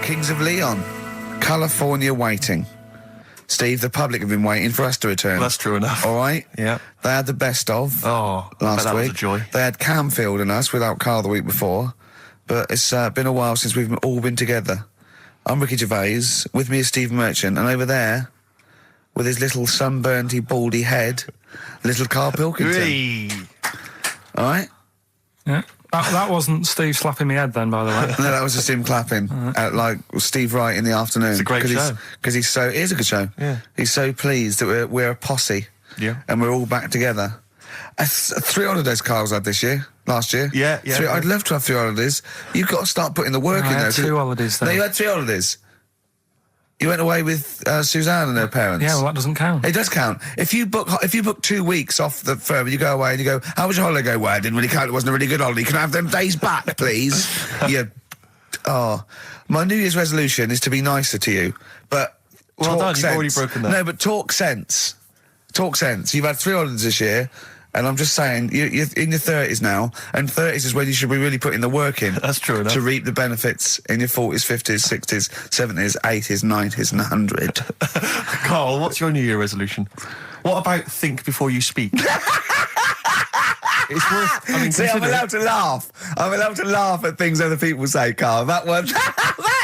Kings of Leon, California Waiting. Steve, the public have been waiting for us to return. Well, that's true enough. All right? Yeah. They had the best of last that week. Was a joy. They had Camfield and us without Karl the week before. But it's been a while since we've all been together. I'm Ricky Gervais. With me is Steve Merchant. And over there, with his little sunburnedy, baldy head, little Karl Pilkington. Hey. All right? Yeah. That wasn't Steve slapping me head then, by the way. No, that was just him clapping at, like, Steve Wright in the afternoon. It's a great show. Because it is a good show. Yeah. He's so pleased that we're a posse. Yeah. And we're all back together. 3 holidays Karl's had last year. Yeah. I'd love to have 3 holidays. You've got to start putting the work in there. I had 2 holidays then. No, you had 3 holidays. You went away with Suzanne and her parents. Yeah, well, that doesn't count. It does count. If you book 2 weeks off the firm, you go away and you go, how was your holiday? Go, well, it didn't really count. It wasn't a really good holiday. Can I have them days back, please? My New Year's resolution is to be nicer to you. But well done, sense. You've already broken that. No, but talk sense. Talk sense. You've had 3 holidays this year. And I'm just saying, you're in your 30s now, and 30s is when you should be really putting the work in. That's true enough. To reap the benefits in your 40s, 50s, 60s, 70s, 80s, 90s, and 100. Karl, what's your New Year resolution? What about think before you speak? It's worth... See, I'm allowed to laugh. I'm allowed to laugh at things other people say, Karl. That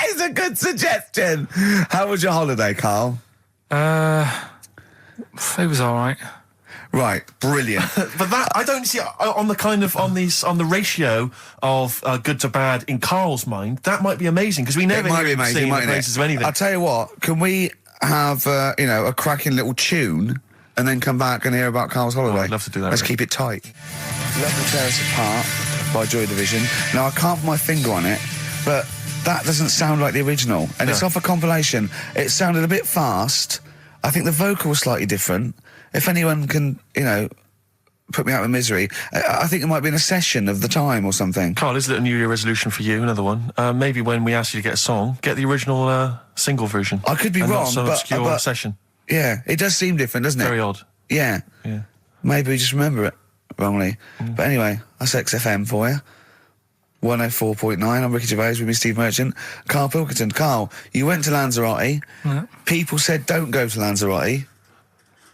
is a good suggestion. How was your holiday, Karl? It was all right. Right, brilliant. But that I don't see on the ratio of good to bad in Karl's mind. That might be amazing because we never hear him singing the praises of anything. I'll tell you what. Can we have a cracking little tune and then come back and hear about Karl's holiday? I'd love to do that. Let's keep it tight. Love to Tear Us Apart by Joy Division. Now I can't put my finger on it, but that doesn't sound like the original, and it's off a compilation. It sounded a bit fast. I think the vocal was slightly different. If anyone can, put me out of misery, I think it might be in a session of the time or something. Karl, is it a New Year resolution for you? Another one. Maybe when we ask you to get a song, get the original single version. I could be wrong, not some but obscure session. Yeah, it does seem different, doesn't it? Very odd. Yeah. Yeah. Maybe we just remember it wrongly. But anyway, that's XFM for you. 104.9. I'm Ricky Gervais with me, Steve Merchant. Karl Pilkington. Karl, you went to Lanzarote. Yeah. People said don't go to Lanzarote.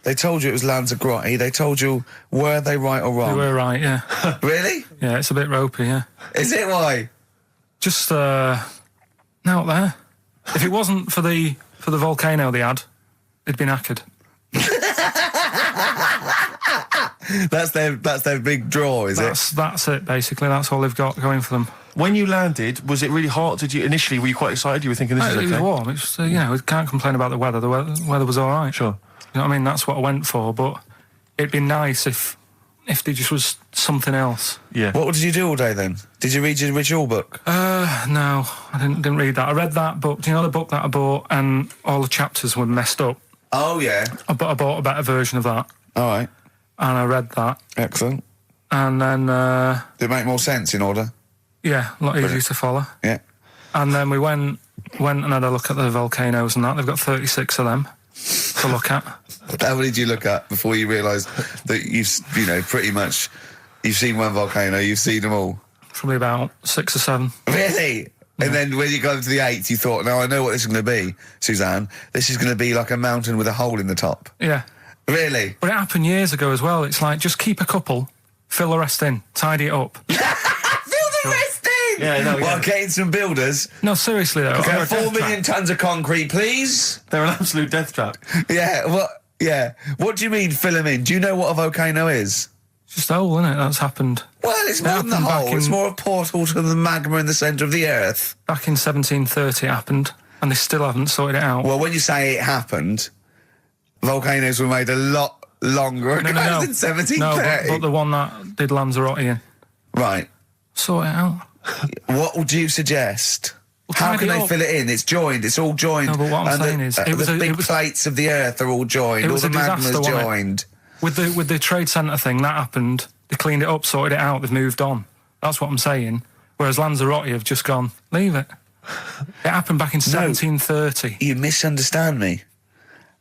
They told you it was Lanzarote. They told you, were they right or wrong? You were right, yeah. Really? Yeah, it's a bit ropey, yeah. Is it? Why? Just, out there. If it wasn't for the volcano they had, it'd been knackered. That's their big draw, is it? That's it, basically. That's all they've got going for them. When you landed, was it really hot? Were you quite excited? You were thinking this is okay? It was warm. It's, we can't complain about the weather. The weather was all right. Sure. You know what I mean? That's what I went for, but it'd be nice if there just was something else. Yeah. What did you do all day then? Did you read your ritual book? No, I didn't read that. I read that book. Do you know the book that I bought and all the chapters were messed up? Oh, yeah. I bought a better version of that. All right. And I read that. Excellent. And then... Did it make more sense in order? Yeah, a lot easier to follow. Yeah. And then we went and had a look at the volcanoes and that. They've got 36 of them to look at. How many did you look at before you realised that you've, pretty much, you've seen one volcano, you've seen them all? Probably about 6 or 7. Really? Yeah. And then when you got to the 8th, you thought, now I know what this is going to be, Suzanne. This is going to be like a mountain with a hole in the top. Yeah. Really? But it happened years ago as well. It's like, just keep a couple, fill the rest in, tidy it up. Fill the rest in! Yeah, no, Well, getting some builders. No, seriously though. Okay, 4 million tonnes of concrete, please. They're an absolute death trap. Yeah, what do you mean fill them in? Do you know what a volcano is? It's just a hole, isn't it? That's happened. Well, it's more than the hole. It's more a portal to the magma in the centre of the Earth. Back in 1730 it happened, and they still haven't sorted it out. Well, when you say it happened, volcanoes were made a lot longer ago than 1730. No, but the one that did Lanzarote in. Right. Sort it out. What would you suggest? Well, how can they fill it in? It's joined. It's all joined. No, but what I'm saying is... the big plates of the Earth are all joined. All the magma's joined. With the trade centre thing, that happened. They cleaned it up, sorted it out, they've moved on. That's what I'm saying. Whereas Lanzarote have just gone, leave it. It happened back in 1730. You misunderstand me.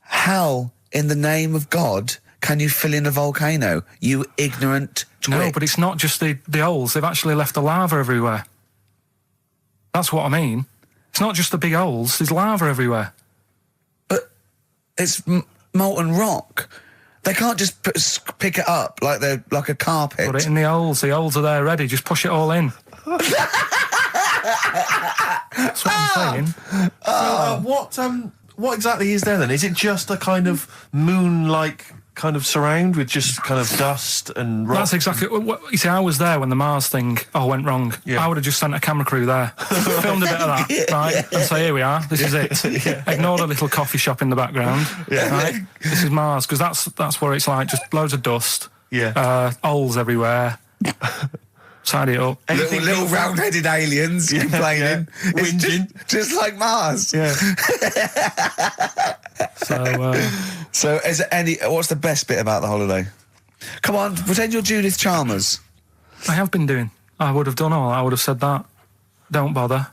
How, in the name of God, can you fill in a volcano? You ignorant twit. No, but it's not just the holes. They've actually left the lava everywhere. That's what I mean. It's not just the big holes. There's lava everywhere. But it's molten rock. They can't just pick it up like they're like a carpet. Put it in the holes. The holes are there ready. Just push it all in. That's what I'm saying. What exactly is there then? Is it just a kind of moon-like kind of surround with just kind of dust and rock? That's exactly what you see. I was there when the Mars thing all went wrong. Yeah. I would have just sent a camera crew there, filmed a bit of that, right, and say, here we are, this is it. Ignore the little coffee shop in the background, right? This is Mars, because that's where it's like just loads of dust, holes everywhere. Side it up. Little round-headed aliens complaining. It's Whinging. just like Mars. Yeah. So is there what's the best bit about the holiday? Come on, pretend you're Judith Chalmers. I have been doing. I would have done all. I would have said that. Don't bother.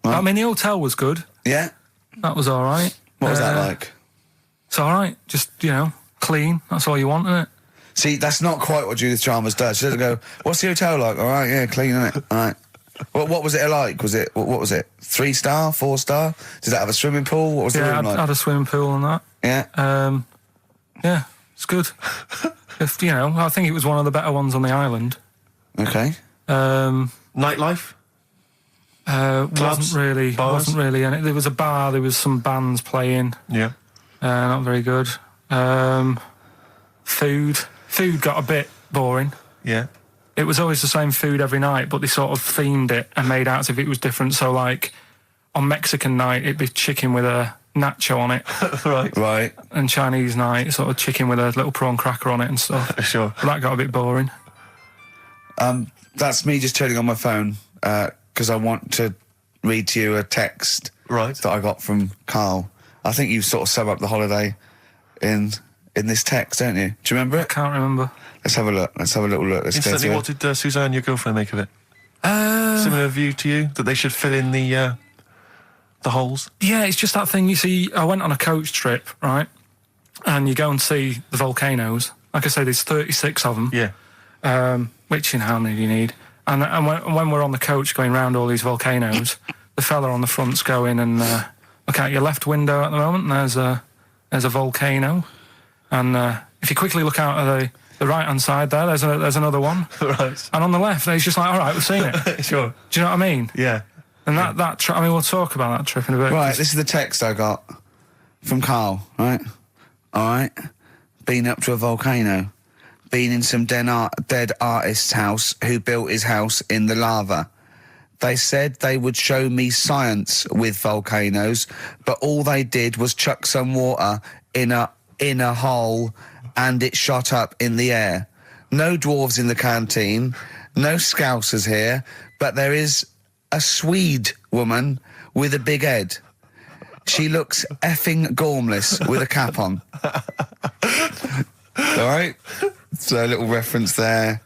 Right. I mean, the hotel was good. Yeah? That was all right. What was that like? It's all right. Just, clean. That's all you want, isn't it? See, that's not quite what Judith Chalmers does. She doesn't go, what's the hotel like? All right, yeah, clean, isn't it? All right. What was it like? What was it? 3-star, 4-star? Did that have a swimming pool? What was the room like? Had a swimming pool and that. Yeah. Yeah, it's good. I think it was one of the better ones on the island. Okay. Nightlife? Wasn't really. And there was a bar. There was some bands playing. Yeah. Not very good. Food got a bit boring. Yeah. It was always the same food every night, but they sort of themed it and made out as if it was different. So, like, on Mexican night, it'd be chicken with a nacho on it. Right. And Chinese night, sort of chicken with a little prawn cracker on it and stuff. Sure. But that got a bit boring. That's me just turning on my phone because I want to read to you a text that I got from Karl. I think you sort of sum up the holiday in this text, don't you? Do you remember it? I can't remember. Let's have a look. Let's have a little look. Instantly, what did Suzanne, your girlfriend, make of it? Similar view to you, that they should fill in the holes? Yeah, it's just that thing, you see, I went on a coach trip, right? And you go and see the volcanoes. Like I say, there's 36 of them. Yeah. Which, how many do you need? And when we're on the coach going round all these volcanoes, the fella on the front's going and look out your left window at the moment, and there's a volcano. And if you quickly look out at the right-hand side there, there's another one. Right. And on the left, he's just like, all right, we've seen it. Sure. Do you know what I mean? Yeah. And that trip, we'll talk about that trip in a bit. Right, this is the text I got from Karl, right? All right. Been up to a volcano. Been in some dead artist's house who built his house in the lava. They said they would show me science with volcanoes, but all they did was chuck some water in a hole and it shot up in the air. No dwarves in the canteen, no scousers here, but there is a Swede woman with a big head. She looks effing gormless with a cap on. All right? So a little reference there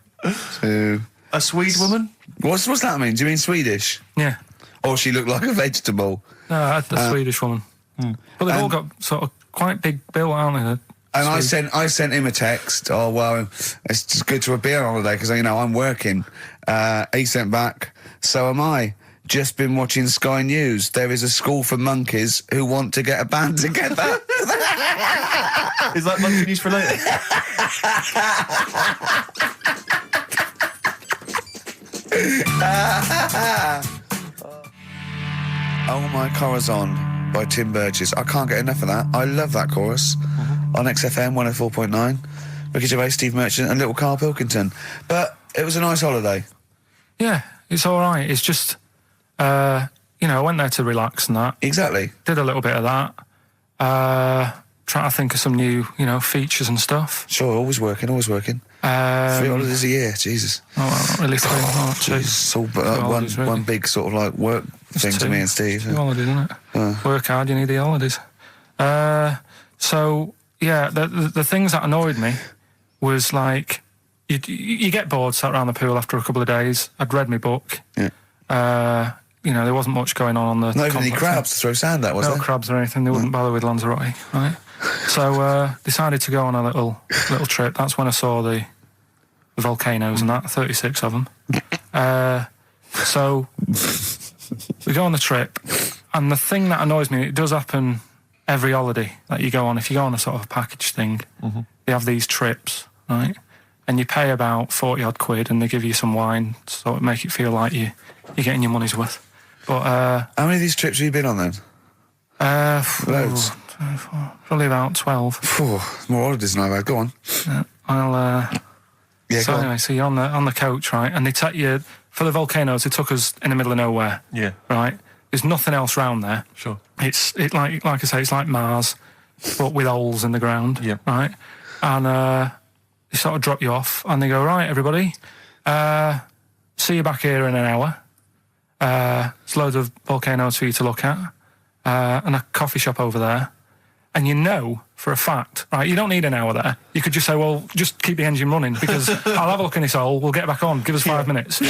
to... A Swede woman? What's that mean? Do you mean Swedish? Yeah. Or she looked like a vegetable? No, the Swedish woman. But they've all got sort of quite big bill, aren't they? And I sent him a text. Oh, well, it's just good to be on holiday because, I'm working. He sent back, so am I. Just been watching Sky News. There is a school for monkeys who want to get a band together. Is that monkey news for later? Oh My Corazon by Tim Burgess. I can't get enough of that. I love that chorus. On XFM 104.9. Ricky Gervais, Steve Merchant and little Karl Pilkington. But it was a nice holiday. Yeah, it's all right. It's just, I went there to relax and that. Exactly. Did a little bit of that. Trying to think of some new, features and stuff. Sure, always working. 3 holidays a year, Jesus. Oh, well, not really 3, not 2. It's all one big sort of like work thing to me and Steve. 2 holidays, isn't it? Work hard, you need the holidays. So, yeah, the things that annoyed me was like, you get bored sat around the pool after a couple of days. I'd read my book. Yeah. There wasn't much going on the... Not even any crabs to throw sand at, was there? No crabs or anything. They wouldn't bother with Lanzarote, right? So decided to go on a little trip. That's when I saw the volcanoes and that, 36 of them. So we go on the trip, And the thing that annoys me, it does happen every holiday that you go on. If you go on a sort of package thing, they have these trips, right? And you pay about 40 odd quid, and they give you some wine, so it make it feel like you're getting your money's worth. But how many of these trips have you been on then? Loads. Probably about 12. More holidays than I've had. Go on. So anyway, so you're on the coach, right? And they take you for the Volcanoes. They took us in the middle of nowhere. Yeah. Right. There's nothing else round there. Sure. It's like I say, it's like Mars, but with holes in the ground. Yeah. Right. And they sort of drop you off, and they go, right, everybody, see you back here in an hour. There's loads of volcanoes for you to look at, and a coffee shop over there. And you know for a fact, right, you don't need an hour there. You could just say, well, just keep the engine running, because I'll have a look in this hole, we'll get back on, give us 5 minutes.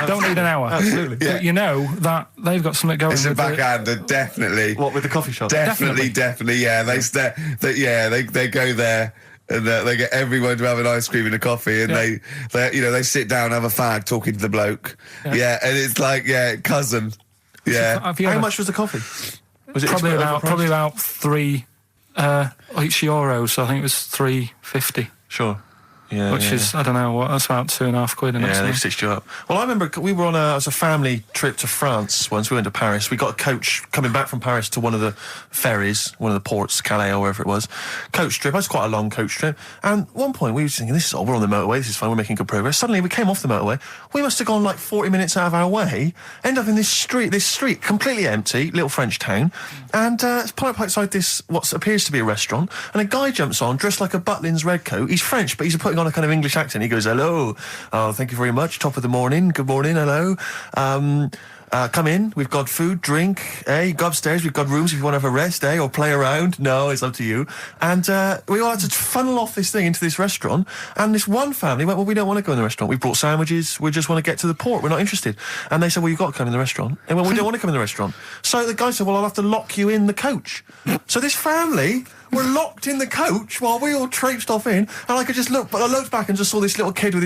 Don't need an hour. Absolutely. Yeah. But you know that they've got something going. It's a backhander, definitely. What, with the coffee shop? Definitely, yeah. They go there. And they get everyone to have an ice cream and a coffee, and they sit down, have a fag, talking to the bloke. Yeah, and it's like, cousin. Yeah. How much was the coffee? Was it probably about €3 euros? So I think it was $3.50. Sure. Yeah, which is, I don't know, what, that's about £2.5. Yeah, they've stitched you up. Well, I remember we were on as a family trip to France once. We went to Paris. We got a coach coming back from Paris to one of the ferries, one of the ports, Calais or wherever it was. Coach trip. It was quite a long coach trip. And at one point we were thinking, we're on the motorway, this is fine, we're making good progress. Suddenly we came off the motorway. We must have gone like 40 minutes out of our way, end up in this street, completely empty, little French town. And it's pulled up outside this, what appears to be a restaurant. And a guy jumps on, dressed like a Butlins red coat. He's French, but he's putting on a kind of English accent. He goes, hello, thank you very much, top of the morning, good morning, hello. Come in, we've got food, drink, go upstairs, we've got rooms if you want to have a rest, or play around. No, it's up to you. And we all had to funnel off this thing into this restaurant, and this one family went, well, we don't want to go in the restaurant. We brought sandwiches, we just want to get to the port, we're not interested. And they said, well, you've got to come in the restaurant. And well, we don't want to come in the restaurant. So the guy said, well, I'll have to lock you in the coach. So this family were locked in the coach while we all traipsed off in, and I could just look, but I looked back and just saw this little kid with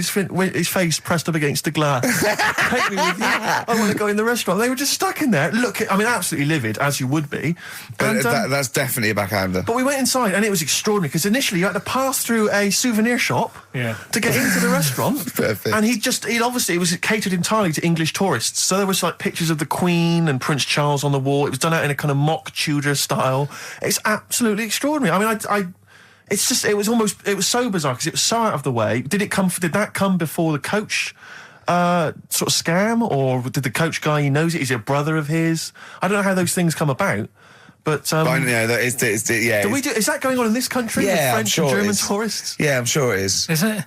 his face pressed up against the glass. Take me with you. I want to go in the restaurant. They were just stuck in there. Absolutely livid, as you would be. But that's definitely a backhander. But we went inside, and it was extraordinary, because initially you had to pass through a souvenir shop to get into the restaurant. Perfect. And it was catered entirely to English tourists. So there was like pictures of the Queen and Prince Charles on the wall. It was done out in a kind of mock Tudor style. It's absolutely extraordinary. I mean, it was so bizarre because it was so out of the way. Did that come before the coach sort of scam, or did the coach guy, he knows it, is it a brother of his? I don't know how those things come about. But is is that going on in this country? Yeah, with French and German tourists? Yeah, I'm sure it is. Is it?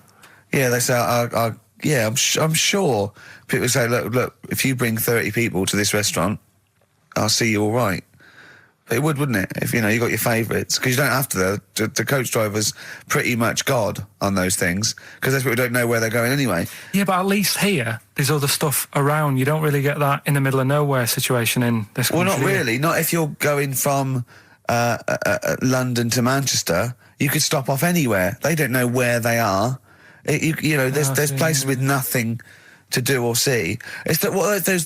Yeah, they say, I'm sure people say, look, if you bring 30 people to this restaurant, I'll see you all right. It would, wouldn't it? If, you got your favourites. Because you don't have to, the coach driver's pretty much God on those things, because those people don't know where they're going anyway. Yeah, but at least here, there's other stuff around. You don't really get that in the middle of nowhere situation in this country. Well, not really. Not if you're going from London to Manchester. You could stop off anywhere. They don't know where they are. There's places with nothing to do or see. It's that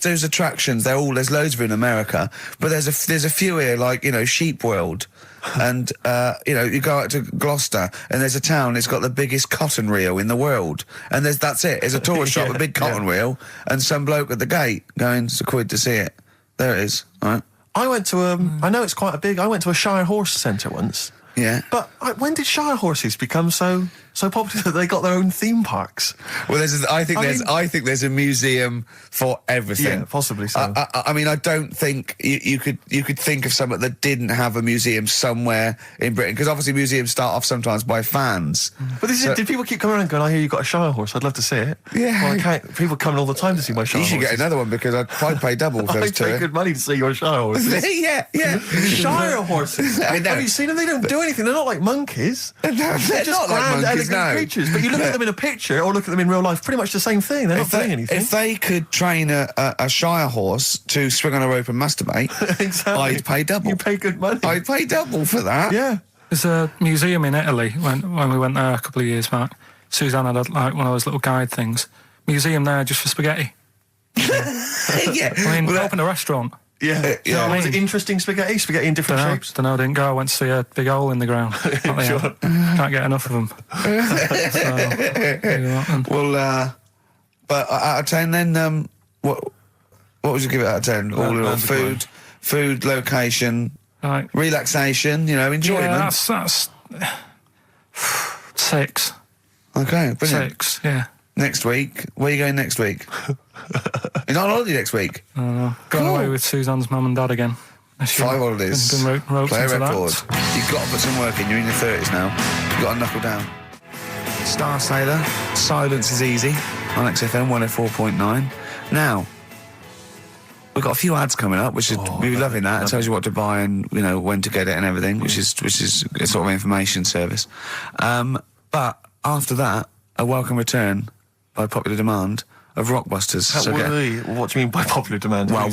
those attractions. There's loads of it in America, but there's a few here, like Sheep World, and you go out to Gloucester, and there's a town. It's got the biggest cotton reel in the world, and that's it. There's a tourist shop, a big cotton reel, and some bloke at the gate going, it's £1 to see it. There it is. All right. I went to I know it's quite I went to a Shire horse centre once. Yeah. But when did Shire horses become so popular that they got their own theme parks? Well, I think there's a museum for everything. Yeah, possibly so. I mean, I don't think you could think of something that didn't have a museum somewhere in Britain, because obviously museums start off sometimes by fans. But did people keep coming around going, I hear you got a Shire horse, I'd love to see it? Yeah. Well, people coming all the time to see my Shire horse. You should get another one, because I'd pay double for those two. I'd pay good money to see your Shire horses. Yeah. Shire horses. Have you seen them? They don't do anything. They're not like monkeys. They're just not grand, like monkeys, elegant creatures. But you look at them in a picture or look at them in real life, pretty much the same thing. They're not doing anything. If they could train a Shire horse to swing on a rope and masturbate, exactly. I'd pay double. You pay good money. I'd pay double for that. Yeah. There's a museum in Italy when we went there a couple of years back. Suzanne had one of those little guide things. Museum there just for spaghetti. Yeah. I mean, we opened a restaurant. Yeah. Yeah. Was it interesting spaghetti? Spaghetti in different shapes? Don't know, didn't go. I went to see a big hole in the ground. Sure. Can't get enough of them. Well, but out of 10 then, what would you give it out of 10? All in all, food, location, Right. relaxation, enjoyment. Yeah, that's 6. Okay, brilliant. 6, yeah. Next week, where are you going next week? You're not on holiday next week? Going Cool. away with Suzanne's mum and dad again. 5 holidays. Been roped Play a into record. that. You've got to put some work in. You're in your 30s now. You've got to knuckle down. Star Sailor, Silence is Easy on XFM 104.9. Now, we've got a few ads coming up, which is we're loving that. It tells you what to buy and when to get it and everything, which is a sort of information service. But after that, a welcome return by popular demand of Rockbusters. What do you mean by popular demand? Well,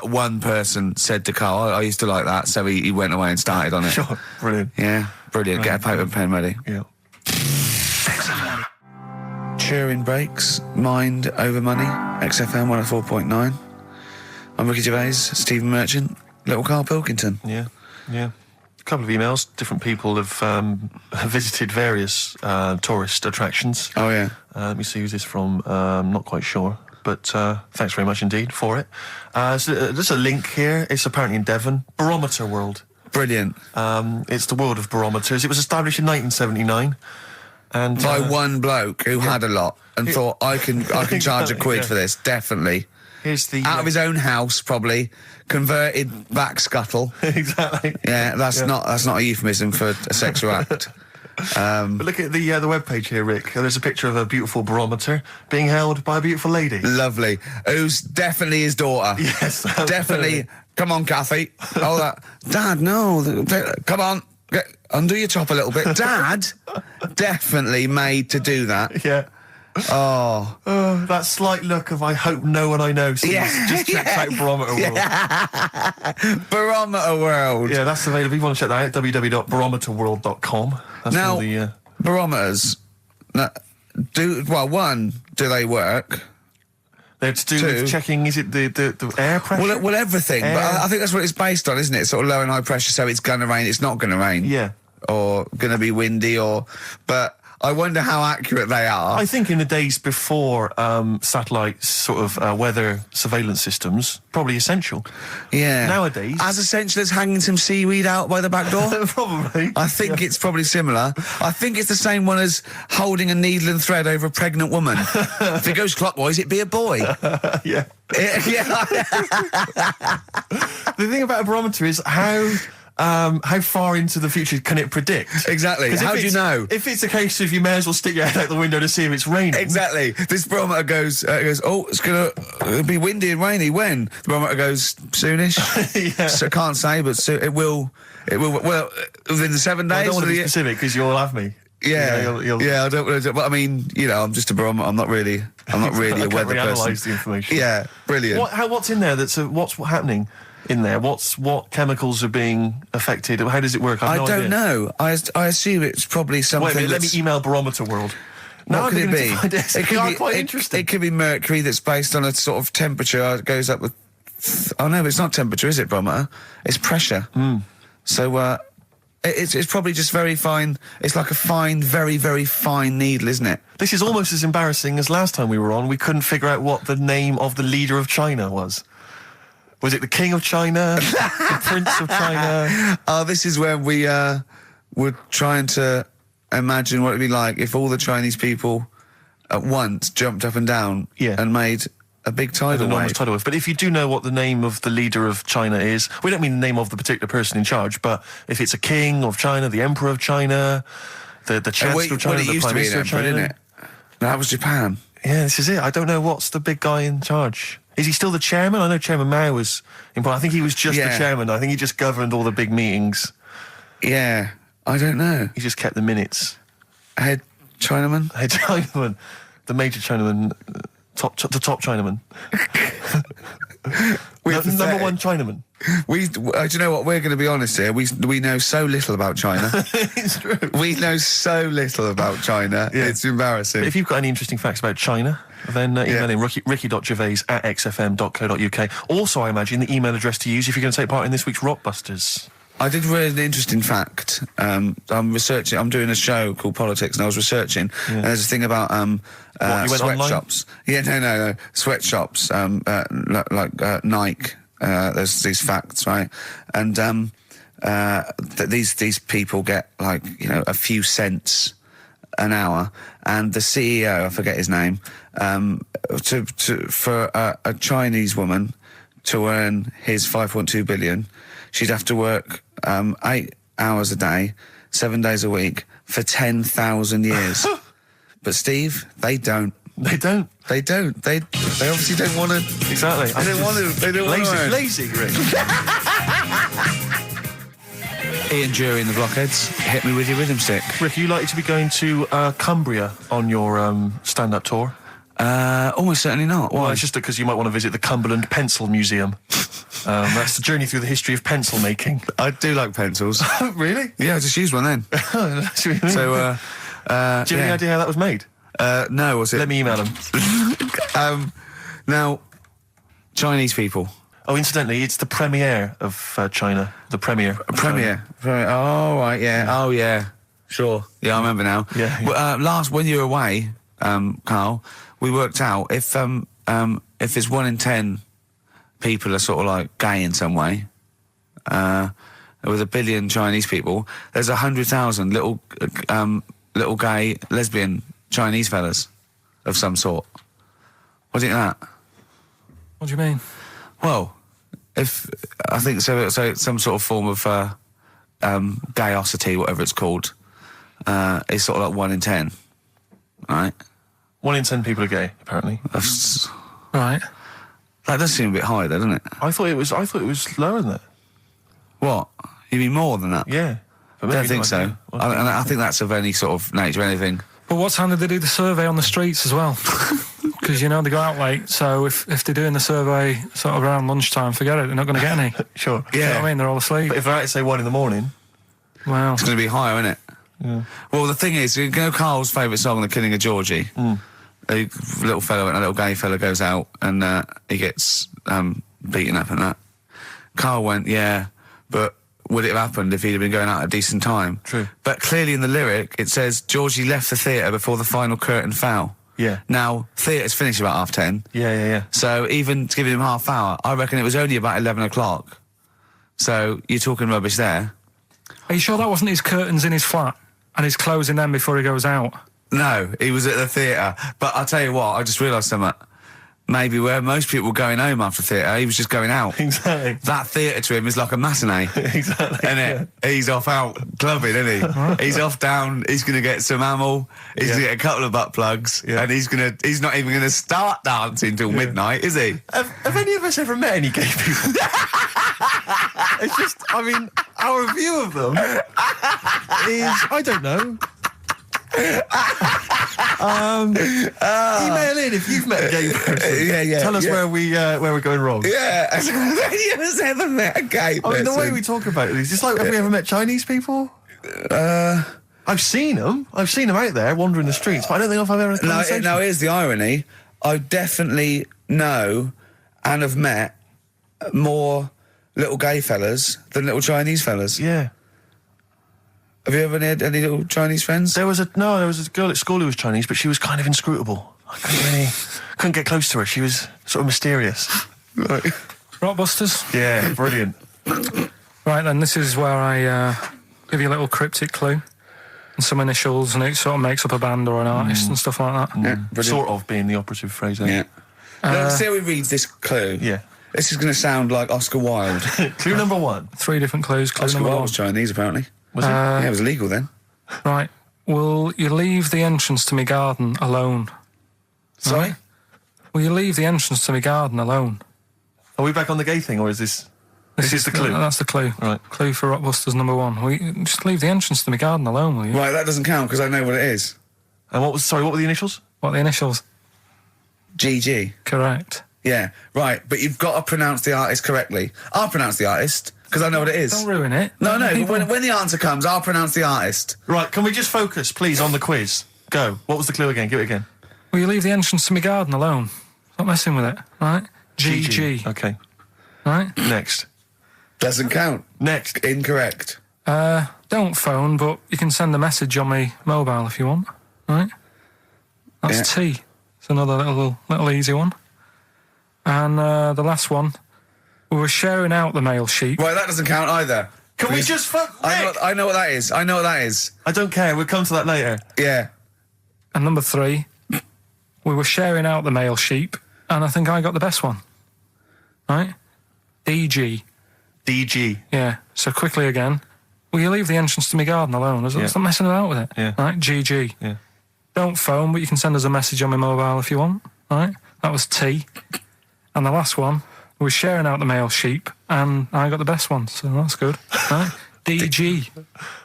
one person said to Karl, I used to like that, so he went away and started on it. Sure, brilliant. Yeah, brilliant. Get a paper and pen ready. Yeah. Turing Breaks, Mind Over Money, XFM 104.9. I'm Ricky Gervais, Stephen Merchant, little Karl Pilkington. Yeah. A couple of emails. Different people have visited various tourist attractions. Oh, yeah. Let me see who's this from. Not quite sure. But thanks very much indeed for it. So, there's a link here. It's apparently in Devon. Barometer World. Brilliant. It's the world of barometers. It was established in 1979. And By one bloke who had a lot and thought, I can charge a quid for this, definitely. Here's the... Out of his own house, probably. Converted back scuttle. Exactly. Yeah, that's not a euphemism for a sexual act. But look at the webpage here, Rick. There's a picture of a beautiful barometer being held by a beautiful lady. Lovely. Who's definitely his daughter. Yes. Definitely. Come on, Kathy. All that. Dad, no. Come on. Undo your top a little bit. Dad, definitely made to do that. Yeah. Oh, that slight look of I hope no one I know sees. Just check out Barometer World. Barometer World. Yeah, that's available. If you want to check that out, www.barometerworld.com. That's Now, all the... barometers, do they work? They're to do with checking, is it the air pressure? Well, everything. But I think that's what it's based on, isn't it? Sort of low and high pressure, so it's going to rain, it's not going to rain. Yeah. Or going to be windy, but I wonder how accurate they are. I think in the days before satellite sort of weather surveillance systems, probably essential. Yeah. Nowadays... As essential as hanging some seaweed out by the back door? Probably. I think it's probably similar. I think it's the same one as holding a needle and thread over a pregnant woman. If it goes clockwise, it'd be a boy. Yeah. Yeah. The thing about a barometer is how far into the future can it predict? Exactly. How do you know? If it's a case of you may as well stick your head out the window to see if it's raining. Exactly. This barometer goes, oh, it's going to be windy and rainy. When? The barometer goes, soonish. Yeah. So I can't say, but it will, well, within the 7 days. I don't want to be specific because you'll have me. Yeah. You'll Yeah, I don't want to, but I mean, I'm just a barometer. I'm not really a weather person. Analyse the information. Yeah, brilliant. What's in there what's happening? In there, what chemicals are being affected? How does it work? I no don't idea. know. I assume it's probably something. Wait a minute, let me email Barometer World. What could it be? It could be quite interesting. It could be mercury that's based on a sort of temperature. It goes up with. Oh no, but it's not temperature, is it, barometer? It's pressure. So it's probably just very fine. It's like a fine, very, very fine needle, isn't it? This is almost as embarrassing as last time we were on. We couldn't figure out what the name of the leader of China was. Was it the King of China? The Prince of China? Oh, this is where we were trying to imagine what it'd be like if all the Chinese people at once jumped up and down and made a big tidal wave. Tidal wave. But if you do know what the name of the leader of China is, we don't mean the name of the particular person in charge, but if it's a king of China, the emperor of China, the chancellor of China, the prime minister of China, didn't it? That was Japan. Yeah, this is it. I don't know what's the big guy in charge. Is he still the chairman? I know Chairman Mao was important. I think he was just the chairman. I think he just governed all the big meetings. Yeah, I don't know. He just kept the minutes. Head Chinaman? Head Chinaman. The major Chinaman. The top Chinaman. Number one Chinaman. Do you know what? We're going to be honest here. We know so little about China. It's true. We know so little about China. Yeah. It's embarrassing. But if you've got any interesting facts about China, then email in ricky.gervais@xfm.co.uk. Also, I imagine the email address to use if you're going to take part in this week's Rockbusters. I did read an interesting fact. I'm doing a show called Politics, and I was researching, and there's a thing about you went sweatshops. Yeah, no. Sweatshops, like Nike. There's these facts, right? And these people get, like, you know, a few cents an hour, and the CEO, I forget his name, for a Chinese woman to earn his 5.2 billion, she'd have to work 8 hours a day, 7 days a week for 10,000 years. But Steve, they don't. They don't. They obviously don't want to. Exactly. They don't want to. They don't want to. Lazy, Rick. Ian Jury and the Blockheads, hit me with your rhythm stick. Rick, are you likely to be going to Cumbria on your stand-up tour? Almost certainly not. Why? Well, it's just because you might want to visit the Cumberland Pencil Museum. That's the journey through the history of pencil making. I do like pencils. Really? Yeah, I just used one then. That's what you mean. So, do you have any idea how that was made? No, was it? Let me email them. Now, Chinese people. Oh, incidentally, it's the premiere of China. The premiere. Premiere. Oh, right, yeah. Oh, yeah. Sure. Yeah, I remember now. Yeah. Well, when you were away, Karl, we worked out if it's 1 in 10 people are sort of like gay in some way, with 1 billion Chinese people, there's 100,000 little gay lesbian Chinese fellas of some sort. What do you think of that? What do you mean? Well, I think so it's some sort of form of gayosity, whatever it's called, is sort of like 1 in 10, right? 1 in 10 people are gay, apparently. Right. That does seem a bit high, though, doesn't it? I thought it was lower than that. What? You mean more than that? Yeah. I don't think so. I think that's of any sort of nature, anything. But what time did they do the survey on the streets as well? Because, you know, they go out late, so if they're doing the survey sort of around lunchtime, forget it, they're not going to get any. Sure. You know what I mean? They're all asleep. But if they're out to say 1 in the morning... Well... It's going to be higher, isn't it? Yeah. Well, the thing is, you know Carl's favourite song, The Killing of Georgie? A little fella and a little gay fella goes out and he gets beaten up and that. Karl went, yeah, but would it have happened if he'd have been going out at a decent time? True. But clearly in the lyric it says Georgie left the theatre before the final curtain fell. Yeah. Now, theatre's finished about 10:30. Yeah. So even giving him half hour, I reckon it was only about 11 o'clock. So you're talking rubbish there. Are you sure that wasn't his curtains in his flat and he's closing them before he goes out? No, he was at the theatre. But I'll tell you what, I just realised something. Maybe where most people were going home after theatre, he was just going out. Exactly. That theatre to him is like a matinee. Exactly. Isn't it? He's off out clubbing, isn't he? He's off down, he's going to get some ammo, he's going to get a couple of butt plugs, and he's not even going to start dancing till midnight, is he? Have any of us ever met any gay people? It's just, I mean, our view of them is, I don't know. Email in if you've met a gay person. Yeah. Tell us where we're going wrong. Yeah. Have any of us ever met a gay person? I mean, the way we talk about it is just like, have we ever met Chinese people? I've seen them. I've seen them out there wandering the streets, but I don't think I've ever had a conversation. No, here's the irony. I definitely know and have met more little gay fellas than little Chinese fellas. Yeah. Have you ever had any little Chinese friends? There was a girl at school who was Chinese, but she was kind of inscrutable. I couldn't get close to her. She was sort of mysterious. Right. Rockbusters? Yeah, brilliant. Right then, this is where I give you a little cryptic clue and some initials, and it sort of makes up a band or an artist and stuff like that. Yeah, brilliant. Sort of being the operative phrase there. Yeah. Let's see how we read this clue. Yeah. This is going to sound like Oscar Wilde. Clue number 1. 3 different clues. Clue Oscar number Wilde 1. was Chinese, apparently. Was it? Yeah, it was illegal then. Right. Will you leave the entrance to my garden alone? Sorry? Right? Will you leave the entrance to my garden alone? Are we back on the gay thing, or is this... This is the clue? That's the clue. Right. Clue for Rockbusters number 1. Will you just leave the entrance to my garden alone, will you? Right, that doesn't count because I know what it is. And what were the initials? What are the initials? GG. Correct. Yeah, right, but you've got to pronounce the artist correctly. I'll pronounce the artist, because I know what it is. Don't ruin it. No, People- but when the answer comes, I'll pronounce the artist. Right, can we just focus, please, on the quiz? Go. What was the clue again? Give it again. Will you leave the entrance to my garden alone? Stop messing with it, right? GG. Okay. Right? Next. Doesn't count. Next. Incorrect. Don't phone, but you can send a message on my mobile if you want, right? That's T. It's another little easy one. And the last one, we were sharing out the mail sheet. Right, that doesn't count either. Can we just fuck Rick? I know what that is. I know what that is. I don't care. We'll come to that later. Yeah. And number 3, we were sharing out the mail sheet, and I think I got the best one. Right? DG. DG. Yeah. So quickly again, will you leave the entrance to my garden alone? Stop messing about with it. Yeah. Right? GG. Yeah. Don't phone, but you can send us a message on my mobile if you want. Right? That was T. And the last one, we were sharing out the mail sheet, and I got the best one, so that's good. Right? DG.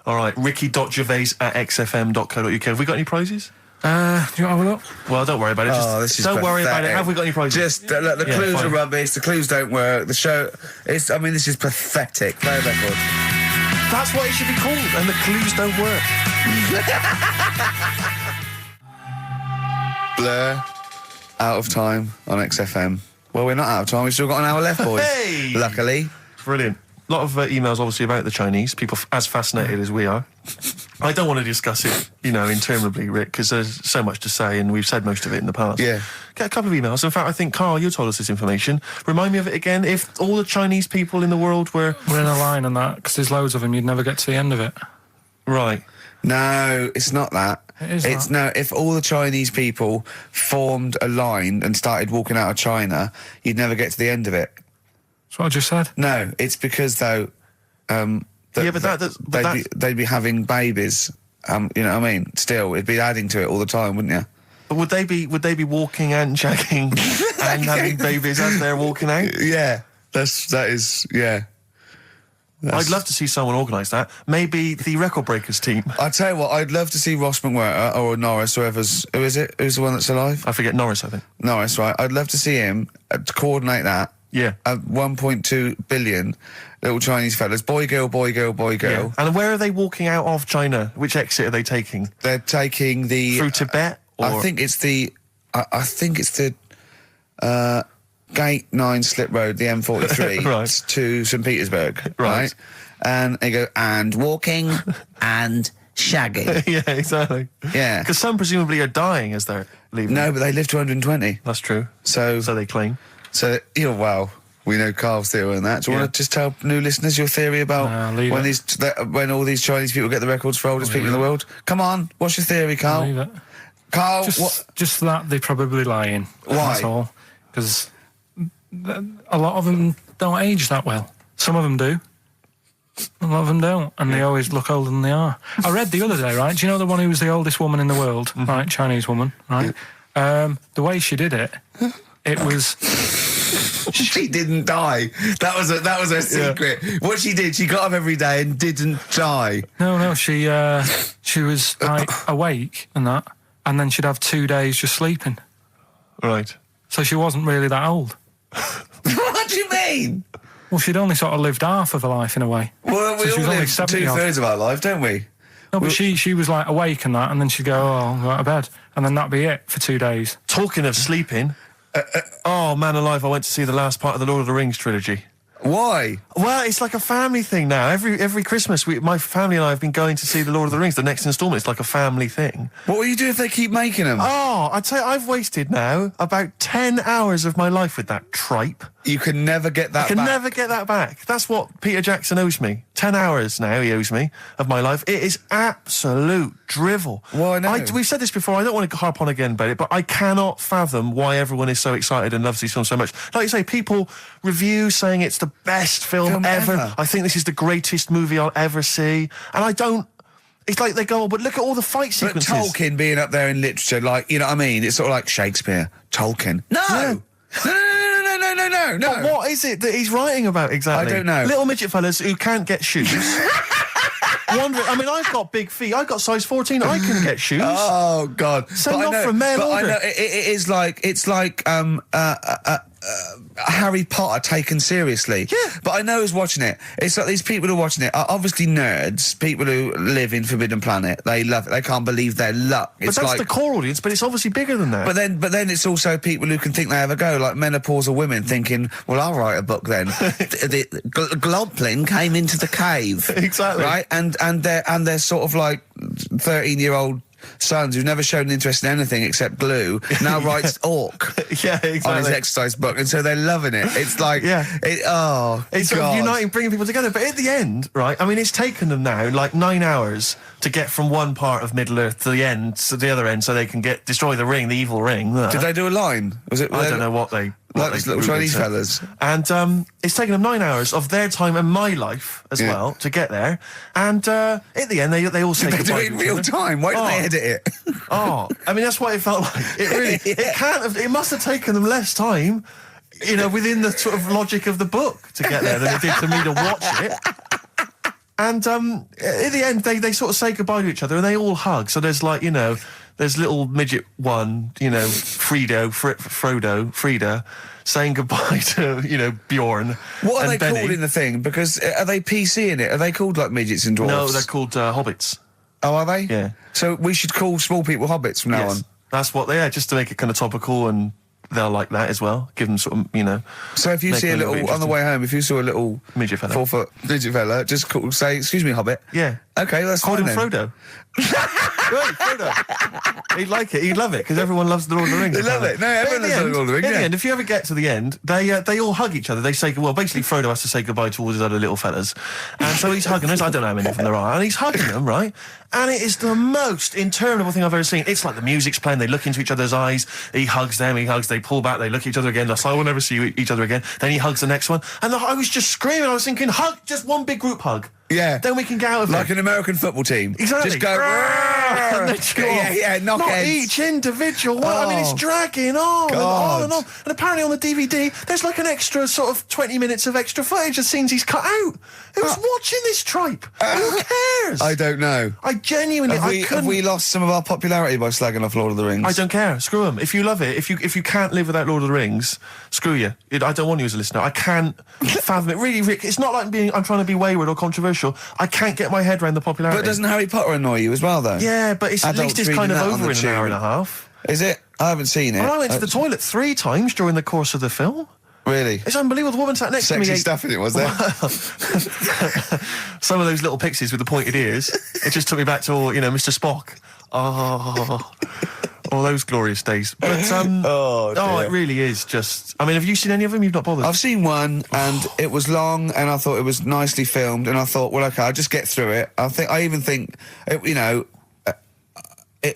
All right. Ricky.gervais@xfm.co.uk. Have we got any prizes? Do you want to have a look? Well, don't worry about it. This is don't worry about it. pathetic. Have we got any prizes? Just look, the clues fine. are rubbish. The clues don't work. The show is. I mean, this is pathetic. Play a record. That's what it should be called, and the clues don't work. Blur. Out of time on XFM. Well, we're not out of time. We've still got an hour left, boys. Hey! Luckily. Brilliant. A lot of emails, obviously, about the Chinese. People as fascinated as we are. I don't want to discuss it, interminably, Rick, because there's so much to say, and we've said most of it in the past. Yeah. Get a couple of emails. In fact, I think, Karl, you told us this information. Remind me of it again. If all the Chinese people in the world were... We're in a line on that, because there's loads of them, you'd never get to the end of it. Right. No, it's not that. It's no. If all the Chinese people formed a line and started walking out of China, you'd never get to the end of it. That's what I just said. No, it's because though. They'd be having babies. You know what I mean? Still, it'd be adding to it all the time, wouldn't you? But would they be walking and shagging and having babies as they're walking out? Yeah, that is. I'd love to see someone organise that. Maybe the Record Breakers team. I tell you what, I'd love to see Ross McWhirter or Norris, who is it? Who's the one that's alive? I forget Norris, I think. Norris, right? I'd love to see him to coordinate that. Yeah. 1.2 billion little Chinese fellas. Boy, girl, boy, girl, boy, girl. Yeah. And where are they walking out of China? Which exit are they taking? They're taking the... Through Tibet? Or? I think it's the Gate 9 Slip Road, the M43, right. to St. Petersburg. Right. And they go, and walking and shagging. Yeah, exactly. Yeah. Because some presumably are dying as they're leaving. No, but they live to 120. That's true. So they claim. So, well, we know Karl's theory on that. Do you want to just tell new listeners your theory about when all these Chinese people get the records for oldest people in the world? Come on, what's your theory, Karl? Leave it. Karl, just that they're probably lying. Why? That's all. Because a lot of them don't age that well. Some of them do. A lot of them don't, and they always look older than they are. I read the other day, right? Do you know the one who was the oldest woman in the world, right? Chinese woman, right? The way she did it, it was... She didn't die. That was her secret. Yeah. What she did, she got up every day and didn't die. No, she was like awake and that, and then she'd have 2 days just sleeping. Right. So she wasn't really that old. What do you mean? Well, she'd only sort of lived half of her life in a way. Well, we all live 2/3 of our life, don't we? No, but she was like awake and that, and then she'd go, I'll go to bed, and then that'd be it for 2 days. Talking of sleeping, oh man alive, I went to see the last part of the Lord of the Rings trilogy. Why? Well, it's like a family thing now. Every Christmas, my family and I have been going to see the Lord of the Rings, the next instalment. It's like a family thing. What will you do if they keep making them? Oh, I'd say I've wasted now about 10 hours of my life with that tripe. You can never get that back. I can never get that back. That's what Peter Jackson owes me. 10 hours now he owes me of my life. It is absolute drivel. Well, I know. We've said this before. I don't want to harp on again about it, but I cannot fathom why everyone is so excited and loves these films so much. Like you say, people review saying it's the best film ever. I think this is the greatest movie I'll ever see. And I don't... It's like they go, oh, but look at all the fight sequences. But Tolkien being up there in literature, like, you know what I mean? It's sort of like Shakespeare. Tolkien. No! Yeah. No. But what is it that he's writing about exactly? I don't know. Little midget fellas who can't get shoes. I mean, I've got big feet. I've got size 14. I can get shoes. Oh, God. Send off from mail order. I know, it's like Harry Potter taken seriously. Yeah. But I know who's watching it. It's like these people who are watching it are obviously nerds, people who live in Forbidden Planet. They love it. They can't believe their luck. But that's the core audience, but it's obviously bigger than that. But then it's also people who can think they have a go, like menopausal women thinking, well, I'll write a book then. Glomplin came into the cave. Exactly. Right? And they're sort of like 13-year-old sons who've never shown interest in anything except glue now writes Orc Yeah, exactly. on his exercise book, and so they're loving it. It's like, it's sort of uniting, bringing people together. But at the end, right, I mean, it's taken them now like 9 hours to get from one part of Middle Earth to the end, to the other end, so they can destroy the ring, the evil ring. Did they do a line? Was it? I don't know what they... Like those little Chinese fellas. And it's taken them 9 hours of their time and my life as well to get there. And at the end, they all say goodbye. They do it in real time. Why don't they edit it? I mean, that's what it felt like. It really, it can't have, it must have taken them less time, you know, within the sort of logic of the book to get there than it did for me to watch it. And at the end, they sort of say goodbye to each other and they all hug. So there's like, you know, there's little midget one, you know, Frida, saying goodbye to, you know, Bjorn. What are and they Benny. called in the thing? Because are they PC in it? Are they called like midgets and dwarves? No, they're called hobbits. Oh, are they? Yeah. So we should call small people hobbits from now on. That's what they are, just to make it kind of topical, and they'll like that as well. Give them sort of, you know. So if you make see it a little, bit on the interesting. way home, if you saw a little Midget fella. 4 foot midget fella, just say, excuse me, hobbit. Yeah. Okay, that's Call fine him then. Frodo. Right, Frodo. He'd like it. He'd love it because everyone loves the Lord of the Rings. They love it. No, everyone loves the Lord of the Rings, In yeah. the end, if you ever get to the end, they all hug each other. They say, well, basically Frodo has to say goodbye to all his other little fellas, and so he's hugging them. I don't know how many of them there are, and he's hugging them, right? And it is the most interminable thing I've ever seen. It's like the music's playing. They look into each other's eyes. He hugs them. He hugs. They pull back. They look at each other again. That's like, we'll never see each other again. Then he hugs the next one, and I was just screaming. I was thinking, hug, just one big group hug. Yeah. Then we can get out of Like it. an American football team. Exactly. Just go, And they chew off. knock Not heads. each individual one. I mean, it's Oh. dragging on and God. on and on. And apparently on the DVD, there's like an extra sort of 20 minutes of extra footage of scenes he's cut out. Who's watching this tripe? Who cares? I don't know. I genuinely, Have we lost some of our popularity by slagging off Lord of the Rings? I don't care. Screw them. If you love it, if you can't live without Lord of the Rings, screw you. I don't want you as a listener. I can't fathom it. Really, Rick, it's not like I'm trying to be wayward or controversial. I can't get my head around the popularity. But doesn't Harry Potter annoy you as well, though? Yeah, but at least it's kind of over in an hour and a half. Is it? I haven't seen it. And I went to the toilet 3 times during the course of the film. Really? It's unbelievable. The woman sat next to me. Sexy stuff in it, was there? Some of those little pixies with the pointed ears. It just took me back to, Mr. Spock. Oh, all those glorious days. But dear. it really is just. I mean, have you seen any of them? You've not bothered. I've seen one, and it was long, and I thought it was nicely filmed, and I thought, well, okay, I'll just get through it. I even think, it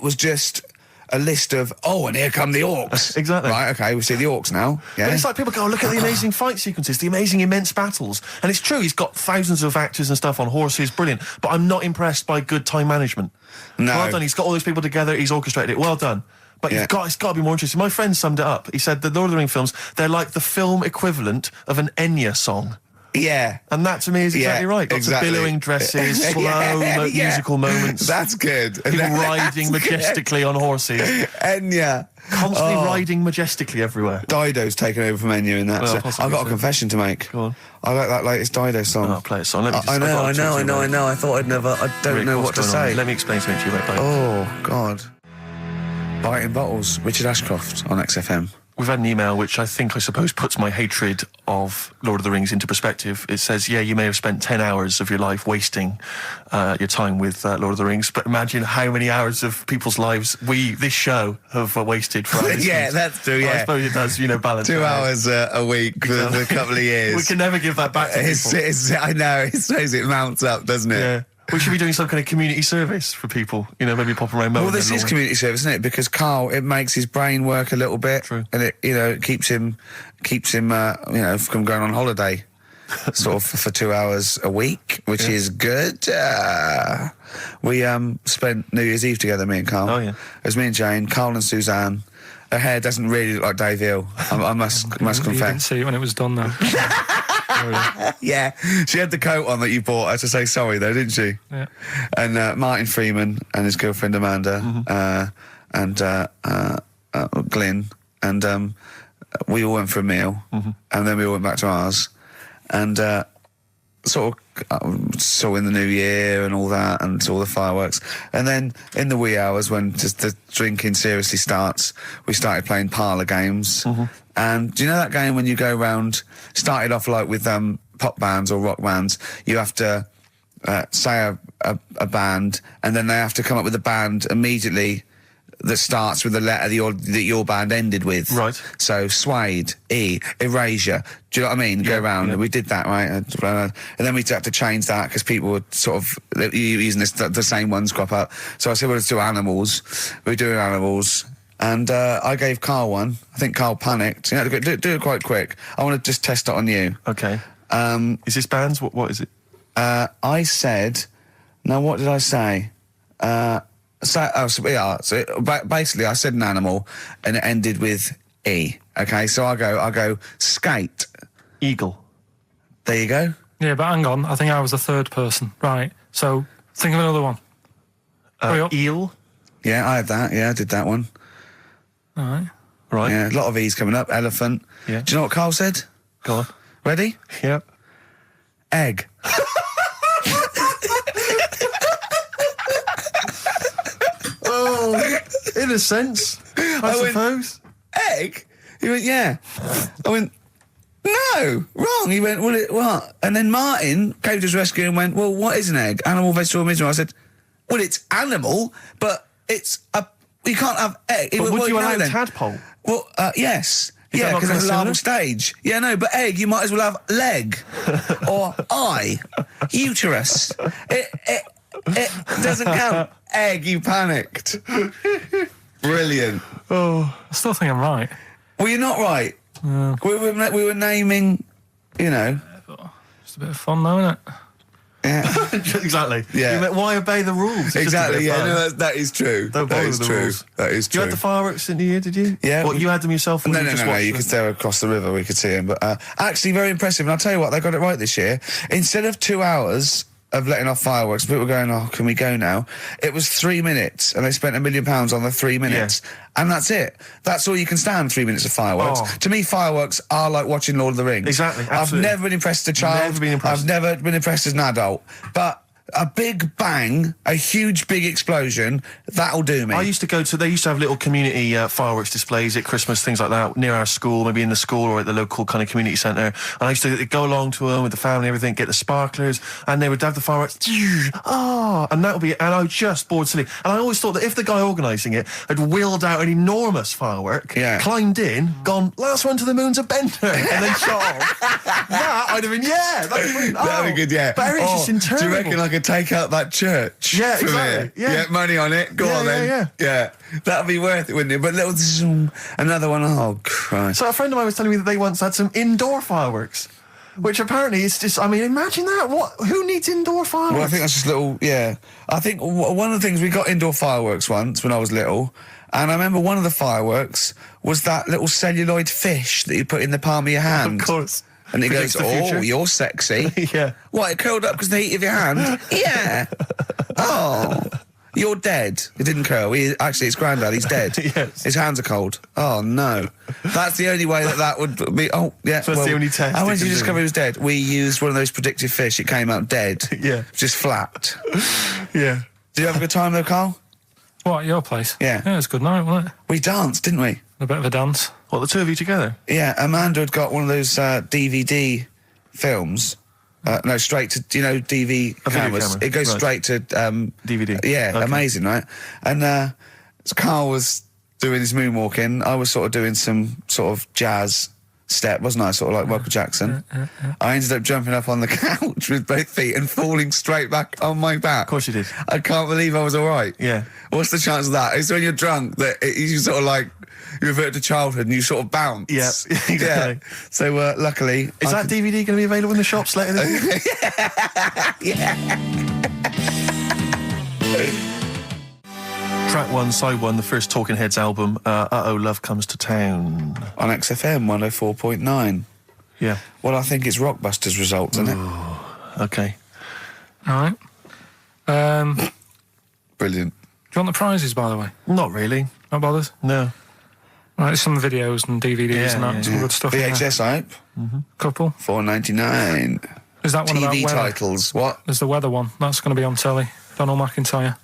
was just a list of, and here come the orcs. Exactly. Right, okay, we see the orcs now. Yeah. But it's like people go, look at the amazing fight sequences, the amazing immense battles. And it's true, he's got thousands of actors and stuff on horses, brilliant. But I'm not impressed by good time management. No. Well done, he's got all those people together, he's orchestrated it, well done. But it's got to be more interesting. My friend summed it up. He said the Lord of the Rings films, they're like the film equivalent of an Enya song. Yeah. And that to me is exactly right. Lots of billowing dresses, slow musical moments. That's good. People riding majestically on horses. Enya. Constantly riding majestically everywhere. Dido's taken over from Enya in that. Well, So possibly I've got a so. confession to make. Go on. I like that latest Dido song. I'll play a song. Let me just, I know. I thought I'd never. I don't Rick, know what's what to going on? say. Let me explain something to you about Dido. Oh, God. Biting Bottles, Richard Ashcroft on XFM. We've had an email which I suppose puts my hatred of Lord of the Rings into perspective. It says, yeah, you may have spent 10 hours of your life wasting your time with Lord of the Rings, but imagine how many hours of people's lives this show have wasted for our listeners. Yeah, that's true, So I yeah. suppose it does, balance. 2 it out. hours a week for a couple of years. We can never give that back to people. I know, it mounts up, doesn't it? Yeah. We should be doing some kind of community service for people, maybe popping around. Well, this is community service, isn't it? Because Karl, it makes his brain work a little bit, True. and it keeps him, from going on holiday, sort of for 2 hours a week, which is good. We spent New Year's Eve together, me and Karl. Oh, yeah. It was me and Jane, Karl and Suzanne. Her hair doesn't really look like Dave Hill. I must You didn't confess. see it when it was done, though. Yeah, she had the coat on that you bought her to say sorry, though, didn't she? Yeah. And Martin Freeman and his girlfriend Amanda, and Glyn, and we all went for a meal, and then we all went back to ours, and sort of saw in the new year and all that, and saw the fireworks. And then in the wee hours, when just the drinking seriously starts, we started playing parlour games. And do you know that game when you go round, started off like with pop bands or rock bands, you have to say a band, and then they have to come up with a band immediately that starts with the letter that your band ended with. Right. So Suede, E, Erasure. Do you know what I mean? Go round. And we did that, right? And then we had to change that because people were sort of using the same ones crop up. So I said, well, let's do Animals. We were doing Animals. And I gave Karl one. I think Karl panicked. You know, do it quite quick. I want to just test it on you. Okay. Is this bands? What is it? I said... Now, what did I say? So basically, I said an animal, and it ended with E. Okay, so I go skate. Eagle. There you go. Yeah, but hang on. I think I was the third person. Right. So think of another one. Hurry up. Eel. Yeah, I had that. Yeah, I did that one. All right. Right. Yeah, a lot of E's coming up. Elephant. Yeah. Do you know what Karl said? Go on. Ready? Yep. Egg. Oh, in a sense, I suppose. Egg? He went, yeah. I went, no, wrong. He went, well, what? And then Martin came to his rescue and went, well, what is an egg? Animal, vegetable, mineral. I said, well, it's animal, but it's you can't have egg. But would you allow then? tadpole? Well, yes. Is that Yeah, not because it's a kinda larval stage. Yeah, no, but egg, you might as well have leg or eye, uterus. It doesn't count. Egg, you panicked. Brilliant. I still think I'm right. Well, you're not right. We were naming, you know. Just a bit of fun, though, isn't it? Yeah. Exactly. Yeah. You meant, why obey the rules? It's just a Exactly. bit of Yeah. fun. No, that is true. Don't That bother is with the true. rules. That is You true. had the fireworks in the year, did you? Yeah. What, you had them yourself? Or No, you no, just no. watched You them? could stare across the river. We could see him, but actually very impressive. And I'll tell you what, they got it right this year. Instead of 2 hours of letting off fireworks, people were going, oh, can we go now? It was 3 minutes, and they spent £1 million on the 3 minutes. And that's it. That's all you can stand, 3 minutes of fireworks. Oh. To me, fireworks are like watching Lord of the Rings. Exactly, I've absolutely. never been impressed as a child. Never been impressed. I've never been impressed as an adult. But a big bang, a huge big explosion, that'll do me. I used to go to, they used to have little community fireworks displays at Christmas, things like that, near our school, maybe in the school or at the local kind of community centre. And I used to go along to them with the family, everything, get the sparklers, and they would have the fireworks. And that would be, and I was just bored silly. And I always thought that if the guy organising it had wheeled out an enormous firework, climbed in, gone, last one to the moon's a bender, and then shot off, that I'd have been, that'd be brilliant. That'd be good, yeah. But it's just interminable. Do you reckon I could take out that church? Yeah, from exactly. here? Yeah. Get money on it. Go on then. Yeah. That'd be worth it, wouldn't it? But little another one. Oh Christ! So a friend of mine was telling me that they once had some indoor fireworks, which apparently is just, I mean, imagine that. Who needs indoor fireworks? Well, I think that's just little. Yeah, I think one of the things we got indoor fireworks once when I was little, and I remember one of the fireworks was that little celluloid fish that you put in the palm of your hand. Of course. And it Predicts goes, the future. oh, you're sexy. Yeah. What, it curled up because of the heat of your hand? Yeah. Oh, you're dead. It didn't curl. Actually, it's Grandad. He's dead. Yes. His hands are cold. Oh, no. That's the only way that would be... Oh, yeah. So that's the only test How it did you can discover do. he was dead? We used one of those predictive fish. It came out dead. Yeah. Just flat. Yeah. Did you have a good time, though, Karl? What, at your place? Yeah. Yeah, it was a good night, wasn't it? We danced, didn't we? A bit of a dance. What, the two of you together? Yeah, Amanda had got one of those DVD films. No, straight to, DV A video cameras. camera, It goes right. straight to... DVD. Yeah, Okay. amazing, right? And Karl was doing his moonwalking. I was sort of doing some sort of jazz step, wasn't I? Sort of like Michael Jackson. I ended up jumping up on the couch with both feet and falling straight back on my back. Of course you did. I can't believe I was all right. Yeah. What's the chance of that? It's when you're drunk that you sort of like... You revert to childhood and you sort of bounce. Yeah, exactly. Yeah. So luckily... Is that DVD going to be available in the shops later this year? Track 1, side 1, the first Talking Heads album, Uh-Oh, Love Comes to Town. On XFM 104.9. Yeah. Well, I think it's Rockbusters results, isn't it? Okay. All right. Do Brilliant. you want the prizes, by the way? Not really. Not bothered? No. Right, there's some videos and DVDs and that, yeah, some good stuff. in there. VHS, I hope. Couple. $4.99. Is that one about TV weather? titles. What? There's the weather one. That's going to be on telly. Donald McIntyre.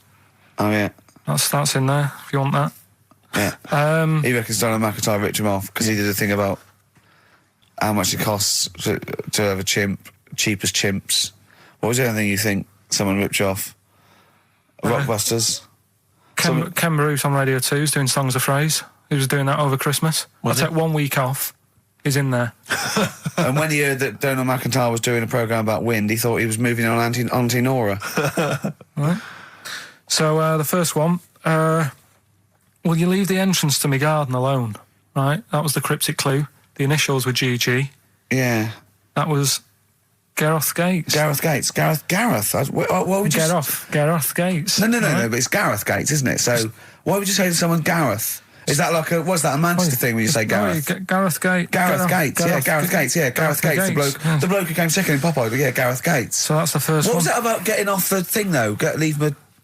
Oh, yeah. That's in there, if you want that. Yeah. He reckons Donald McIntyre ripped him off because he did a thing about how much it costs to have a chimp, cheap as chimps. What was the other thing you think someone ripped you off? Rockbusters? Ken Bruce on Radio 2 is doing Songs of Phrase. He was doing that over Christmas. I took 1 week off. He's in there. And when he heard that Donald McIntyre was doing a programme about wind, he thought he was moving on Auntie Nora. Right. So the first one, will you leave the entrance to my garden alone? Right, that was the cryptic clue. The initials were GG. Yeah. That was Gareth Gates. Gareth Gates. Gareth. What would you Gareth Gates. No, but it's Gareth Gates, isn't it? So why would you say to someone Gareth? Is that like what's that, a Manchester thing when you say Gareth? Gareth Gates. Gareth Gates. The bloke who came second in Popeye, but yeah, Gareth Gates. So that's the first one. What was that about getting off the thing, though?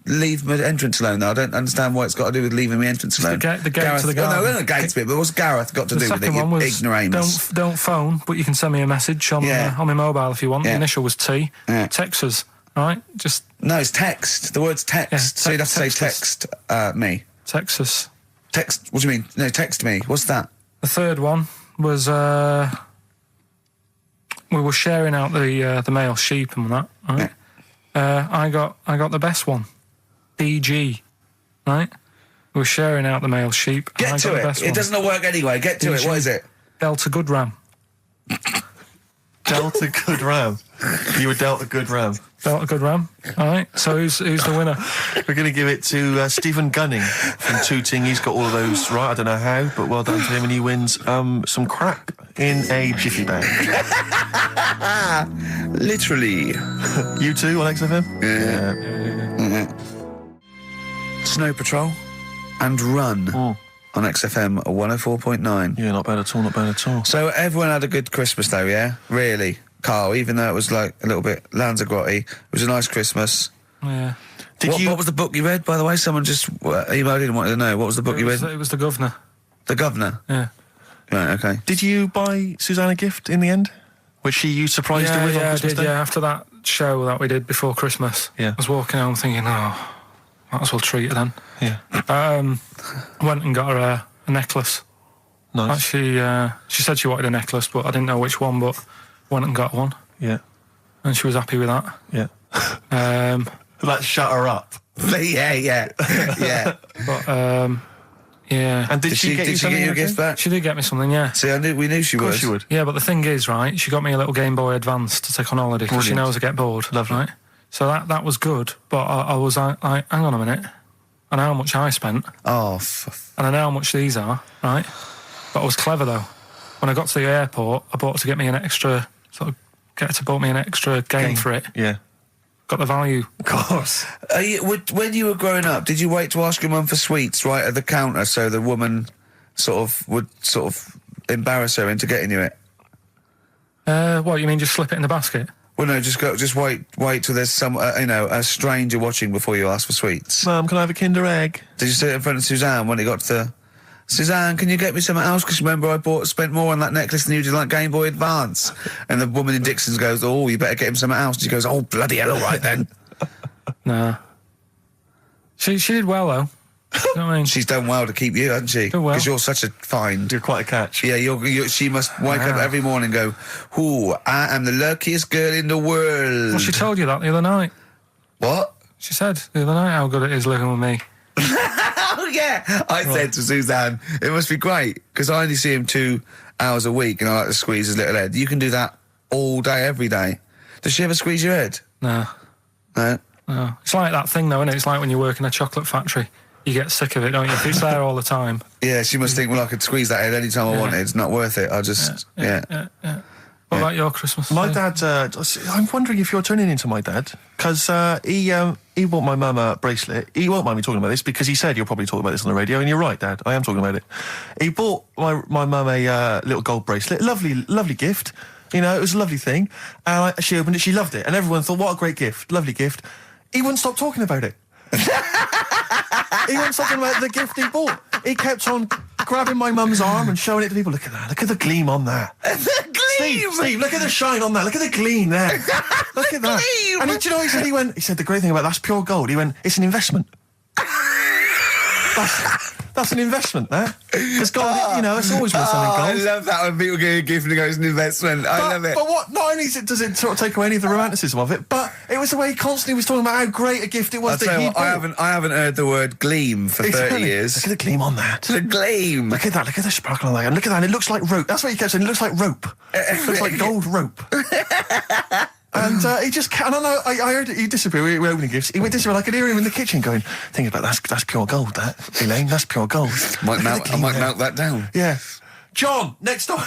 Leave my entrance alone, though. I don't understand what it's got to do with leaving my entrance alone. The gate to the garden. No, the gates bit, but what's Gareth got to do with it, one was ignoramus? Don't phone, but you can send me a message on my mobile if you want. The initial was T. Yeah. Text us, right? Just... No, it's text. The word's text. Yeah, so you'd have to say text me. Text us. Text, what do you mean? No, text me. What's that? The third one was we were sharing out the male sheep and that, right? Yeah. I got the best one. DG, right? We were sharing out the male sheep. Get to it. It doesn't work anyway. Get to it. What is it? Delta Good Ram. Delta Good Ram. You were dealt a good ram. Delta Good Ram. All right. So who's the winner? We're going to give it to Stephen Gunning from Tooting. He's got all of those right. I don't know how, but well done to him, and he wins some crap in a jiffy bag. Literally. You too on XFM? Yeah. Snow Patrol and Run on XFM 104.9. Yeah, not bad at all. So everyone had a good Christmas though, yeah? Really? Carl, even though it was like a little bit Lanzagrotte, it was a nice Christmas. Yeah. What was the book you read, by the way? Someone just emailed in and wanted to know. What was the book you read? It was The Governor. The Governor? Yeah. Right, okay. Did you buy Suzanne a gift in the end? Which you surprised her with on Christmas Day? Yeah, after that show that we did before Christmas. Yeah. I was walking home thinking, might as well treat her then. Yeah. Went and got her a necklace. Nice. Actually, she said she wanted a necklace, but I didn't know which one, but went and got one. Yeah. And she was happy with that. Yeah. That shut her up. yeah. But, yeah. And did she get you a gift back? She did get me something, yeah. See, we knew she would. Of course she would. Yeah, but the thing is, right, she got me a little Game Boy Advance to take on holiday because she knows I get bored. Lovely. Right? So that was good, but I was like, hang on a minute. I know how much I spent. Oh, and I know how much these are, right? But I was clever, though. When I got to the airport, I bought her to get me an extra, bought me an extra game for it. Yeah. Got the value. Of course. When you were growing up, did you wait to ask your mum for sweets right at the counter so the woman would embarrass her into getting you it? What, you mean just slip it in the basket? Well, no, just wait till there's some, a stranger watching before you ask for sweets. Mum, can I have a Kinder Egg? Did you sit in front of Suzanne when it got to Suzanne, can you get me something else? Because remember I spent more on that necklace than you did like Game Boy Advance. And the woman in Dixon's goes, oh, you better get him something else. And she goes, oh, bloody hell, all right then. Nah. She did well, though. You know what I mean? She's done well to keep you, hasn't she? Done well. Because you're such a find. You're quite a catch. Yeah, she must wake up every morning and go, ooh, I am the luckiest girl in the world. Well, she told you that the other night. What? She said the other night how good it is living with me. Oh, yeah. I said to Suzanne, it must be great, because I only see him 2 hours a week and I like to squeeze his little head. You can do that all day, every day. Does she ever squeeze your head? No. No? No. It's like that thing, though, isn't it? It's like when you work in a chocolate factory. You get sick of it, don't you? If it's there all the time. Yeah, she must think, well, I could squeeze that head any time I wanted. It's not worth it. I'll just, Yeah. What about your Christmas? My dad, I'm wondering if you're turning into my dad, because he bought my mum a bracelet. He won't mind me talking about this, because he said you'll probably talk about this on the radio, and you're right, Dad, I am talking about it. He bought my mum a little gold bracelet, lovely gift, you know, it was a lovely thing, and she opened it, she loved it, and everyone thought, what a great gift, lovely gift. He wouldn't stop talking about it. He wouldn't stop talking about the gift he bought. He kept on grabbing my mum's arm and showing it to people. Look at that. Look at the gleam on that. Steve, look at the shine on that. Look at the gleam there. Look at that. Gleam. And do you know what he said the great thing about that's pure gold. He went, it's an investment. That's an investment, there. It's gold, it's always worth something gold. I love that when people get a gift and it goes an investment. I love it. But what? Not only does it sort of take away any of the romanticism of it, but it was the way he constantly was talking about how great a gift it was. I haven't heard the word gleam for 30 years. Look at the gleam on that. The gleam. Look at that. Look at the sparkle on that. And look at that. It looks like rope. That's what he kept saying. It looks like rope. It looks like gold rope. And he just can't. I don't know. I heard you disagree. We were opening gifts. He went disagree. I could hear him in the kitchen going, "Think about that's pure gold. That Elaine, that's pure gold." I might melt that down. Yeah. John, next door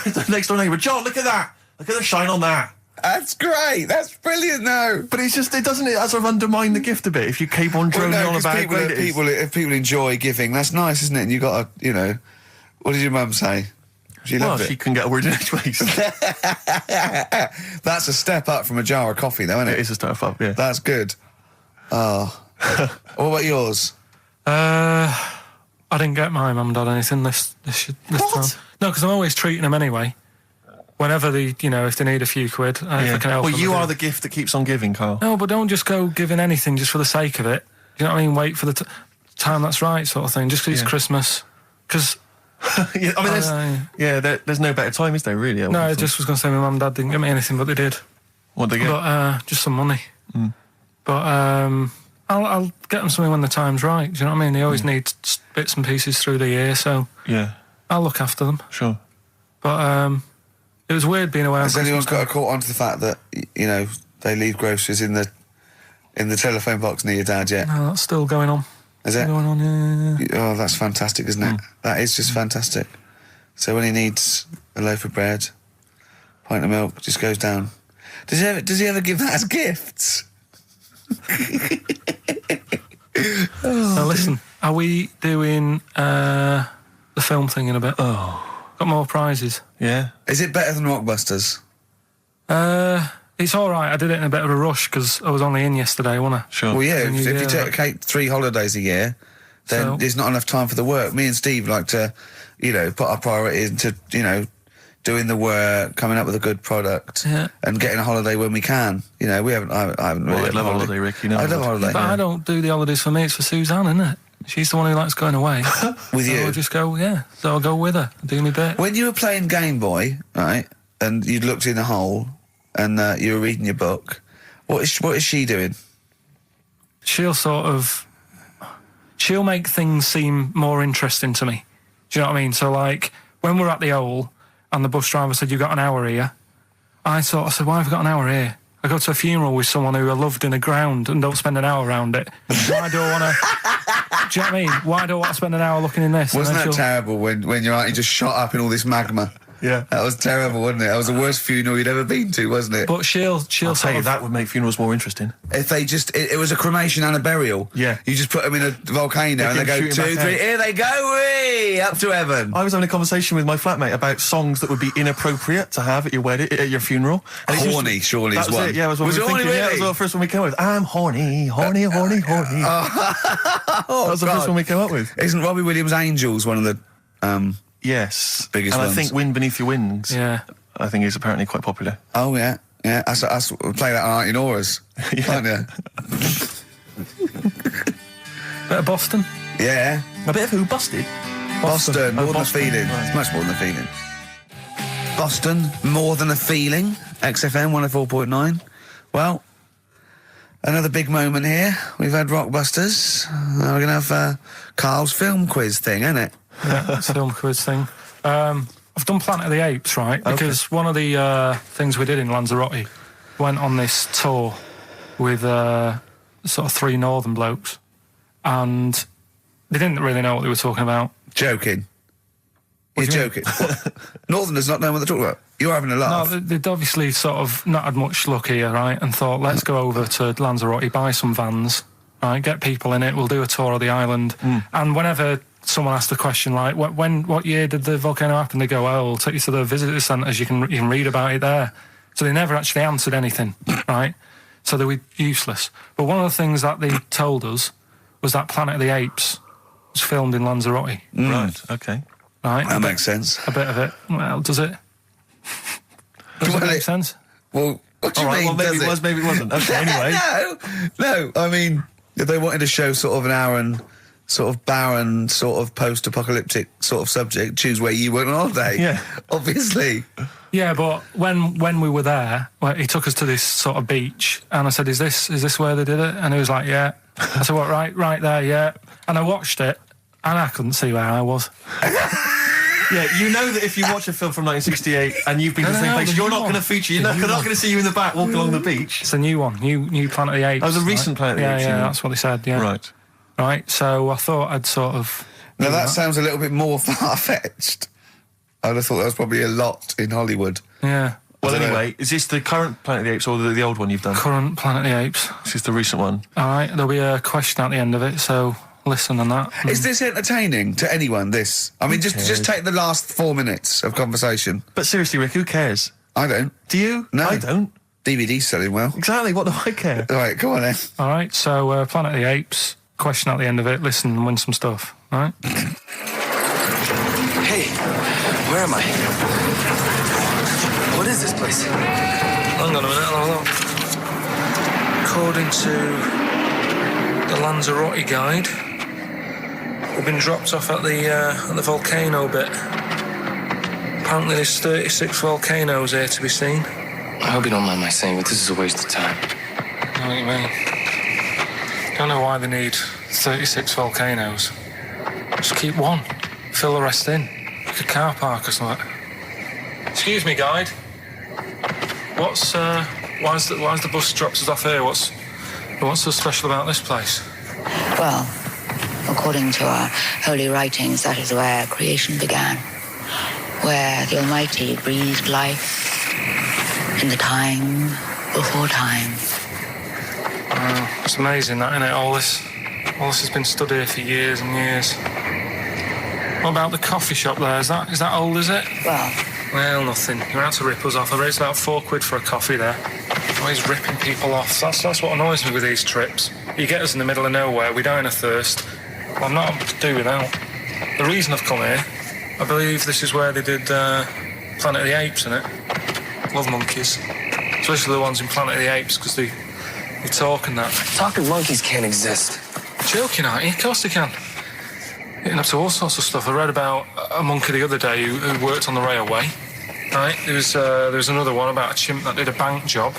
neighbour. John, look at that. Look at the shine on that. That's great. That's brilliant, though. But it doesn't sort of undermine the gift a bit if you keep on droning on about how great it is. If people enjoy giving, that's nice, isn't it? And you got to, what did your mum say? She loved it. She couldn't get a word in edgeways. That's a step up from a jar of coffee, though, isn't it? It is a step up, yeah. That's good. Oh. What about yours? I didn't get my mum and dad anything this time. No, because I'm always treating them anyway. Whenever if they need a few quid, if I can help them. Well, you are the gift that keeps on giving, Carl. No, but don't just go giving anything just for the sake of it. You know what I mean? Wait for the time that's right, sort of thing. Just because it's Christmas. Because... there's no better time, is there, really? No, I just was going to say my mum and dad didn't get me anything, but they did. What did they get? But just some money. But I'll get them something when the time's right. Do you know what I mean? They always need bits and pieces through the year, so I'll look after them. Sure. But it was weird being away. Has anyone got caught onto the fact that they leave groceries in the telephone box near your dad yet? No, that's still going on. Is it? Going on, yeah. Oh, that's fantastic, isn't it? That is just fantastic. So when he needs a loaf of bread, pint of milk, just goes down. Does he ever give that as gifts? Now listen, are we doing the film thing in a bit? Oh. Got more prizes. Yeah. Is it better than Rockbusters? It's all right. I did it in a bit of a rush because I was only in yesterday, wasn't I? Sure. Well, yeah, if you take 3 holidays a year, then there's not enough time for the work. Me and Steve like to, put our priority into, doing the work, coming up with a good product, and getting a holiday when we can. I haven't really. I'd love a holiday, Ricky. I love a holiday. But I don't do the holidays for me. It's for Suzanne, isn't it? She's the one who likes going away. With so you? I'll just go, so I'll go with her, do me bit. When you were playing Game Boy, right, and you'd looked in a hole, and you were reading your book, what is she doing? She'll make things seem more interesting to me. Do you know what I mean? So, like, when we're at the Owl, and the bus driver said, "You've got an hour here," I said, "Why have I got an hour here? I go to a funeral with someone who I loved in a ground and don't spend an hour around it. Why do I want to..." Do you know what I mean? Why do I want to spend an hour looking in this? Wasn't that terrible when your auntie just shot up in all this magma? Yeah. That was terrible, wasn't it? That was the worst funeral you'd ever been to, wasn't it? But she'll I'll tell you, that would make funerals more interesting. If they just... It was a cremation and a burial. Yeah. You just put them in a volcano and they go, 2, 3, here they go, wee, up to heaven. I was having a conversation with my flatmate about songs that would be inappropriate to have at your wedding, at your funeral. And Horny, surely is one. It, yeah, was what we were thinking. Really? Yeah, that was the first one we came up with. I'm horny, horny, horny, horny. That was the first one we came up with. Isn't Robbie Williams' Angels one of the... Yes. Biggest and ones. I think Wind Beneath Your Wings, Yeah. I think is apparently quite popular. Oh, yeah. Yeah, I play that on Auntie Nora's, can't you? Bit of Boston. Yeah. A bit of who? Busted? Boston, more than a Boston, feeling. right. It's much more than a feeling. Boston, more than a feeling. XFM 104.9. Well, another big moment here. We've had Rockbusters. Now we're going to have Carl's film quiz thing, isn't it? Yeah, it's a film quiz thing. I've done Planet of the Apes, right? Because one of the things we did in Lanzarote, went on this tour with sort of 3 northern blokes, and they didn't really know what they were talking about. Joking. You're joking. What? Northerners not knowing what they're talking about. You're having a laugh. No, they'd obviously sort of not had much luck here, right? And thought, let's go over to Lanzarote, buy some vans, right? Get people in it. We'll do a tour of the island. And whenever someone asked the question like, what year did the volcano happen? They go, we'll take you to the visitor centres. You can read about it there. So they never actually answered anything, right? So they were useless. But one of the things that they told us was that Planet of the Apes was filmed in Lanzarote. Right, okay. right? That makes sense. A bit of it. Well, does it? Does it make sense? Well, what do you All right, mean? well, maybe does it was, maybe it wasn't. Okay, anyway. No. I mean, if they wanted to show sort of an Aaron, sort of barren, sort of post-apocalyptic sort of subject, choose where you went on holiday. Yeah. Obviously. Yeah, but when we were there, well, he took us to this sort of beach, and I said, "Is this where they did it?" And he was like, "Yeah." I said, "What? Right there, yeah." And I watched it, and I couldn't see where I was. Yeah, you know that if you watch a film from 1968 and you've been to the same place, you're not going to feature. You're not going to see you in the back walking along the beach. It's a new one, new Planet of the Apes. Oh, the recent Planet of the Apes. Yeah, that's what they said. Yeah, right. So I thought I'd sort of. Now that sounds a little bit more far-fetched. I'd have thought that was probably a lot in Hollywood. Yeah. Well, anyway, is this the current Planet of the Apes or the old one you've done? Current Planet of the Apes. This is the recent one. All right, there'll be a question at the end of it, so listen on that. Is this entertaining to anyone, this? I mean, just take the last 4 minutes of conversation. But seriously, Rick, who cares? I don't. Do you? No. I don't. DVD's selling well. Exactly, what do I care? All right, go on then. All right, so Planet of the Apes, question at the end of it, listen and win some stuff, all right? Hey, where am I? What is this place? Hang on a minute, I'll have a look. According to the Lanzarote guide, we've been dropped off at the volcano bit. Apparently there's 36 volcanoes here to be seen. I hope you don't mind my saying, but this is a waste of time. I know what you mean. Don't know why they need 36 volcanoes. Just keep one. Fill the rest in. Like a car park or something. Excuse me, guide. Why's the bus drops us off here? What's so special about this place? Well, according to our holy writings, that is where creation began, where the Almighty breathed life in the time before time. It's amazing, that, isn't it? All this has been stood here for years and years. What about the coffee shop there? Is that old, is it? Well, nothing. You're out to rip us off. I raised about £4 for a coffee there. Always ripping people off. That's what annoys me with these trips. You get us in the middle of nowhere, we die of thirst. Well, I'm not able to do without. The reason I've come here, I believe this is where they did Planet of the Apes, innit? Love monkeys. Especially the ones in Planet of the Apes, because they talk and that. Talking monkeys can't exist. Joking, aren't you? Of course they can. Getting up to all sorts of stuff. I read about a monkey the other day who worked on the railway. Right, there was another one about a chimp that did a bank job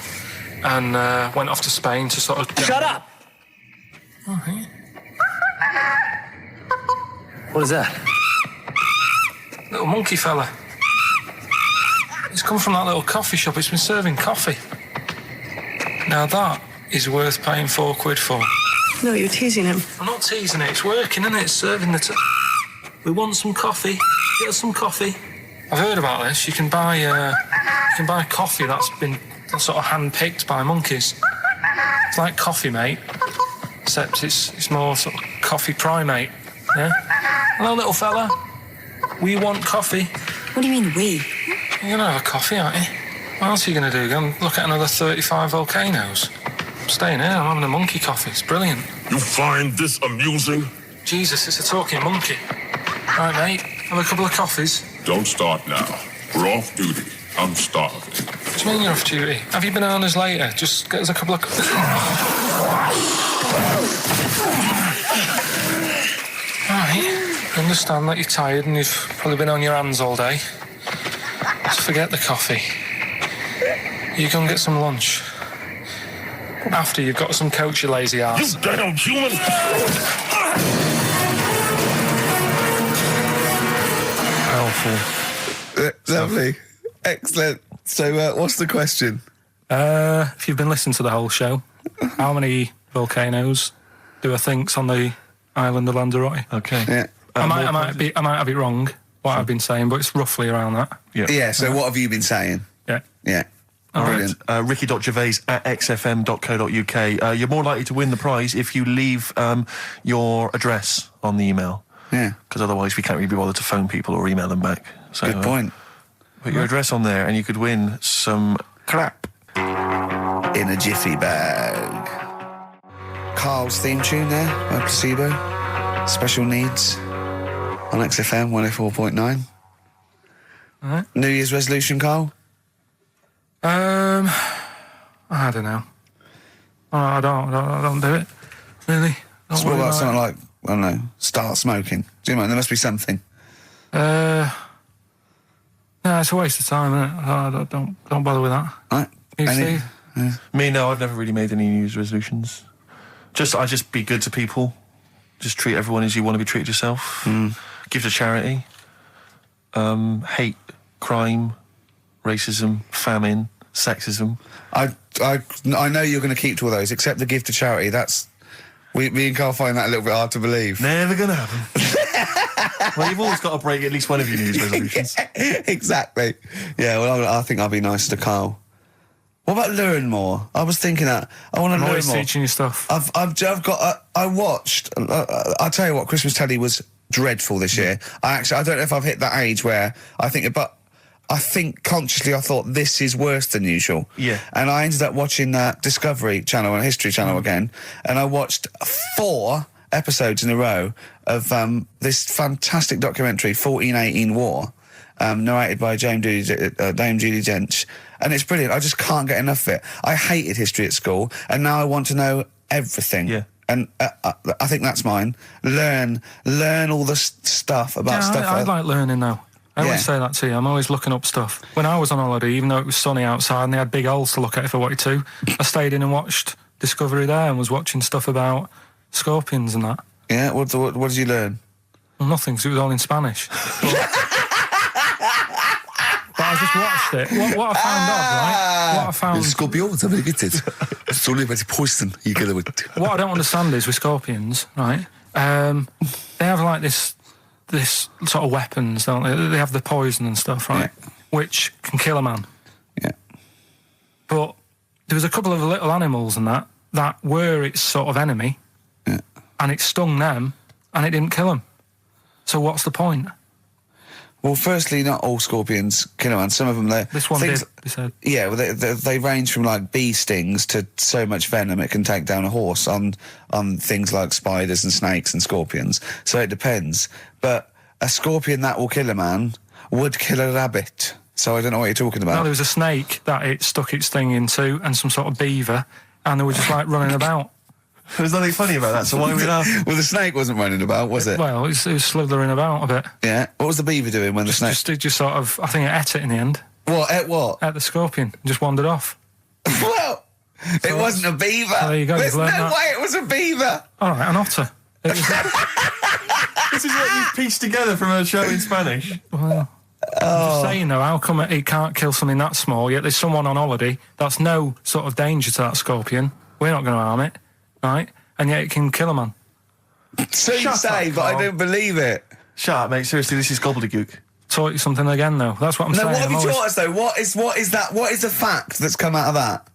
and went off to Spain to sort of... Shut up! Oh, hey. What is that? Little monkey fella. It's come from that little coffee shop. It's been serving coffee. Now that is worth paying £4 for. No, you're teasing him. I'm not teasing it. It's working, isn't it? It's serving the... We want some coffee. Get us some coffee. I've heard about this. You can buy coffee that's been sort of hand-picked by monkeys. It's like Coffee Mate, except it's more sort of coffee primate. Yeah? Hello, little fella. We want coffee. What do you mean, we? You're gonna have a coffee, aren't you? What else are you gonna do? Go and look at another 35 volcanoes? I'm staying here. I'm having a monkey coffee. It's brilliant. You find this amusing? Jesus, it's a talking monkey. Right, mate. Have a couple of coffees. Don't start now. We're off duty. I'm starving. What do you mean you're off duty? Have you bananas later? Just get us a couple of... Right. I understand that you're tired and you've probably been on your hands all day. Just forget the coffee. You go and get some lunch. After you've got some coach, you lazy ass. You damn human! Powerful. Lovely. Excellent. So, what's the question? If you've been listening to the whole show, how many volcanoes do I think's on the island of Lanzarote? Okay. Yeah. I might have it wrong, what I've been saying, but it's roughly around that. Yeah, so what have you been saying? Yeah. Yeah. All Brilliant. right. Ricky.gervais@xfm.co.uk. You're more likely to win the prize if you leave your address on the email. Yeah. Because otherwise we can't really be bothered to phone people or email them back. So, Good point. Put your address on there and you could win some crap. In a jiffy bag. Carl's theme tune there by Placebo. Special needs. on XFM 104.9. All right. New Year's resolution, Carl? I don't know. I don't do it. Really. Don't So what worry about about something it. like, I don't know, start smoking? Do you know, there must be something. No, it's a waste of time, isn't it? Don't bother with that. Right? You, Any- Steve? Me, no, I've never really made any New Year's resolutions. I just be good to people. Just treat everyone as you want to be treated yourself. Give to charity. Hate, crime, racism, famine, sexism. I know you're going to keep to all those, except the gift to charity. That's... Me and Carl find that a little bit hard to believe. Never gonna happen. Well, you've always got to break at least one of your New Year's resolutions. Exactly. Yeah, well, I think I'll be nice to Carl. What about learn more? I was thinking that. I want to I'm learn always more. teaching you stuff. I've got... I watched... I'll tell you what, Christmas telly was dreadful this year. I don't know if I've hit that age where I think... But I think consciously I thought this is worse than usual. Yeah. And I ended up watching Discovery Channel and History Channel again, and I watched 4 episodes in a row of this fantastic documentary, 1418 War, narrated by Dame Judi Dench, and it's brilliant. I just can't get enough of it. I hated history at school, and now I want to know everything. Yeah. And I think that's mine. Learn all the stuff about stuff. I like learning though. I Yeah. always say that to you. I'm always looking up stuff. When I was on holiday, even though it was sunny outside and they had big holes to look at if I wanted to, I stayed in and watched Discovery there and was watching stuff about scorpions and that. Yeah, what did you learn? Well, nothing, because it was all in Spanish. But I just watched it. What I found out, right? What I found... Scorpions, I'm get it. It's only about poison you get with. What I don't understand is with scorpions, right? They have like this sort of weapons, don't they? They have the poison and stuff, right? Yeah. Which can kill a man. Yeah. But there was a couple of little animals and that were its sort of enemy, Yeah. and it stung them, and it didn't kill them. So what's the point? Well, firstly, not all scorpions kill a man. Some of them, This one did, they said. Yeah, well, they range from like bee stings to so much venom it can take down a horse on things like spiders and snakes and scorpions. So it depends. But a scorpion that will kill a man would kill a rabbit. So I don't know what you're talking No, about. there was a snake that it stuck its thing into, and some sort of beaver, and they were just like running about. There's nothing funny about that, so why are we laughing? Well, the snake wasn't running about, was it? Well, it was slithering about a bit. Yeah. What was the beaver doing when the snake... It just sort of, I think it ate it in the end. What? Ate what? Ate the scorpion. Just wandered off. Well, it wasn't a beaver. There you go, There's you've no learned that. way it was a beaver. All right, an otter. It was This is what you've pieced together from a show in Spanish. I'm just saying though, how come it can't kill something that small, yet there's someone on holiday that's no sort of danger to that scorpion. We're not going to harm it, right? And yet it can kill a man. So you Shut say, up, but I Carl. don't believe it. Shut up, mate. Seriously, this is gobbledygook. Taught you something again though. That's what I'm No, saying. what have I'm you always- taught us though? What is that? What is the fact that's come out of that?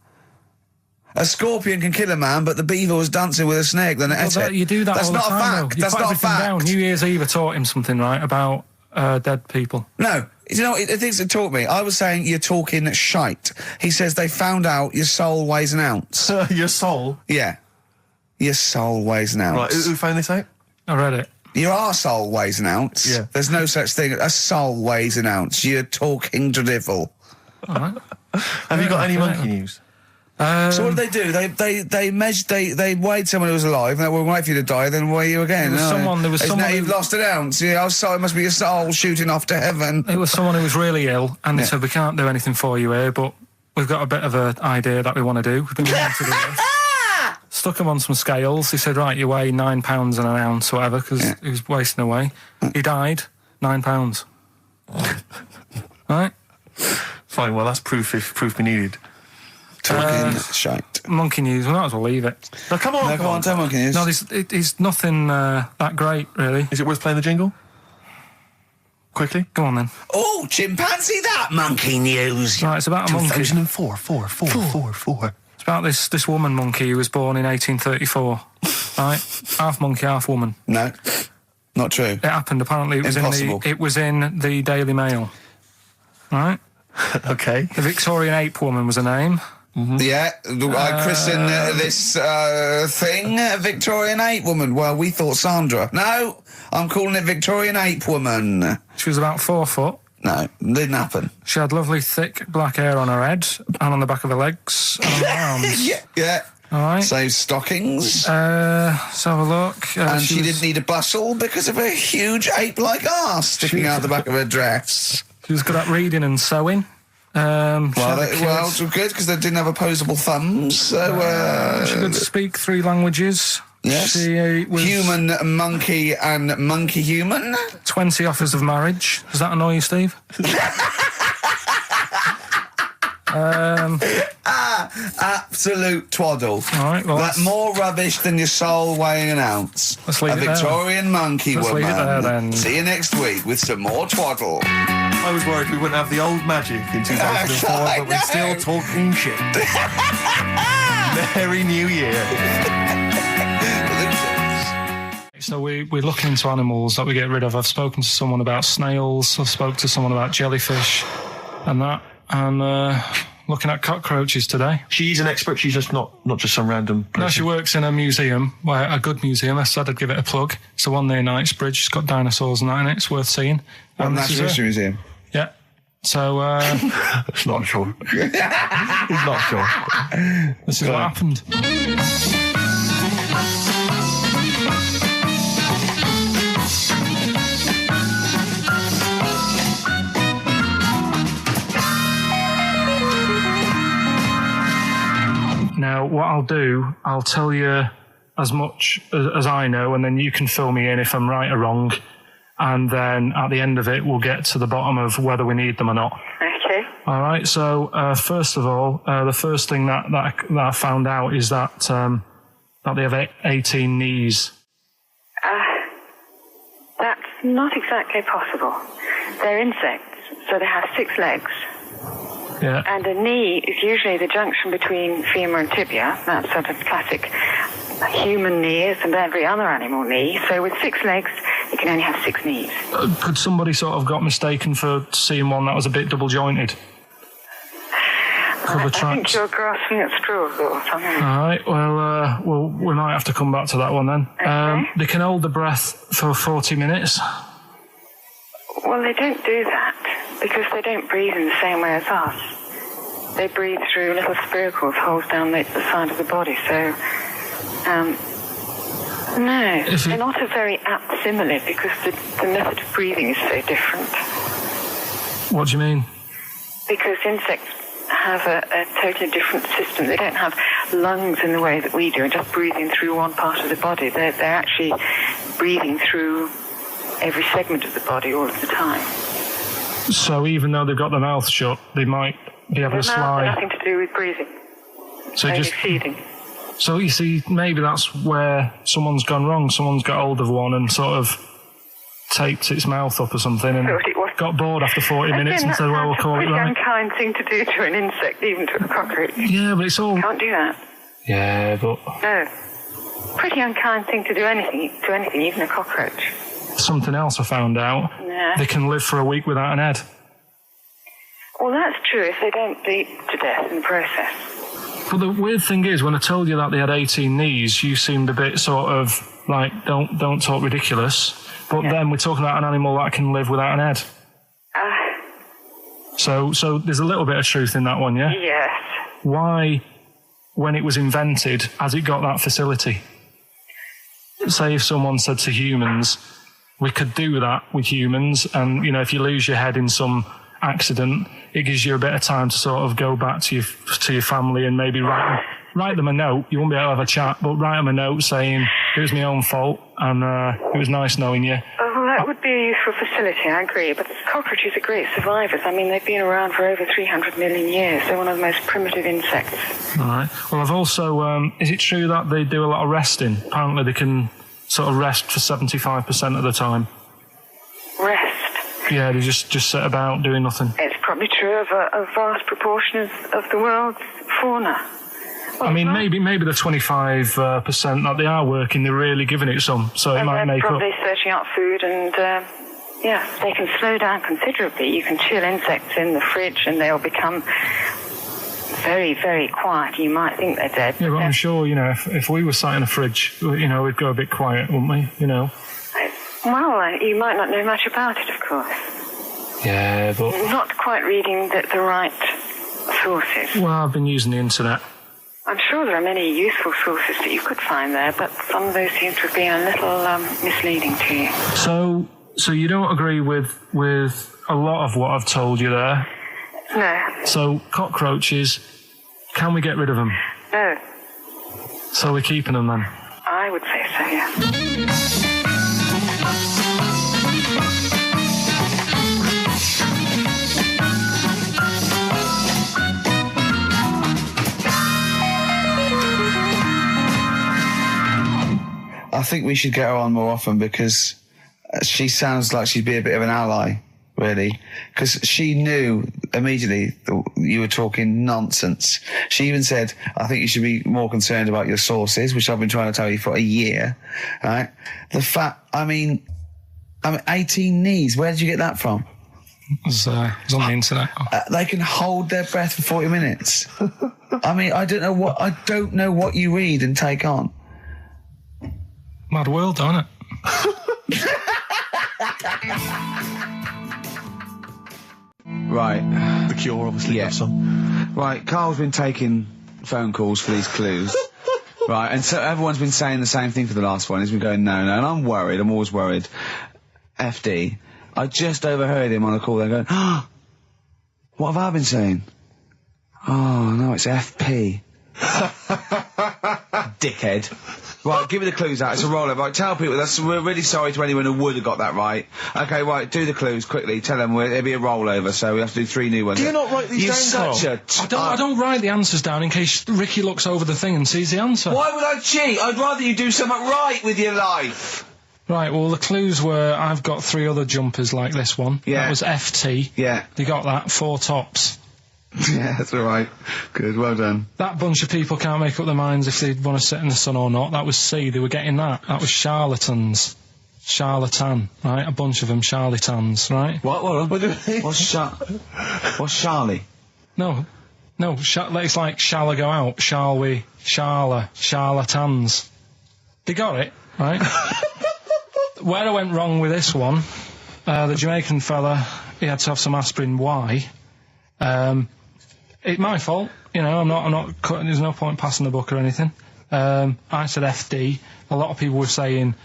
A scorpion can kill a man, but the beaver was dancing with a snake. Then it ate it. You do that That's all the not time, a fact. though. You That's put not a everything fact. down. New Year's Eve I taught him something, right, about dead people. No, you know, the things that taught me. I was saying you're talking shite. He says they found out your soul weighs an ounce. Your soul. Yeah, your soul weighs an ounce. Right, who found this out? I read it. Your arsehole weighs an ounce. Yeah. There's no such thing. A soul weighs an ounce. You're talking drivel. All right. Have you got any Yeah. monkey news? So what did they do? They measured. They weighed someone who was alive, and they will wait for you to die, then weigh you again. There was Isn't someone it, you've who- lost an ounce. Yeah, oh, so it must be your soul shooting off to heaven. It was someone who was really ill, and they Yeah. said, we can't do anything for you here, but we've got a bit of an idea that we want to do. We've been wanting to do this. Stuck him on some scales. He said, right, you weigh 9 pounds and an ounce, or whatever, because he was wasting away. He died, 9 pounds. Right? Fine, well, that's proof if proof be needed. Talking shite. Monkey news, we might as well leave it. Now, come on, No, come on, tell monkey news. No, it's nothing that great, really. Is it worth playing the jingle? Quickly? Come on, then. Oh, chimpanzee, that monkey news. Right, it's about a monkey. 2004, four. It's about this woman monkey who was born in 1834. Right? Half monkey, half woman. No, not true. It happened, apparently. Impossible. It was in the Daily Mail. Right? Okay. The Victorian ape woman was her name. Yeah, I christened this thing Victorian ape woman. Well, we thought Sandra. No, I'm calling it Victorian ape woman. She was about 4 foot. No, didn't happen. She had lovely thick black hair on her head and on the back of her legs and on her arms. Yeah. All right. Save stockings. Let's have a look. And she didn't need a bustle because of a huge ape-like arse sticking out the back of her dress. She was good at reading and sewing. It's good because they didn't have opposable thumbs. So she could speak 3 languages. Yes. She was human, monkey, and monkey human. 20 offers of marriage. Does that annoy you, Steve? Absolute twaddle. All right, well, that's more rubbish than your soul weighing an ounce. Let's leave a Victorian monkey woman. Leave it there, then. See you next week with some more twaddle. I was worried we wouldn't have the old magic in 2004, but we're still talking shit. Merry New Year. So we look into animals that we get rid of. I've spoken to someone about snails. I've spoken to someone about jellyfish and that. And looking at cockroaches today. She's an expert. She's just not just some random person. No, she works in a museum, a good museum. I said I'd give it a plug. It's the one near Knightsbridge. It's got dinosaurs and that in it. It's worth seeing. Natural History Museum. Yeah. So, it's not sure. He's not sure. This is what happened. Now, what I'll do, I'll tell you as much as I know, and then you can fill me in if I'm right or wrong. And then at the end of it, we'll get to the bottom of whether we need them or not. Okay. All right. So, first of all, the first thing that I found out is that they have 18 knees. That's not exactly possible. They're insects, so they have 6 legs. Yeah. And a knee is usually the junction between femur and tibia. That's sort of classic human knee and every other animal knee. So with 6 legs, you can only have 6 knees. Could somebody sort of got mistaken for seeing one that was a bit double jointed? I think you're grasping at straws or something. All right. Well, we might have to come back to that one then. Okay. They can hold the breath for 40 minutes. Well, they don't do that because they don't breathe in the same way as us. They breathe through little spiracles, holes down the side of the body. So, no, they're not a very apt simile because the method of breathing is so different. What do you mean? Because insects have a totally different system. They don't have lungs in the way that we do and just breathing through one part of the body. They're actually breathing through every segment of the body all of the time. So even though they've got their mouth shut, they might be able to slide. Nothing to do with breathing. So only just feeding. So you see, maybe that's where someone's gone wrong. Someone's got hold of one and sort of taped its mouth up or something and got bored after 40 minutes and said, well, we'll call it right. It's a pretty unkind thing to do to an insect, even to a cockroach. Yeah, but it's all... You can't do that. Yeah, but... No. Pretty unkind thing to do to anything, even a cockroach. Something else I found out. Yeah. They can live for a week without an head. Well, that's true if they don't bleed to death in the process. But the weird thing is, when I told you that they had 18 knees, you seemed a bit sort of like, don't talk ridiculous. But then we're talking about an animal that can live without an head. So there's a little bit of truth in that one, yeah? Yes. Why, when it was invented, has it got that facility? Say if someone said to humans, we could do that with humans, and, you know, if you lose your head in some accident, it gives you a bit of time to sort of go back to your family and maybe write them a note. You won't be able to have a chat, but write them a note saying, it was my own fault, and it was nice knowing you. Well, that would be a useful facility, I agree, but cockroaches are great survivors. I mean, they've been around for over 300 million years. They're one of the most primitive insects. All right. Well, I've also... is it true that they do a lot of resting? Apparently they can sort of rest for 75% of the time. Rest? Yeah, they just sit about doing nothing. It's probably true of a vast proportion of the world's fauna. I mean, maybe the 25% that they are working, they're really giving it some, so it might make up. They're probably searching out food and, they can slow down considerably. You can chill insects in the fridge and they'll become very, very quiet, you might think they're dead. Yeah, but I'm sure, if we were sat in a fridge, we'd go a bit quiet, wouldn't we? Well, you might not know much about it, of course. Yeah, but... Not quite reading the right sources. Well, I've been using the internet. I'm sure there are many useful sources that you could find there, but some of those seem to have been a little misleading to you. So you don't agree with a lot of what I've told you there? No. So cockroaches, can we get rid of them? No. So we're keeping them then? I would say so, yeah. I think we should get her on more often because she sounds like she'd be a bit of an ally, really. Because she knew immediately that you were talking nonsense. She even said, I think you should be more concerned about your sources, which I've been trying to tell you for a year, right? The fact, I mean 18 knees, where did you get that from? It was on the internet. They can hold their breath for 40 minutes. I don't know what you read and take on. Mad world, don't it? Right. The Cure, obviously. Yeah. That song. Right, Carl's been taking phone calls for these clues. Right, and so everyone's been saying the same thing for the last one. He's been going, no, and I'm worried. I'm always worried. FD. I just overheard him on a call. They're going, what have I been saying? Oh, no, it's FP. Dickhead. Right, give me the clues out. It's a rollover. Right, tell people. We're really sorry to anyone who would have got that right. Okay, right, do the clues quickly. Tell them it'll be a rollover, so we have to do 3 new ones. Do you not write these down, You're such I don't write the answers down in case Ricky looks over the thing and sees the answer. Why would I cheat? I'd rather you do something right with your life. Right, well, the clues were I've got 3 other jumpers like this one. Yeah. That was FT. Yeah. You got that. 4 tops. Yeah, that's all right. Good, well done. That bunch of people can't make up their minds if they want to sit in the sun or not. That was C. They were getting that. That was charlatans. Charlatan, right? A bunch of them charlatans, right? What do you mean? What's Charlie? No. It's like, shall I go out? Shall we? Charlatans. They got it, right? Where I went wrong with this one, the Jamaican fella, he had to have some aspirin. Why? It's my fault, I'm not cutting, there's no point passing the book or anything. I said FD. A lot of people were saying,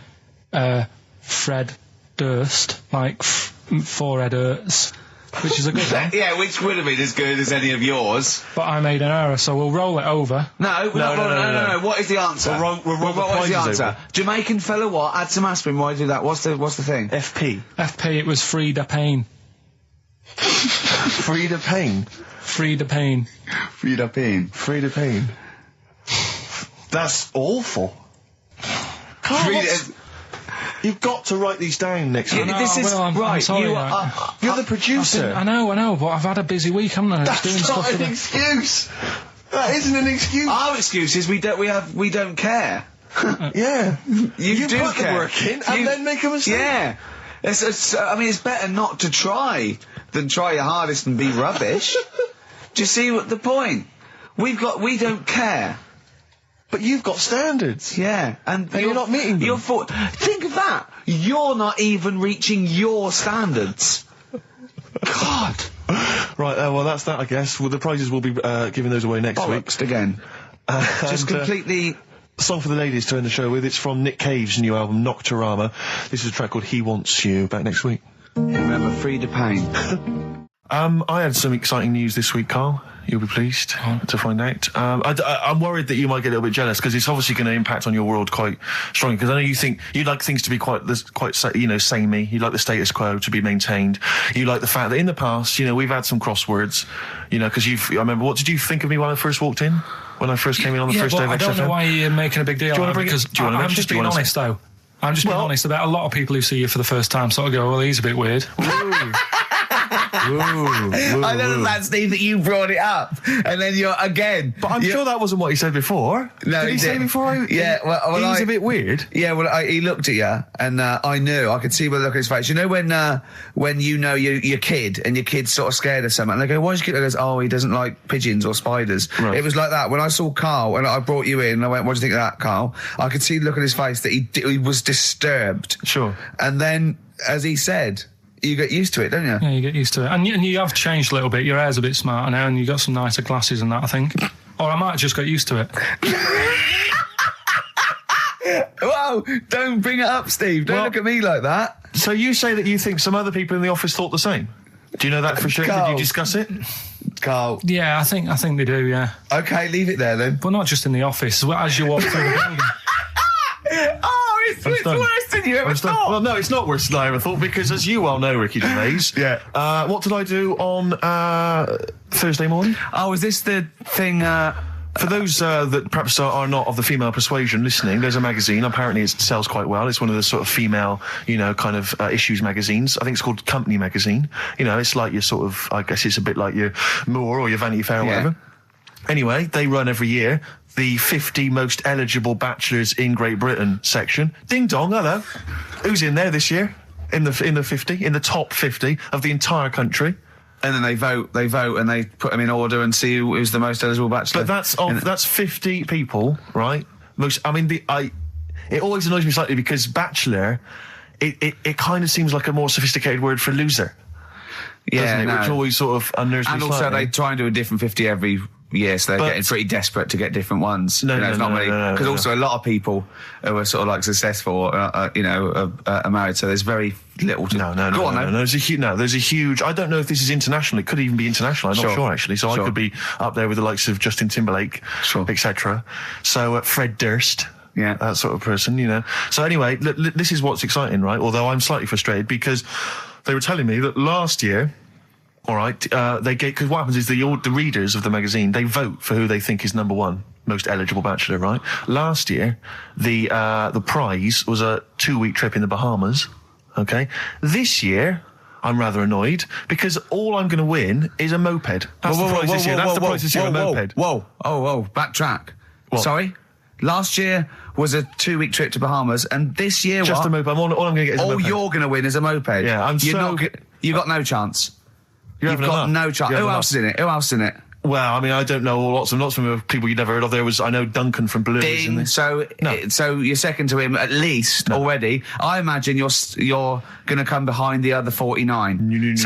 Fred Durst, like forehead hurts, which is a good one. Yeah, which would have been as good as any of yours. But I made an error, so we'll roll it over. No. What is the answer? What is the answer? Jamaican fella what? Add some aspirin, why do that? What's the thing? FP, it was Frida Payne. Frida Payne. Frida Payne. Frida Payne. Frida Payne. That's awful. Carl, you've got to write these down next week. This is I'm right. sorry, You're the producer. I know, but I've had a busy week, haven't I? That's not an excuse. That isn't an excuse. Our excuse is we don't care. Yeah. You do put care. the work in and then make a mistake. Yeah. It's better not to try than try your hardest and be rubbish. Do you see what the point? We don't care. But you've got standards. Yeah, and you're not meeting them. Think of that. You're not even reaching your standards. God. Right, well, that's that, I guess. Well, the prizes will be giving those away next week. Again. Just completely... Song for the ladies to end the show with. It's from Nick Cave's new album, Nocturama. This is a track called He Wants You. Back next week. Remember, Frida Payne. I had some exciting news this week, Carl. You'll be pleased to find out. I'm worried that you might get a little bit jealous because it's obviously going to impact on your world quite strongly. Because I know you think you'd like things to be quite samey. You like the status quo to be maintained. You like the fact that in the past, we've had some crosswords. Because I remember. What did you think of me when I first walked in? When I first came in on the first day of XFM? I don't know why you're making a big deal out of it, because I'm just being honest, though. I'm just being honest about a lot of people who see you for the first time sort of go, well, he's a bit weird. I don't understand, Steve, that you brought it up, and then you're again. But I'm sure that wasn't what he said before. No, did he say before? Yeah, well, he was a bit weird. Yeah, well, he looked at you, and I knew. I could see by the look on his face. You know when you know your kid, and your kid's sort of scared of something, and they go, "Why's your kid?" He goes, "Oh, he doesn't like pigeons or spiders." Right. It was like that when I saw Karl, and I brought you in. And I went, "What do you think of that, Karl?" I could see the look on his face that he was disturbed. Sure. And then, as he said, you get used to it, don't you? Yeah, you get used to it. And you have changed a little bit. Your hair's a bit smarter now, and you got some nicer glasses and that, I think. Or I might have just got used to it. Whoa, don't bring it up, Steve. Don't look at me like that. So you say that you think some other people in the office thought the same? Do you know that for sure? Karl. Did you discuss it? Karl. Yeah, I think they do, yeah. Okay, leave it there then. But not just in the office, as you walk through the building. Oh, it's worse than you ever thought. Well, no, it's not worse than I ever thought, because as you well know, Ricky Gervais, what did I do on Thursday morning? Oh, is this the thing... For those that perhaps are not of the female persuasion listening, there's a magazine. Apparently it sells quite well. It's one of the sort of female, kind of issues magazines. I think it's called Company Magazine. It's like your sort of, I guess it's a bit like your Moore or your Vanity Fair or whatever. Anyway, they run every year the 50 most eligible bachelors in Great Britain section. Ding dong, hello. Who's in there this year? In the 50, in the top 50 of the entire country. And then they vote, and they put them in order and see who's the most eligible bachelor. But that's 50 people, right? It always annoys me slightly because bachelor, it kind of seems like a more sophisticated word for loser. Yeah, doesn't it? Which always sort of unnerves me slightly. And also they try and do a different 50 every year, so they're getting pretty desperate to get different ones. No, because also a lot of people who are sort of like successful, are married, so there's very little to... No. There's a huge... I don't know if this is international. It could even be international. I'm not sure, actually. So I could be up there with the likes of Justin Timberlake, etc. So Fred Durst... Yeah, that sort of person, So anyway, this is what's exciting, right? Although I'm slightly frustrated because they were telling me that last year, all right, because what happens is the readers of the magazine, they vote for who they think is number one most eligible bachelor, right? Last year, the prize was a 2-week trip in the Bahamas. Okay, this year, I'm rather annoyed because all I'm going to win is a moped. That's the prize this year. That's the prize this year, a moped. Whoa, backtrack. What? Sorry? Last year was a 2-week trip to Bahamas, and this year just a moped. All I'm going to get is a moped. All you're going to win is a moped. Yeah, you got no chance. You've got no chance. Who else is in it? Well, I mean, I don't know lots of people you'd never heard of. I know Duncan from Blue. Ding. So you're second to him at least already. I imagine you're going to come behind the other 49. Because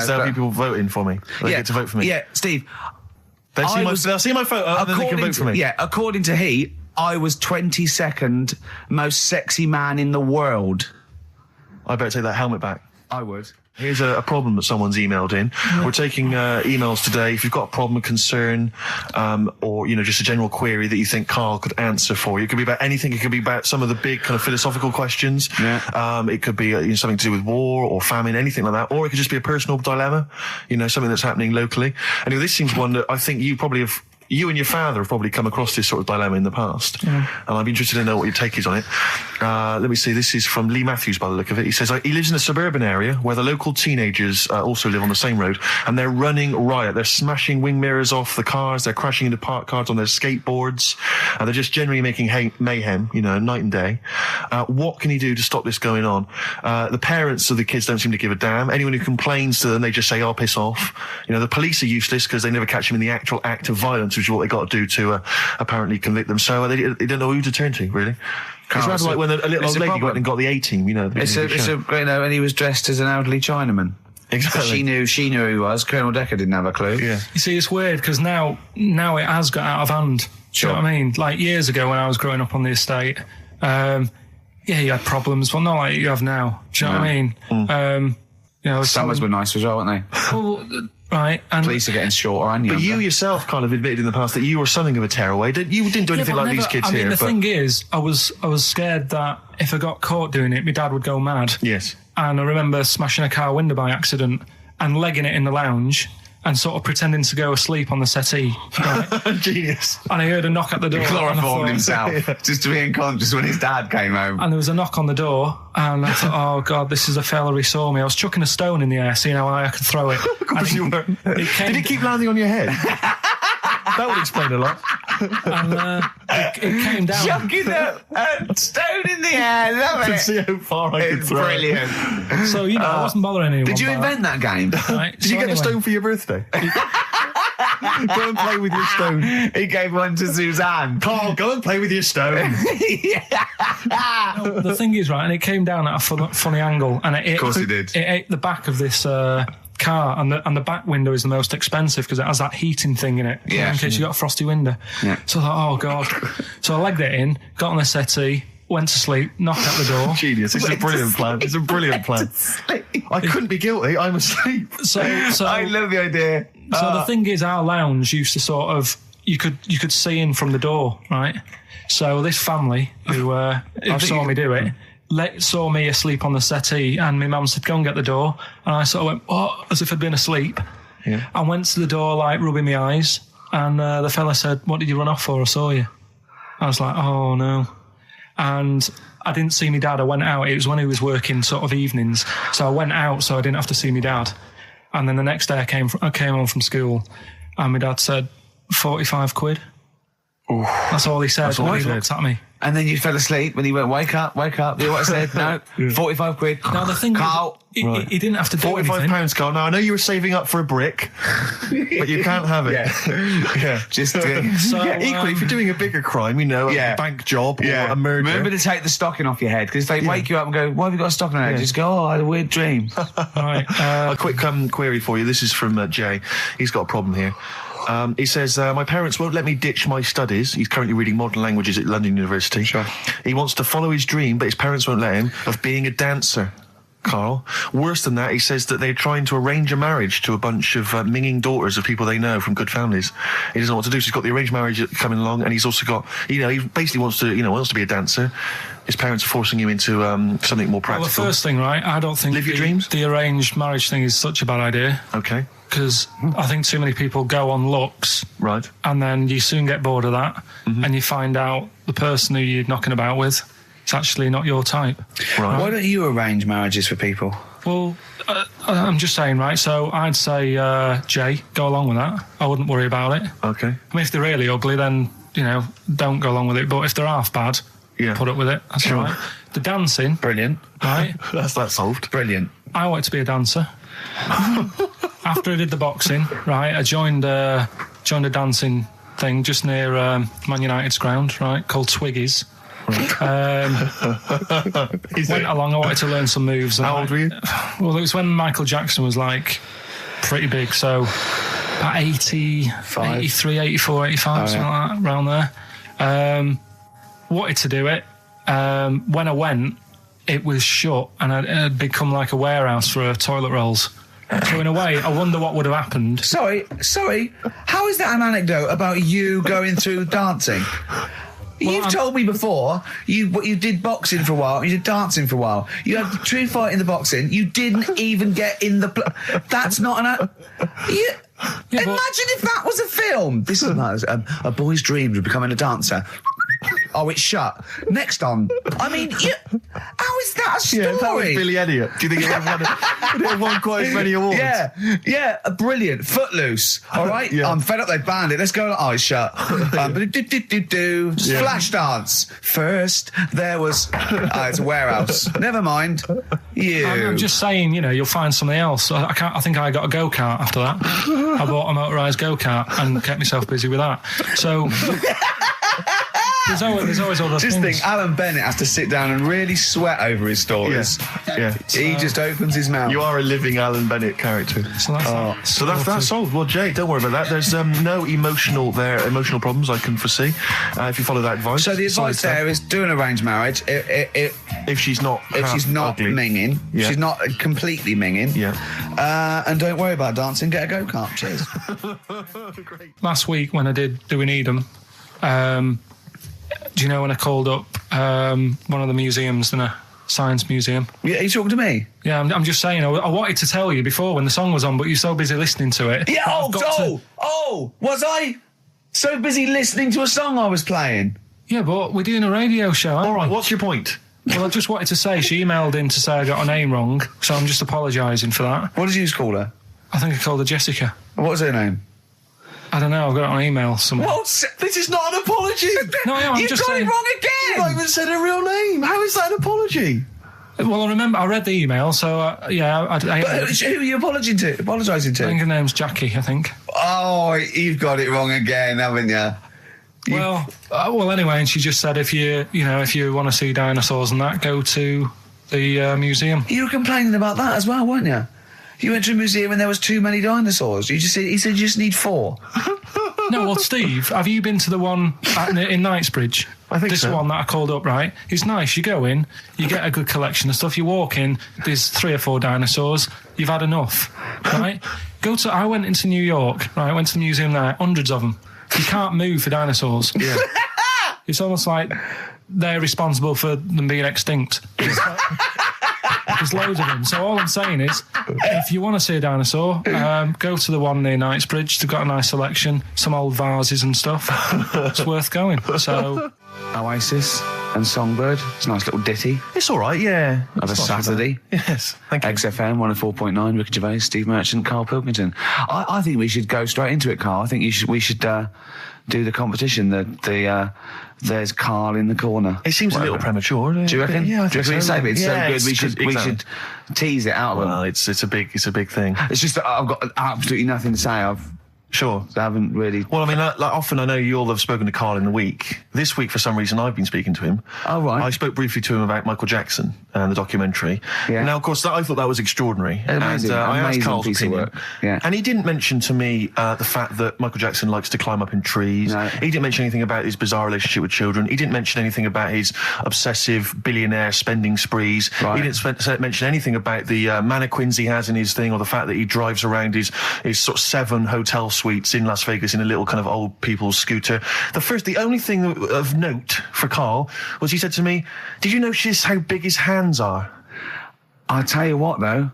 there'll be people voting for me. They get to vote for me. Yeah, Steve. They'll see my photo and then they can vote for me. Yeah, according to Heat, I was 22nd most sexy man in the world. I better take that helmet back. I would. Here's a problem that someone's emailed in. We're taking emails today. If you've got a problem, a concern, or just a general query that you think Karl could answer for you, it could be about anything. It could be about some of the big kind of philosophical questions. Yeah. It could be something to do with war or famine, anything like that, or it could just be a personal dilemma. Something that's happening locally. Anyway, this seems one that I think you probably have. You and your father have probably come across this sort of dilemma in the past. And I'd be interested to know what your take is on it. Let me see. This is from Lee Matthews by the look of it. He says, he lives in a suburban area where the local teenagers also live on the same road, and they're running riot. They're smashing wing mirrors off the cars. They're crashing into parked cars on their skateboards. And they're just generally making mayhem, night and day. What can he do to stop this going on? The parents of the kids don't seem to give a damn. Anyone who complains to them, they just say, "Oh, piss off." The police are useless because they never catch them in the actual act of violence, which is what they got to do to apparently convict them. So they don't know who to turn to, really. It's rather like when a little old lady went and got the A-team, and he was dressed as an elderly Chinaman. Exactly. She knew who he was. Colonel Decker didn't have a clue. Yeah. You see, it's weird because now it has got out of hand. Do you know what I mean? Like years ago when I was growing up on the estate, you had problems, but not like you have now. Do you know what I mean? Summers were nice as well, weren't they? Well, right. And police are getting shorter and younger. But you yourself kind of admitted in the past that you were something of a tearaway. You didn't do anything like these kids here. The thing is, I was scared that if I got caught doing it, my dad would go mad. Yes. And I remember smashing a car window by accident and legging it in the lounge. and sort of pretending to go asleep on the settee. Right? Genius. And I heard a knock at the door. Chloroformed himself just to be unconscious when his dad came home. And there was a knock on the door, and I thought, oh God, this is a fella who saw me. I was chucking a stone in the air, seeing how high I could throw it. Of course you were. Did it keep landing on your head? That would explain a lot. And it came down. Chucking a stone in the air, love I can it. see how far I could It's throw brilliant. So, I wasn't bothering anyone. Did you by invent that game? Right? Did you get the stone for your birthday? Go and play with your stone. He gave one to Suzanne. Carl, go and play with your stone. The thing is, right, and it came down at a funny angle, and Of course it did. It ate the back of this car, and the back window is the most expensive because it has that heating thing in it. Yeah. In case you got a frosty window. Yeah. So I thought, oh God. So I legged it in, got on the settee, went to sleep, knocked at the door. Genius. It's a brilliant plan. It's a brilliant plan. I couldn't be guilty. I'm asleep. So I love the idea. So the thing is, our lounge used to sort of you could see in from the door, right? So this family who saw me do it saw me asleep on the settee, and my mum said, "Go and get the door." And I sort of went, "What?" As if I'd been asleep. Yeah. I went to the door, like rubbing my eyes, and the fella said, "What did you run off for? I saw you." I was like, "Oh no." And I didn't see my dad. I went out. It was when he was working sort of evenings. So I went out so I didn't have to see my dad. And then the next day I came home from school, and my dad said, 45 quid. Ooh. That's all he said when he looked at me. And then you fell asleep when he went, wake up. You know what I said? No, 45 quid. Now the thing Carl. is, he didn't have to do anything. £45, Carl. Now, I know you were saving up for a brick, but you can't have it. Yeah. Just equally, if you're doing a bigger crime, a bank job or a murder. Remember to take the stocking off your head, because if they wake you up and go, why have you got a stocking on your head? Just go, oh, I had a weird dream. Right. A quick query for you. This is from Jay. He's got a problem here. He says, my parents won't let me ditch my studies. He's currently reading modern languages at London University. Sure. He wants to follow his dream, but his parents won't let him, of being a dancer. Carl. Worse than that, he says that they're trying to arrange a marriage to a bunch of minging daughters of people they know from good families. He doesn't know what to do, so he's got the arranged marriage coming along, and he's also got, he basically wants to be a dancer. His parents are forcing him into something more practical. Well, the first thing, right, I don't think live your dreams. The arranged marriage thing is such a bad idea. Okay. Because I think too many people go on looks. Right. And then you soon get bored of that, and you find out the person who you're knocking about with is actually not your type. Right. Why don't you arrange marriages for people? Well, I'm just saying, right, so I'd say, Jay, go along with that. I wouldn't worry about it. Okay. I mean, if they're really ugly, then, don't go along with it. But if they're half bad, put up with it. That's Sure. all right. The dancing. Brilliant. Right. That's that solved. Brilliant. I wanted to be a dancer. After I did the boxing, right, I joined a dancing thing just near Man United's ground, right, called Twiggy's. Went along, I wanted to learn some moves. How old were you? Well, it was when Michael Jackson was, like, pretty big, so about 83, 84, 85, something like that, around there. Wanted to do it. When I went, it was shut, and it had become like a warehouse for toilet rolls. So in a way, I wonder what would have happened. Sorry. How is that an anecdote about you going through dancing? You've told me before you did boxing for a while, you did dancing for a while. You had a true fight in the boxing. You didn't even get in the. That's not an. Imagine if that was a film. This is like a boy's dreams of becoming a dancer. Oh, it's shut. Next on. I mean, how is that a story? Yeah, that was Billy Elliot. Do you think it would have won quite as many awards? Yeah, brilliant. Footloose. All right, I'm fed up. They banned it. Let's go. Oh, it's shut. Flash dance. First, there was. It's a warehouse. Never mind. I'm just saying, you'll find something else. I think I got a go-kart after that. I bought a motorised go-kart and kept myself busy with that. So. There's always other just things. Think, Alan Bennett has to sit down and really sweat over his stories. Yeah. He just opens his mouth. You are a living Alan Bennett character. So that's solved. Well, Jay, don't worry about that. There's no emotional problems I can foresee if you follow that advice. So the advice there is do an arranged marriage. If she's not ugly. minging, she's not completely minging. Yeah. And don't worry about dancing. Get a go-kart. Cheers. Great. Last week when I did Do We Need 'Em, do you know when I called up one of the museums and I Science Museum. Yeah, are you talking to me? Yeah, I'm just saying, I wanted to tell you before when the song was on, but you're so busy listening to it. Yeah, was I so busy listening to a song I was playing? Yeah, but we're doing a radio show, aren't All right, we? what's your point? Well, I just wanted to say, she emailed in to say I got her name wrong, so I'm just apologising for that. What did you call her? I think I called her Jessica. What was her name? I don't know, I've got it on email somewhere. What? This is not an apology. No, I'm You've just got saying... it wrong again! You've not even said her real name. How is that an apology? Well, I remember, I read the email, so, yeah, I But who are you apologising to? I think her name's Jackie, I think. Oh, you've got it wrong again, haven't you? Well, anyway, and she just said if you want to see dinosaurs and that, go to the museum. You were complaining about that as well, weren't you? You went to a museum and there was too many dinosaurs. He said you just need 4. No, well, Steve, have you been to the one in Knightsbridge? I think this so. one that I called up, right? It's nice. You go in, you get a good collection of stuff. You walk in, there's 3 or 4 dinosaurs. You've had enough, right? I went into New York, right? I went to the museum there, hundreds of them. You can't move for dinosaurs. Yeah. It's almost like they're responsible for them being extinct. There's loads of them. So all I'm saying is, if you want to see a dinosaur, go to the one near Knightsbridge. They've got a nice selection, some old vases and stuff. It's worth going. So Oasis and Songbird. It's a nice little ditty It's all right, yeah. of a It's not too Saturday. bad. Yes, thank you. XFM 104.9, Ricky Gervais, Steve Merchant, Karl Pilkington. I think we should go straight into it, Karl. I think we should do the competition. There's Karl in the corner. It seems a little premature. Do you reckon? Yeah, I Do you think reckon we so. save it? It's Yeah, so good. We should tease it out of them. Well, it's a big thing. It's just that I've got absolutely nothing to say. Sure. I haven't really. Well, I mean, like often I know you all have spoken to Karl in the week. This week, for some reason, I've been speaking to him. Oh, right. I spoke briefly to him about Michael Jackson and the documentary. Yeah. Now, of course, I thought that was extraordinary. Amazing, I asked amazing Karl's piece of opinion. work. Yeah. And he didn't mention to me the fact that Michael Jackson likes to climb up in trees. No. He didn't mention anything about his bizarre relationship with children. He didn't mention anything about his obsessive billionaire spending sprees. Right. He didn't mention anything about the mannequins he has in his thing, or the fact that he drives around his sort of 7 hotel suites in Las Vegas in a little kind of old people's scooter. The only thing of note for Karl was he said to me, "Did you notice how big his hands are?" I tell you what, though,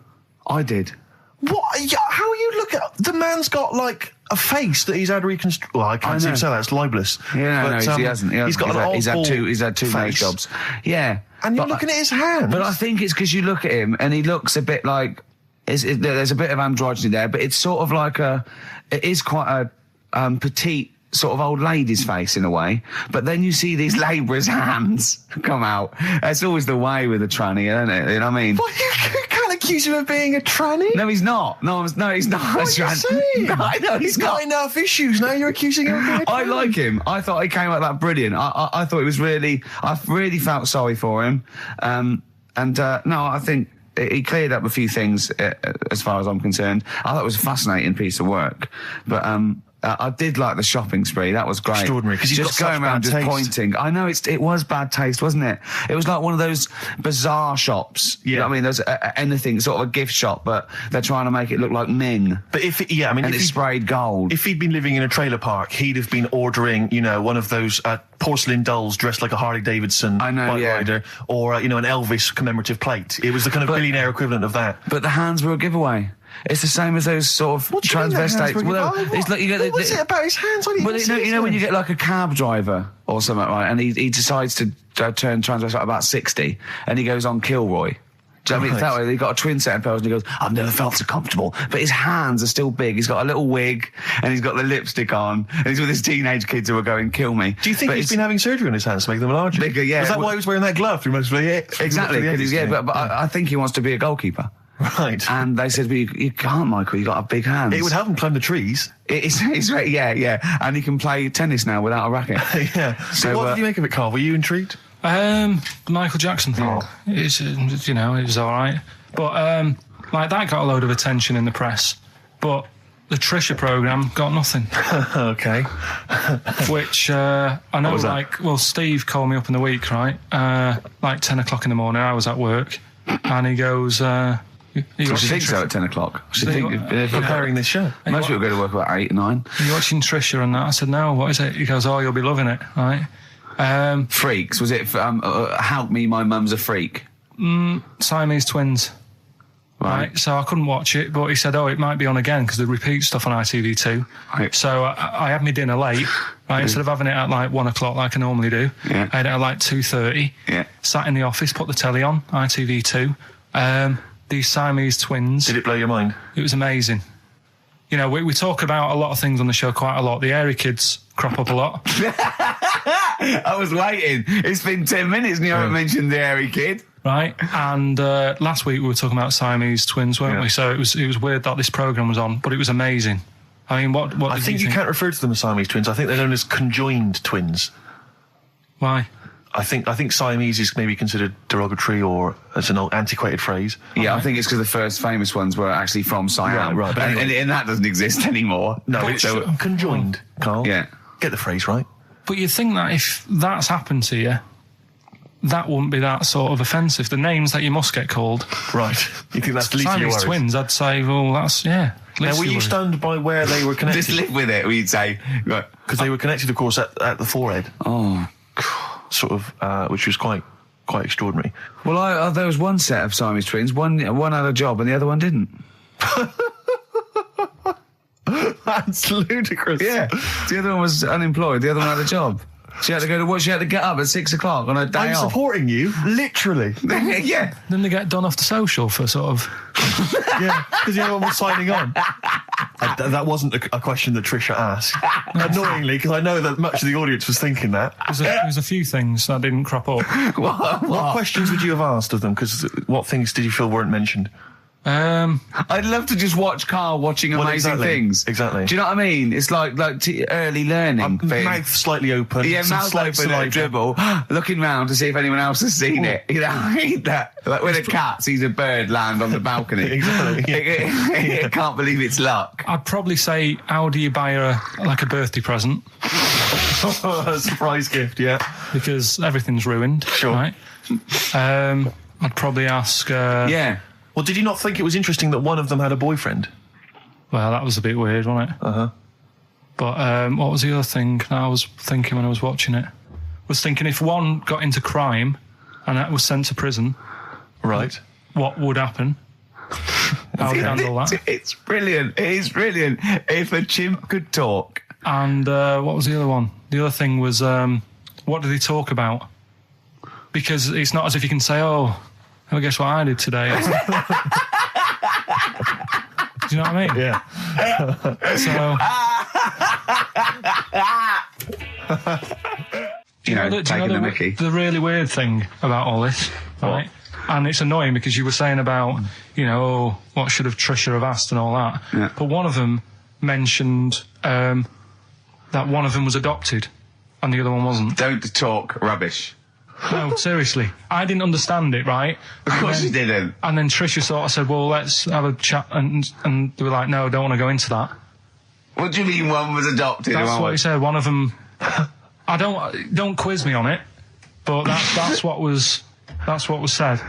I did. What? Yeah, how you look at the man's got like a face that he's had reconstructed. Well, I can't seem to say that. It's libelous. Yeah, But, no, he hasn't. He's got an he's had oddball two nose face. jobs. Yeah, And you're but looking at his hands. But I think it's because you look at him and he looks a bit like there's a bit of androgyny there, but it's sort of like it is quite a petite sort of old lady's face in a way. But then you see these labourers' hands come out. That's always the way with a tranny, isn't it? You know what I mean? Well, you can't accuse him of being a tranny. No, he's not. No, he's not. What are you saying? No, I know He's got enough issues. Now you're accusing him of being a tranny. I like him. I thought he came out that brilliant. I thought it was really. I really felt sorry for him. No, I think he cleared up a few things as far as I'm concerned. I thought it was a fascinating piece of work, but I did like the shopping spree. That was great. Extraordinary, 'cause he's just got going such around bad just taste. pointing. I know it was bad taste, wasn't it? It was like one of those bizarre shops. You know what I mean? There's anything sort of a gift shop, but they're trying to make it look like Ming. But and it's sprayed gold. If he'd been living in a trailer park, he'd have been ordering, one of those porcelain dolls dressed like a Harley Davidson bike rider, or an Elvis commemorative plate. It was the kind of billionaire equivalent of that. But the hands were a giveaway. It's the same as those sort of transvestites. It's like you get. What was it about his hands? You know when you get like a cab driver or something, right? And he decides to turn transvestite about 60, and he goes on Kilroy. Do you know what I mean? That way, he got a twin set of pearls, and he goes, "I've never felt so comfortable." But his hands are still big. He's got a little wig, and he's got the lipstick on, and he's with his teenage kids who are going, "Kill me." Do you think he's been having surgery on his hands to make them larger? Bigger, yeah. Is that why he was wearing that glove through most of the Exactly, but I think he wants to be a goalkeeper. Right. And they said, well, you can't, Michael, you've got a big hands. It would help him climb the trees. It's yeah. And he can play tennis now without a racket. Yeah. So what did you make of it, Karl? Were you intrigued? The Michael Jackson thing, it was all right. But, that got a load of attention in the press. But the Trisha programme got nothing. Okay. Which, I know, Steve called me up in the week, right? 10 o'clock in the morning, I was at work. And he goes, I think so at 10 o'clock. Preparing this show. Most people go to work about 8 or 9. Are you watching Trisha and that? I said, no, what is it? He goes, oh, you'll be loving it, right? Freaks. Was it Help Me, My Mum's a Freak? Siamese twins. Right, so I couldn't watch it, but he said, it might be on again because they repeat stuff on ITV2. Right. So I had my dinner late, right, instead of having it at like 1 o'clock like I normally do. Yeah. I had it at like 2:30. Yeah. Sat in the office, put the telly on, ITV2. These Siamese twins. Did it blow your mind? It was amazing. You know, we talk about a lot of things on the show quite a lot. The Airy kids crop up a lot. I was waiting. It's been 10 minutes and you haven't mentioned the Airy kid. Right, and last week we were talking about Siamese twins, weren't we? So it was weird that this programme was on, but it was amazing. I mean, what I think you can't refer to them as Siamese twins. I think they're known as conjoined twins. Why? I think Siamese is maybe considered derogatory or as an old antiquated phrase. Yeah, I think it's because the first famous ones were actually from Siam. Right, but anyway. and that doesn't exist anymore. No, it's conjoined, Carl. Yeah. Get the phrase right. But you'd think that if that's happened to you, that wouldn't be that sort of offensive. The names that you must get called. Right. You think that's the least of your Siamese worries? twins, I'd say, well, that's, Now, were you stunned by where they were connected? Just live with it, we'd say. Because they were connected, of course, at the forehead. Oh. Sort of, which was quite extraordinary. Well, there was one set of Siamese twins. One had a job and the other one didn't. That's ludicrous. Yeah. The other one was unemployed. The other one had a job. She had to go to work. She had to get up at 6 o'clock on her day I'm off. supporting you, literally. Yeah. Then they get done off the social for sort of... Yeah, because the other one was signing on. That wasn't a question that Trisha asked. Annoyingly, because I know that much of the audience was thinking that. There's a few things that didn't crop up. What questions would you have asked of them? Because what things did you feel weren't mentioned? I'd love to just watch Karl watching amazing things. Exactly. Do you know what I mean? It's like early learning thing. Mouth slightly open. Yeah, some mouth slight open at a dribble, looking round to see if anyone else has seen it. You know, I hate that. Like when a cat sees a bird land on the balcony. Exactly. It can't believe it's luck. I'd probably say, how do you buy her like a birthday present? A surprise gift, yeah. Because everything's ruined. Sure. Right? I'd probably ask... Yeah. Well, did you not think it was interesting that one of them had a boyfriend? Well, that was a bit weird, wasn't it? Uh-huh. But what was the other thing that I was thinking when I was watching it? I was thinking if one got into crime and that was sent to prison... Right. What would happen? How would you handle that? It's brilliant. It is brilliant. If a chimp could talk. And what was the other one? The other thing was, what did he talk about? Because it's not as if you can say, well, guess what I did today? Do you know what I mean? Yeah. Taking the mickey. The really weird thing about all this, right? And it's annoying because you were saying about, what should have Trisha have asked and all that. Yeah. But one of them mentioned that one of them was adopted and the other one wasn't. Don't talk rubbish. No, seriously. I didn't understand it, right? Of course you didn't. And then Trisha sort of said, well, let's have a chat. And they were like, no, don't want to go into that. What do you mean one was adopted? That's what he said. One of them... don't quiz me on it, but that's what was said.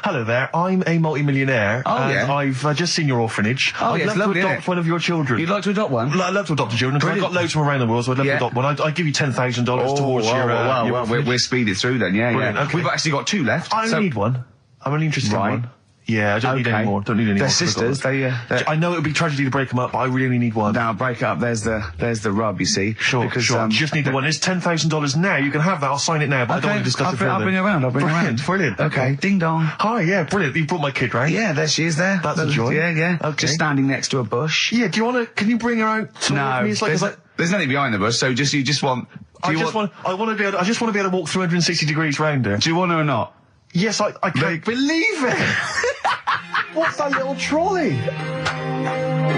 Hello there, I'm a multi-millionaire. And I've just seen your orphanage. I'd love to adopt one of your children. You'd like to adopt one? I'd love to adopt a children, because I've got loads from around the world, so I'd love to adopt one. I'd give you $10,000 towards your... We're speeding through then, yeah. Okay. We've actually got 2 left. I only need one. I'm only interested in one. Yeah, I don't need any more. They're sisters. I know it would be tragedy to break them up, but I really need one. Now, break up. There's the rub, you see. Sure. You just need the one. It's $10,000 now. You can have that. I'll sign it now, but I don't want to discuss it further. I'll bring her around. Brilliant. Okay. Ding dong. Hi, yeah, brilliant. You brought my kid round. Yeah, there she is there. That's a joy. Yeah. Okay. Just standing next to a bush. Yeah, can you bring her out to No, me? It's like, there's nothing behind the bush, so you just want... I just want to be able to walk 360 degrees round her. Do you want her or not? Yes, I can't believe it. What's that little trolley?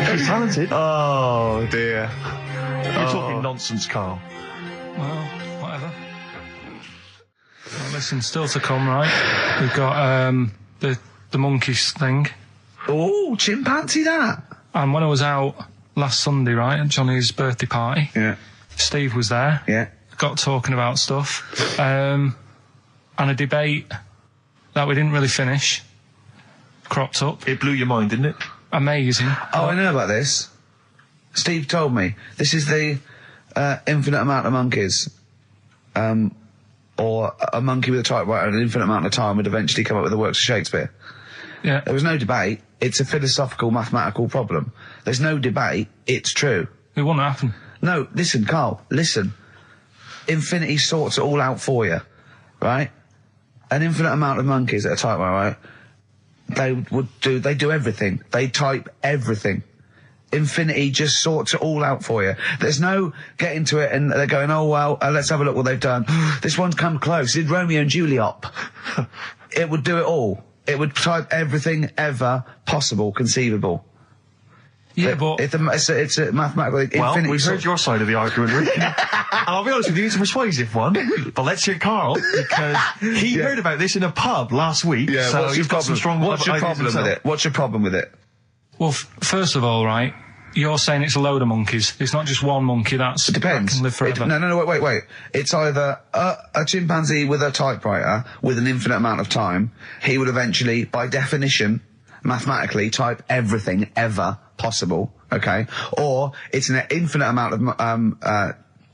She's talented. Oh, dear. You're talking nonsense, Carl. Well, whatever. Well, listen, still to come, right? We've got the monkeys thing. Oh, chimpanzee that. And when I was out last Sunday, right, at Johnny's birthday party, Steve was there. Yeah. Got talking about stuff. And a debate that we didn't really finish cropped up. It blew your mind, didn't it? Amazing. Oh, I know about this. Steve told me. This is the infinite amount of monkeys. Or or a monkey with a typewriter and an infinite amount of time would eventually come up with the works of Shakespeare. Yeah. There was no debate. It's a philosophical, mathematical problem. There's no debate. It's true. It wouldn't happen. No, listen, Carl, listen. Infinity sorts it all out for you, right? An infinite amount of monkeys at a typewriter, right? They do everything. They type everything. Infinity just sorts it all out for you. There's no getting to it and they're going, oh, well, let's have a look what they've done. This one's come close. Did Romeo and Juliet. It would do it all. It would type everything ever possible, conceivable. Yeah, but... It's a mathematical... Well, infinity we've heard your side of the argument, Rick. And I'll be honest with you, it's a persuasive one. But let's hear Carl, because he heard about this in a pub last week. Yeah, so what's your problem? What's your problem with it? What's your problem with it? Well, first of all, right, you're saying it's a load of monkeys. It's not just one monkey. It depends. Can live forever. No, wait. It's either a chimpanzee with a typewriter with an infinite amount of time. He would eventually, by definition, mathematically, type everything ever possible, okay? Or it's an infinite amount of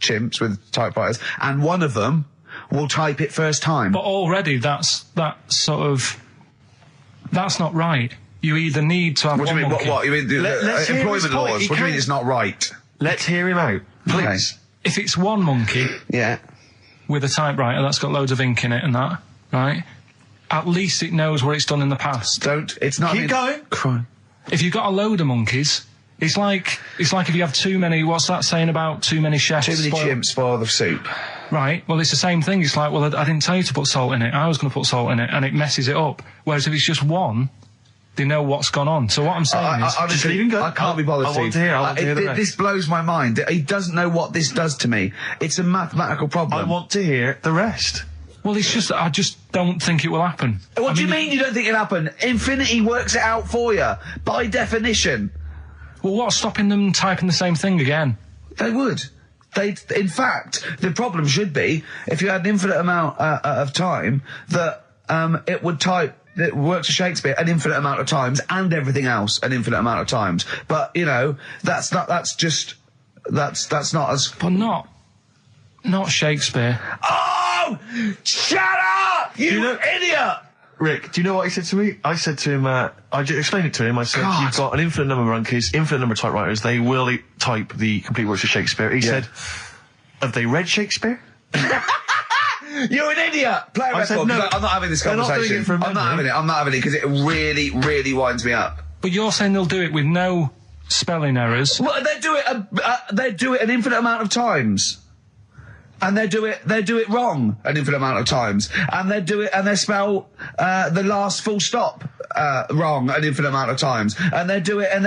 chimps with typewriters, and one of them will type it first time. But already that's not right. You either need to have what do you mean? monkey. What? You mean employment laws? What do you mean it's not right? Let's hear him out, please. Okay. If it's one monkey with a typewriter that's got loads of ink in it and that, right? At least it knows what it's done in the past. It's not... Keep going. Crime. If you've got a load of monkeys, it's like if you have too many, what's that saying about too many chefs? Too many chimps spoil the soup. Right, well, it's the same thing. It's like, well, I didn't tell you to put salt in it. I was going to put salt in it, and it messes it up. Whereas if it's just one, they know what's gone on. So what I'm saying is... just leave him go. I can't be bothered, I want to hear the rest. This blows my mind. He doesn't know what this does to me. It's a mathematical problem. I want to hear the rest. Well, I just don't think it will happen. What do you mean you don't think it'll happen? Infinity works it out for you, by definition. Well, what's stopping them typing the same thing again? They would. In fact, the problem should be, if you had an infinite amount of time, that it would type the works of Shakespeare an infinite amount of times, and everything else an infinite amount of times. But, you know, that's not as... But not Shakespeare. Oh! Shut up! You idiot! Rick, do you know what he said to me? I said to him, I explained it to him. I said, you've got an infinite number of monkeys, infinite number of typewriters. They will type the complete works of Shakespeare. He said, have they read Shakespeare? You're an idiot! Play a record. Said, no, I'm not having this conversation. I'm not having it because it really, really winds me up. But you're saying they'll do it with no spelling errors. Well, they do it an infinite amount of times. And they do it wrong an infinite amount of times. And they spell the last full stop wrong an infinite amount of times. And they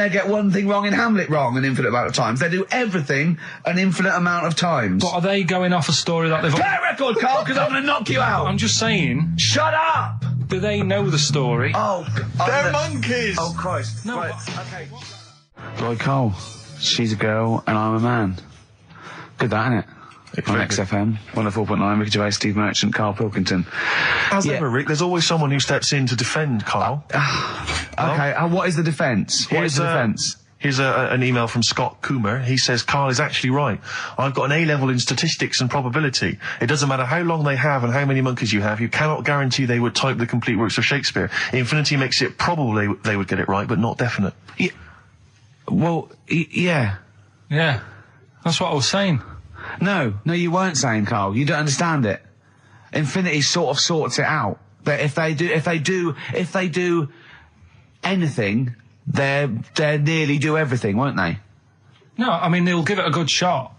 get one thing wrong in Hamlet wrong an infinite amount of times. They do everything an infinite amount of times. But are they going off a story that they've... Play a record, Carl, because I'm going to knock you out. I'm just saying... Shut up! Do they know the story? Oh, they're monkeys! Oh, Christ. No, right, okay. Lloyd Cole, she's a girl and I'm a man. Good that, innit? On XFM, 104.9, Ricky Gervais, Steve Merchant, Karl Pilkington. As ever, Rick, there's always someone who steps in to defend Carl. Okay, what is the defence? Here's an email from Scott Coomer. He says, Carl is actually right. I've got an A-level in statistics and probability. It doesn't matter how long they have and how many monkeys you have. You cannot guarantee they would type the complete works of Shakespeare. Infinity makes it probable they would get it right, but not definite. Yeah. Well, yeah. Yeah. That's what I was saying. No, you weren't saying, Carl. You don't understand it. Infinity sort of sorts it out. That if they do anything, they nearly do everything, won't they? No, I mean they'll give it a good shot.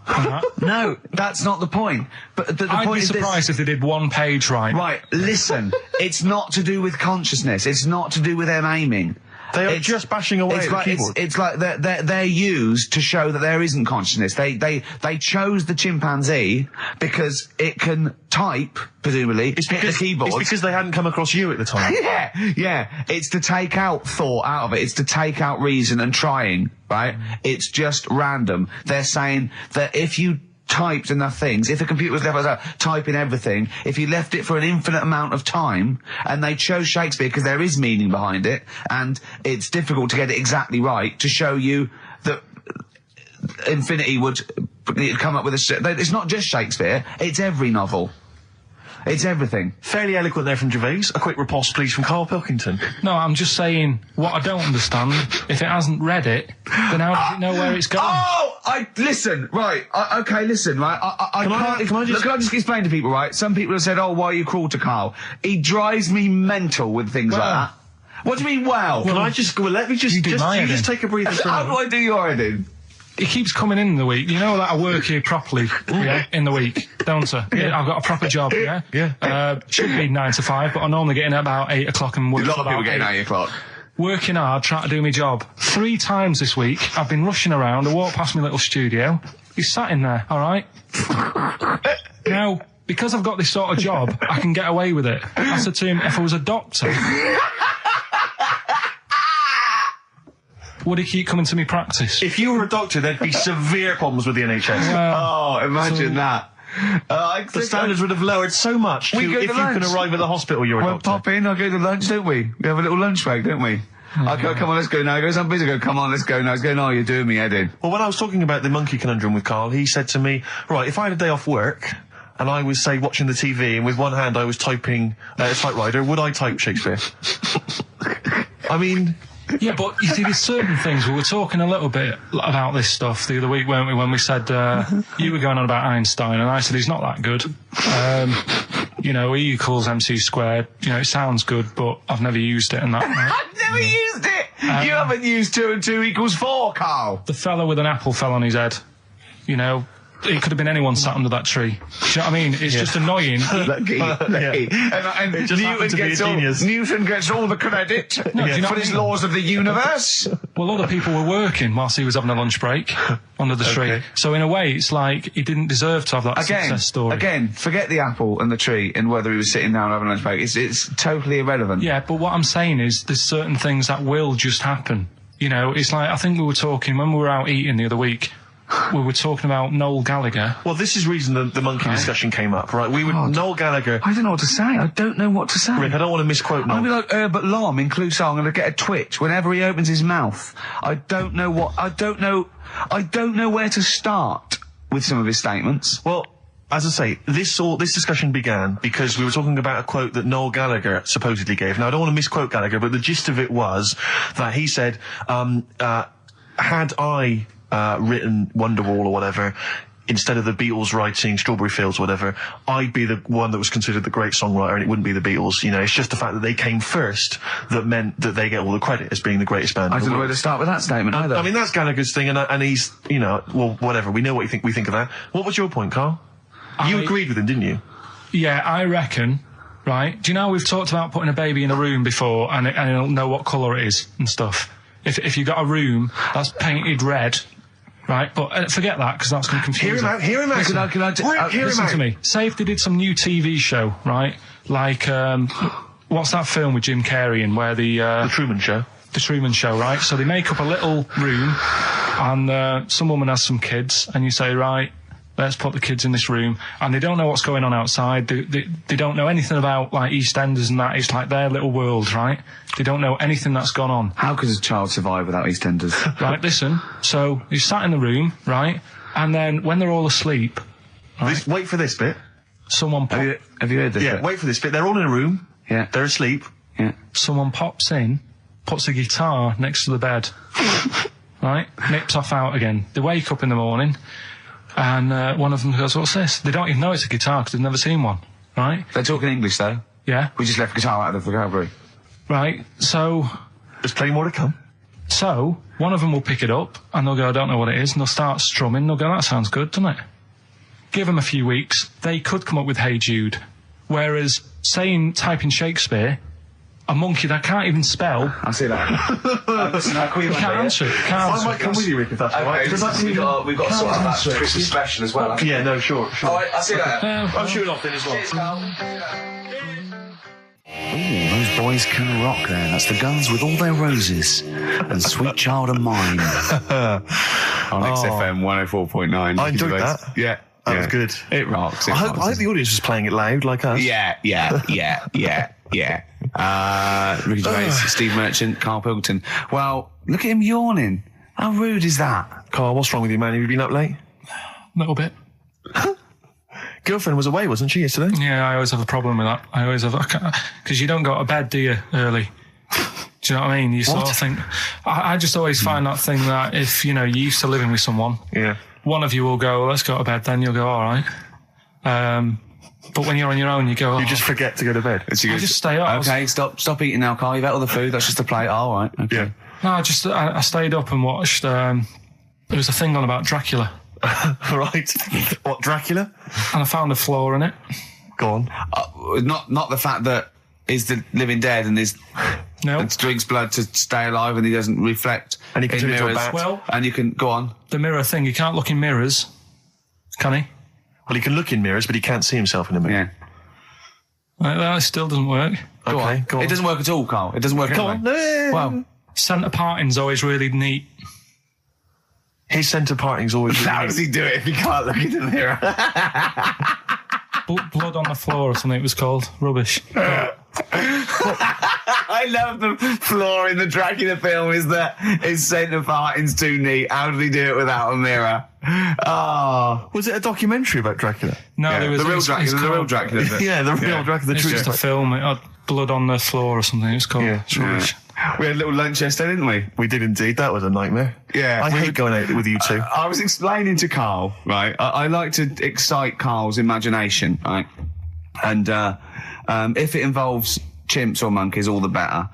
No, that's not the point. But the I'd point be is surprised if they did one page right. Right, listen. It's not to do with consciousness. It's not to do with them aiming. They are just bashing away at the keyboard. It's like they're used to show that there isn't consciousness. They chose the chimpanzee because it can type, presumably, hit the keyboard. It's because they hadn't come across you at the time. Yeah. It's to take out thought out of it. It's to take out reason and trying, right? It's just random. They're saying that if you typed enough things, if the computer was left typing everything, if you left it for an infinite amount of time, and they chose Shakespeare because there is meaning behind it, and it's difficult to get it exactly right, to show you that Infinity would come up with it's not just Shakespeare, it's every novel. It's everything. Fairly eloquent there from Gervais. A quick riposte, please, from Karl Pilkington. No, I'm just saying, what I don't understand, if it hasn't read it, then how does it know where it's going? Listen, right, okay, listen, right, Can I just explain to people, right? Some people have said, oh, why are you cruel to Karl? He drives me mental with things like that. What do you mean, well? Can I just, let me just, just take a breather for a How do moment. I do your editing? He keeps coming in the week. You know that I work here properly, in the week, don't I? Yeah, I've got a proper job, Yeah. Should be 9 to 5, but I normally get in at about 8 o'clock and work A lot till of people about getting 8. 8 o'clock. Working hard, trying to do my job. 3 times this week, I've been rushing around. I walked past my little studio. He's sat in there, all right? Now, because I've got this sort of job, I can get away with it. I said to him, if I was a doctor, would he keep coming to me practice? If you were a doctor, there'd be severe problems with the NHS. Oh, imagine that. The standards would have lowered so much if you can arrive at the hospital you're a We'll doctor. pop in, I'll go to lunch, don't we? We have a little lunch break, don't we? I go, come on, let's go now. He goes, I'm busy. I go, come on, let's go now. He's going, oh, you're doing me head in. Well, when I was talking about the monkey conundrum with Karl, he said to me, right, if I had a day off work and I was, say, watching the TV and with one hand I was typing a typewriter, would I type Shakespeare? I mean... Yeah, but you see, there's certain things. We were talking a little bit about this stuff the other week, weren't we, when we said you were going on about Einstein, and I said he's not that good. You know, E equals MC squared. You know, it sounds good, but I've never used it and that. Right? I've never used it! You haven't used 2 and 2 equals 4, Karl! The fella with an apple fell on his head. You know, it could have been anyone sat under that tree. Do you know what I mean? It's just annoying. Lucky. And It just happened to be a genius. Newton gets all the credit do you know for what his I mean? laws of the universe. Well, other people were working whilst he was having a lunch break under the tree. Okay. So in a way, it's like he didn't deserve to have that success story. Again, forget the apple and the tree and whether he was sitting down having a lunch break. It's totally irrelevant. Yeah, but what I'm saying is there's certain things that will just happen. You know, it's like, I think we were talking, when we were out eating the other week, we were talking about Noel Gallagher. Well, this is the reason the monkey discussion came up, right? Noel Gallagher... I don't know what to say. I don't know what to say. Rick, I don't want to misquote Noel. I'll be like Herbert Lom in Clouseau. I'm going to get a twitch whenever he opens his mouth. I don't know where to start with some of his statements. Well, as I say, this discussion began because we were talking about a quote that Noel Gallagher supposedly gave. Now, I don't want to misquote Gallagher, but the gist of it was that he said, had I written Wonderwall or whatever, instead of the Beatles writing Strawberry Fields or whatever, I'd be the one that was considered the great songwriter and it wouldn't be the Beatles. You know, it's just the fact that they came first that meant that they get all the credit as being the greatest band. I don't know where to start with that statement either. I mean, that's Gallagher's thing, and he's, you know, well, whatever. We know what we think of that. What was your point, Karl? You agreed with him, didn't you? Yeah, I reckon, right? Do you know we've talked about putting a baby in a room before and it'll know what colour it is and stuff? If you've got a room that's painted red, right? But forget that, because that's going to confuse Hear him out. Listen to me. Say if they did some new TV show, right? Like, what's that film with Jim Carrey in where the Truman Show. The Truman Show, right? So they make up a little room and some woman has some kids and you say, right, let's put the kids in this room, and they don't know what's going on outside. They don't know anything about, like, EastEnders and that. It's like their little world, right? They don't know anything that's gone on. How could a child survive without EastEnders? Right, listen. So you sat in the room, right? And then when they're all asleep, right, Wait for this bit. someone Have you heard this? Yeah, bit? wait for this bit. They're all in a room. Yeah. They're asleep. Yeah. someone pops in, puts a guitar next to the bed, right? Nips off out again. They wake up in the morning. And one of them goes, what's this? They don't even know it's a guitar because they've never seen one, right? They're talking English, though. Yeah. We just left guitar out of the vocabulary. Right, so There's plenty more to come. one of them will pick it up and they'll go, I don't know what it is, and they'll start strumming. They'll go, that sounds good, doesn't it? Give them a few weeks, they could come up with Hey Jude. Whereas, typing Shakespeare, a monkey that can't even spell... I see that. Listen, I'll call you Can't answer it. Can't I might come with you, Rick, if that's all right. we've got to sort out that Christmas special as well. Yeah, no, sure. Alright, I'll see you later. I'm shooting off then as well. Ooh, those boys can rock there. That's the Guns with All Their Roses and Sweet Child of Mine. On XFM 104.9. I enjoyed that. Yeah. That was good. It rocks. I hope the audience was playing it loud like us. Yeah. Ricky Gervais, Steve Merchant, Karl Pilkington. Well, look at him yawning. How rude is that? Karl, what's wrong with you, man? Have you been up late? A little bit. girlfriend was away, wasn't she, yesterday? Yeah, I always have a problem with that. I always have, because you don't go to bed, do you, early? Do you know what I mean? You sort of think, I just always find that thing that if, you know, you're used to living with someone, one of you will go, let's go to bed, then you'll go, all right. But when you're on your own, you go, you just forget to go to bed. I just stay up. Okay, stop eating now, Carl. You've ate all the food. That's just a plate. All right. Okay. Yeah. No, I stayed up and watched, there was a thing on about Dracula. Right. What, Dracula? And I found a flaw in it. Go on. Not the fact that he's the living dead and and drinks blood to stay alive and he doesn't reflect and he can in turn into a mirrors. bat. Well, and you can go on. The mirror thing, you can't look in mirrors, can he? Well, he can look in mirrors, but he can't see himself in a mirror. Yeah. That still doesn't work. Go on. It doesn't work at all, Carl. It doesn't work Go anyway. on. Well, centre parting's always really neat. His centre parting's always really how does he do it if he can't look in the mirror? Blood on the floor or something it was called. Rubbish. I love the flaw in the Dracula film is that his centre parting's too neat. How did he do it without a mirror? Oh. Was it a documentary about Dracula? No, Yeah, there was the real Dracula. The real Dracula. Yeah, the real Dracula. The It's true just a Dracula. film. It had blood on the floor or something. It's called. Yeah. It's rubbish. We had a little lunch yesterday, didn't we? We did indeed. That was a nightmare. Yeah. I hate going out with you two. I was explaining to Carl, right? I like to excite Carl's imagination, right? And if it involves chimps or monkeys, all the better.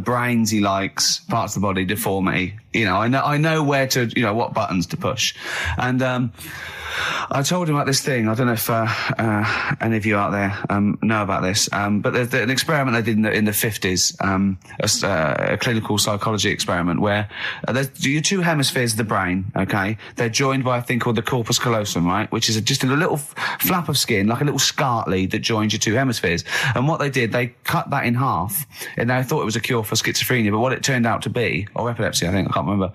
Brains he likes, parts of the body, deformity. You know, I know where to, you know, what buttons to push. And I told him about this thing. I don't know if any of you out there know about this, but there's an experiment they did in the 50s, a clinical psychology experiment where there's your two hemispheres of the brain, okay? They're joined by a thing called the corpus callosum, right? Which is just a little flap of skin, like a little scarlet lead that joins your two hemispheres. And what they did, they cut that in half, and they thought it was a cure for schizophrenia, but what it turned out to be, or epilepsy, I think, I can't remember,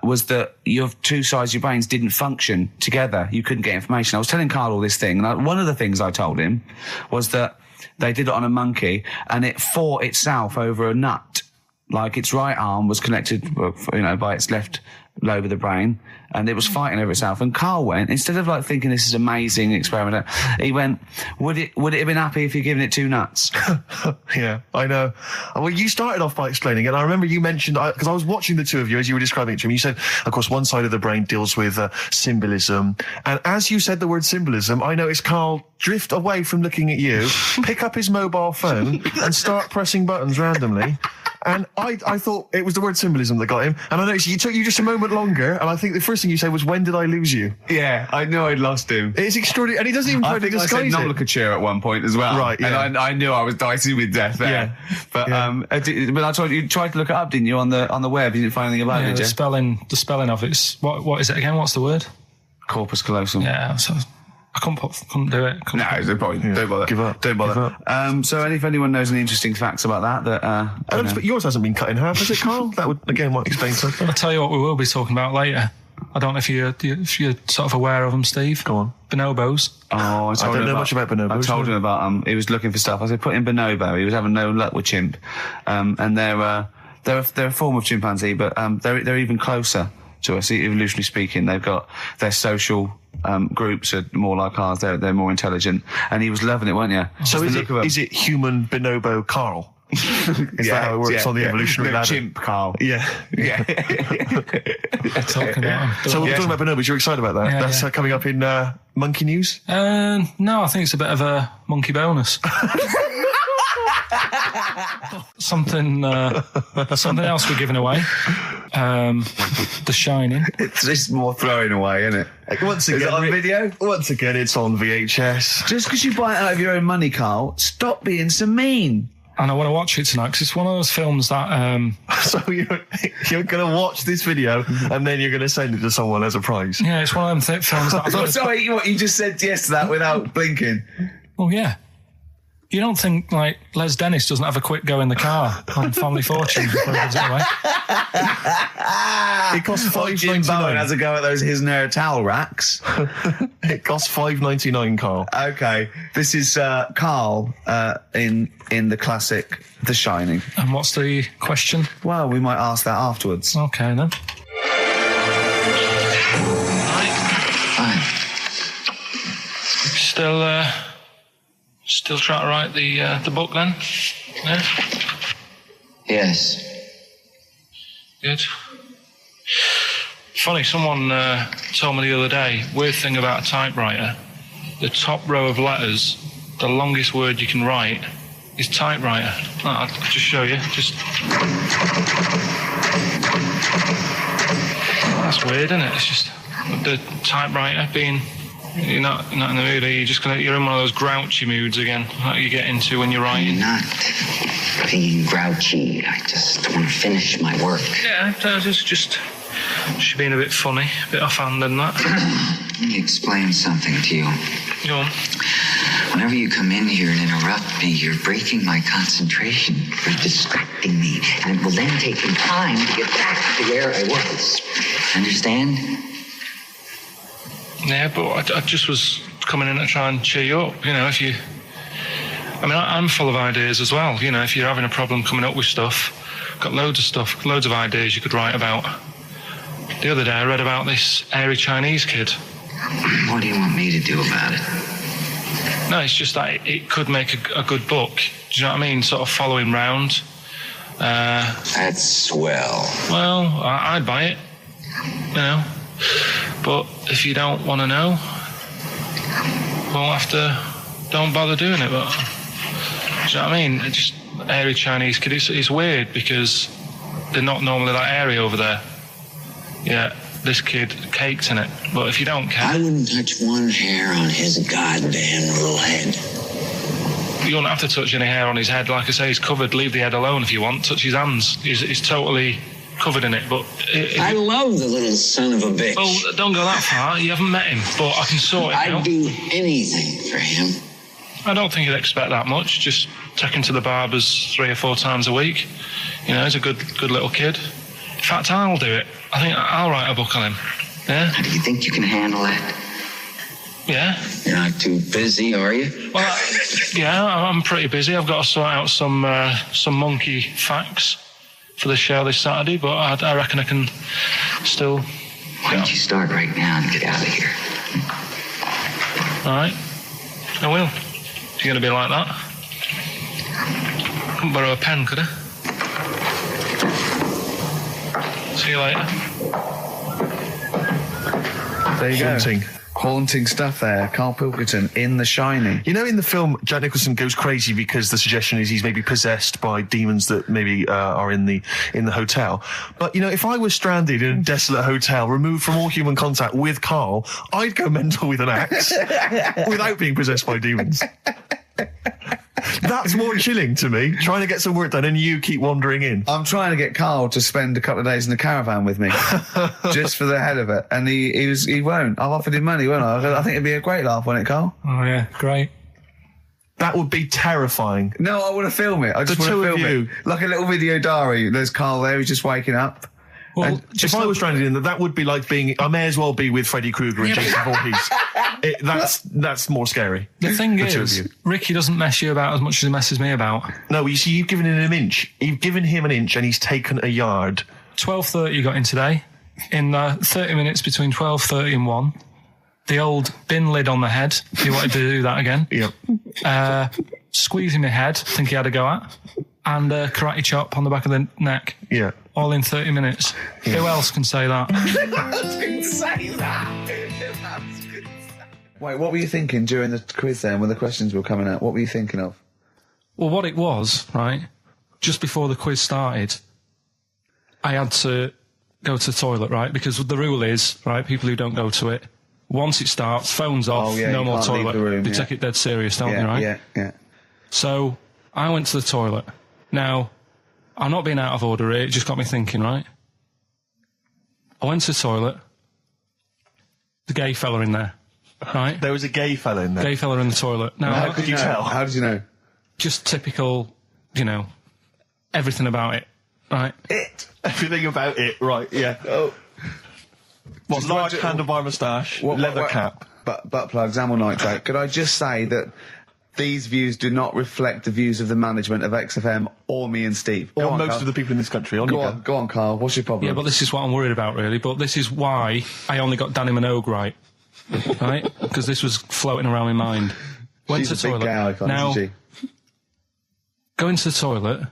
was that your two sides of your brains didn't function together. You couldn't get information. I was telling Karl all this thing, and one of the things I told him was that they did it on a monkey and it fought itself over a nut. Like its right arm was connected, you know, by its left lobe of the brain, and it was fighting over itself. And Karl went, instead of like thinking this is amazing experiment, he went, would it have been happy if you'd given it two nuts? Yeah, I know. Well, you started off by explaining it. And I remember you mentioned, because I was watching the two of you as you were describing it to me, you said, of course, one side of the brain deals with symbolism. And as you said the word symbolism, I noticed Karl drift away from looking at you, pick up his mobile phone and start pressing buttons randomly. And I thought it was the word symbolism that got him. And I noticed it took you just a moment longer. And I think the first thing you said was, when did I lose you? Yeah, I knew I'd lost him. It's extraordinary. And he doesn't even try to disguise I said it. nomenclature at one point as well. Right, yeah. And I knew I was dicing with death there. Yeah. But, but I told you, you tried to look it up, didn't you, on the web? You didn't find anything about it, did you? The spelling of it's, what is it again? What's the word? Corpus callosum. Yeah, so I couldn't do it. No, there's no point. Don't bother. Give up. Don't bother. Give up. So if anyone knows any interesting facts about that, But yours hasn't been cut in half, has it, Karl? That would, again, might explain something. I'll tell you what we will be talking about later. I don't know if you're sort of aware of them, Steve. Go on. Bonobos. Oh, I don't know much about bonobos. I told him about he was looking for stuff. I said, put in bonobo. He was having no luck with chimp. And they're a form of chimpanzee, but they're even closer to us, evolutionarily speaking. They've got their social groups are more like ours. They're more intelligent, and he was loving it, weren't you? So is it human bonobo Karl? Is that how it works on the evolutionary ladder? Chimp Karl. Yeah. Talking about them. So we're talking about bonobos. You're excited about that? Yeah, That's coming up in Monkey News? No, I think it's a bit of a monkey bonus. Something else we're giving away. The Shining. It's just more throwing away, isn't it? Once again, is it on video? Once again, it's on VHS. Just because you buy it out of your own money, Karl, stop being so mean. And I want to watch it tonight because it's one of those films that... So you're going to watch this video and then you're going to send it to someone as a prize? Yeah, it's one of them films that... Sorry, what, you just said yes to that without blinking? Oh, yeah. You don't think, like, Les Dennis doesn't have a quick go in the car on Family Fortune before he gives it away? It costs Jim Bowen $5.99. has a go at those his and her towel racks. It costs $5.99, Karl. Okay, this is Karl in the classic The Shining. And what's the question? Well, we might ask that afterwards. Okay, then. Fine. Still trying to write the book then? Yeah? Yes. Good. Funny, someone told me the other day, weird thing about a typewriter, the top row of letters, the longest word you can write is typewriter. I'll just show you. That's weird, isn't it? It's just the typewriter being... You're not in the mood, are you? You're in one of those grouchy moods again, like you get into when you're writing. I'm not being grouchy. I just want to finish my work. Yeah, just being a bit funny, a bit offhand and that. Let me explain something to you. Go on. Whenever you come in here and interrupt me, you're breaking my concentration. You're distracting me. And it will then take me time to get back to where I was. Understand? Yeah, but I just was coming in to try and cheer you up. You know, if you... I mean, I'm full of ideas as well. You know, if you're having a problem coming up with stuff, got loads of ideas you could write about. The other day I read about this airy Chinese kid. What do you want me to do about it? No, it's just that it could make a good book. Do you know what I mean? Sort of following round. That's swell. Well, I'd buy it. You know. But if you don't want to know, we'll have to... Don't bother doing it, but... Do you know what I mean? It's just airy Chinese kid. It's weird because they're not normally that airy over there. Yeah, this kid caked in it. But if you don't care... I wouldn't touch one hair on his goddamn little head. You don't have to touch any hair on his head. Like I say, he's covered. Leave the head alone if you want. Touch his hands. He's totally covered in it. But I love the little son of a bitch. Well, don't go that far. You haven't met him. But I can sort it out. I'd do anything for him. I don't think you'd expect that much. Just take him to the barbers 3 or 4 times a week. You know, he's a good little kid. In fact, I'll do it. I think I'll write a book on him. Yeah? Do you think you can handle that? Yeah. You're not too busy, are you? Well, yeah, I'm pretty busy. I've got to sort out some monkey facts for the show this Saturday, but I reckon I can still... Why don't you start right now and get out of here? All right. I will. If you're going to be like that. Couldn't borrow a pen, could I? See you later. There you Haunting. go. Haunting stuff there. Karl Pilkington in The Shining. You know, in the film, Jack Nicholson goes crazy because the suggestion is he's maybe possessed by demons that maybe are in the hotel. But, you know, if I was stranded in a desolate hotel, removed from all human contact with Karl, I'd go mental with an axe without being possessed by demons. That's more chilling to me, trying to get some work done and you keep wandering in. I'm trying to get Karl to spend a couple of days in the caravan with me, just for the head of it. And he won't. I've offered him money, won't I? I think it'd be a great laugh, wouldn't it, Karl? Oh, yeah, great. That would be terrifying. No, I want to film it. I just The want two to of film you. it. Like a little video diary. There's Karl there, he's just waking up. Well, If I was stranded in that would be like being... I may as well be with Freddy Krueger and Jason Voorhees. That's more scary. the thing The two of is, you. Ricky doesn't mess you about as much as he messes me about. No, you see, you've given him an inch. You've given him an inch and he's taken a yard. 12:30 you got in today. In 30 minutes between 12:30 and 1. The old bin lid on the head. He wanted to do that again. Yep. Squeezing my head, think he had a go at. And karate chop on the back of the neck. Yeah. All in 30 minutes. Yeah. Who else can say that? Wait, what were you thinking during the quiz then, when the questions were coming out? What were you thinking of? Well, what it was, right, just before the quiz started, I had to go to the toilet, right, because the rule is, right, people who don't go to it, once it starts, phone's off, Oh, yeah, no you more can't leave toilet. the room, They yeah. take it dead serious, don't they, right? Yeah. So I went to the toilet. Now, I'm not being out of order here, it just got me thinking, right? I went to the toilet, the gay fella in there, right? There was a gay fella in there. Gay fella in the toilet. Now, How could you tell? How did you know? just typical, you know, everything about it, right? Everything about it, right, yeah. Oh. What, Just large imagine- handlebar moustache, leather cap. Butt plugs, amyl nitrate. Could I just say that these views do not reflect the views of the management of XFM or me and Steve. Go Or on, most Karl. of the people in this country. On you Go on, Karl. What's your problem? Yeah, but this is what I'm worried about, really. But this is why I only got Danny Minogue right. right? Because this was floating around my mind. Went She's to a the big toilet. gal icon, Now, isn't she? go into the toilet.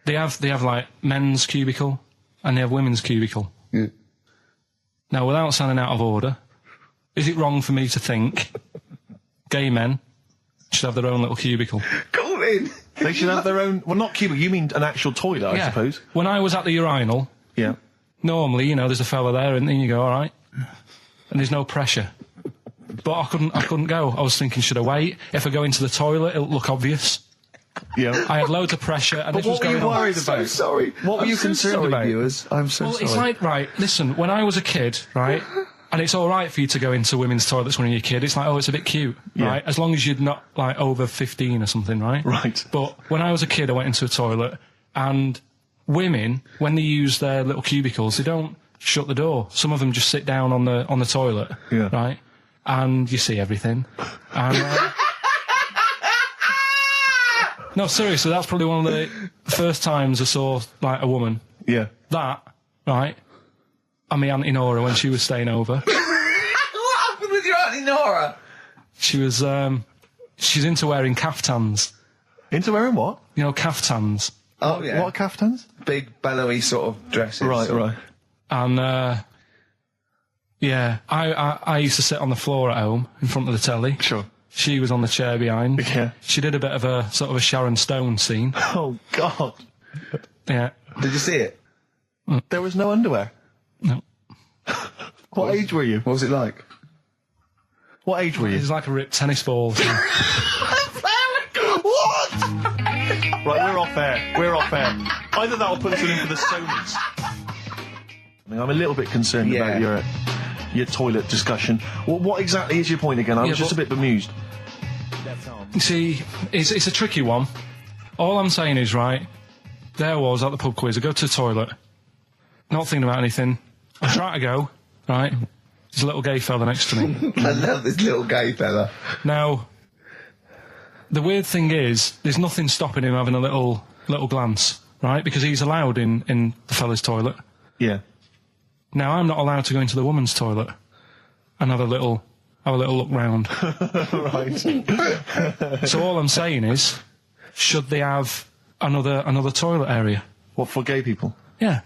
They have like men's cubicle and they have women's cubicle. Yeah. Now, without sounding out of order, is it wrong for me to think gay men should have their own little cubicle? Go in. They should have their own. Well, not cubicle. You mean an actual toilet, I suppose. When I was at the urinal, Yeah. normally, there's a fella there, and then you go, all right, and there's no pressure. But I couldn't go. I was thinking, should I wait? If I go into the toilet, it'll look obvious. Yeah. I had loads of pressure, and But this was what were going you on. worried I'm so about? sorry. What were you concerned about? Viewers? I'm so Well, sorry. it's like, right, listen, when I was a kid, right, and it's all right for you to go into women's toilets when you're a kid, it's like, oh, it's a bit cute, Yeah. right, as long as you're not, like, over 15 or something, right? Right. But when I was a kid, I went into a toilet, and women, when they use their little cubicles, they don't shut the door. Some of them just sit down on the toilet, Yeah. right, and you see everything. And, no, seriously, that's probably one of the first times I saw, like, a woman. Yeah. That, right, and my Auntie Nora when she was staying over. What happened with your Auntie Nora? She was, she's into wearing caftans. Into wearing what? You know, caftans. Oh, yeah. What caftans? Big, bellowy sort of dresses. Right. And, yeah, I used to sit on the floor at home in front of the telly. Sure. She was on the chair behind. Yeah. She did a bit of a sort of a Sharon Stone scene. Oh, God. Yeah. Did you see it? There was no underwear. No. What age were you? What was it like? What age were It you? was like a ripped tennis ball. What? Right, we're off air. We're off air. Either that or put us in for the Sonys. I'm a little bit concerned Yeah. about your toilet discussion. What exactly is your point again? I was Yeah, just a bit bemused. You see, it's a tricky one. All I'm saying is, right, there I was at the pub quiz. I go to the toilet, not thinking about anything. I try to go, right, there's a little gay fella next to me. I love this little gay fella. Now, the weird thing is, there's nothing stopping him having a little glance, right, because he's allowed in the fella's toilet. Yeah. Now, I'm not allowed to go into the woman's toilet and have a little look round. Right. So all I'm saying is, should they have another toilet area? What, for gay people? Yeah.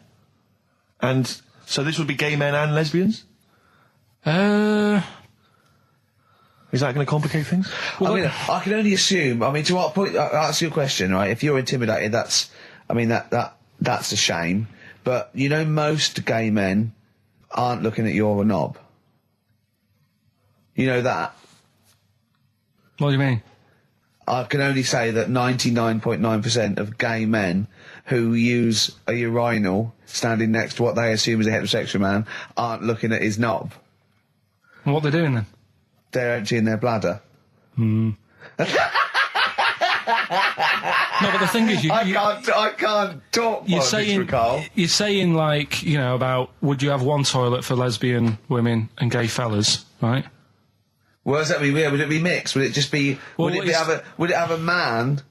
And so this would be gay men and lesbians? Uh, Is that going to complicate things? I mean, I can only assume. I mean, to what point? I'll ask you a question, right? If you're intimidated, that's a shame. But most gay men aren't looking at your knob. You know that. What do you mean? I can only say that 99.9% of gay men who use a urinal standing next to what they assume is a heterosexual man aren't looking at his knob. What they're doing then? They're emptying their bladder. No, but the thing is, I can't talk. you're politics, saying, Carl. you're saying like, about would you have one toilet for lesbian women and gay fellas, right? Well, does that mean? Yeah, would it be mixed? Would it just be? Well, would it have a man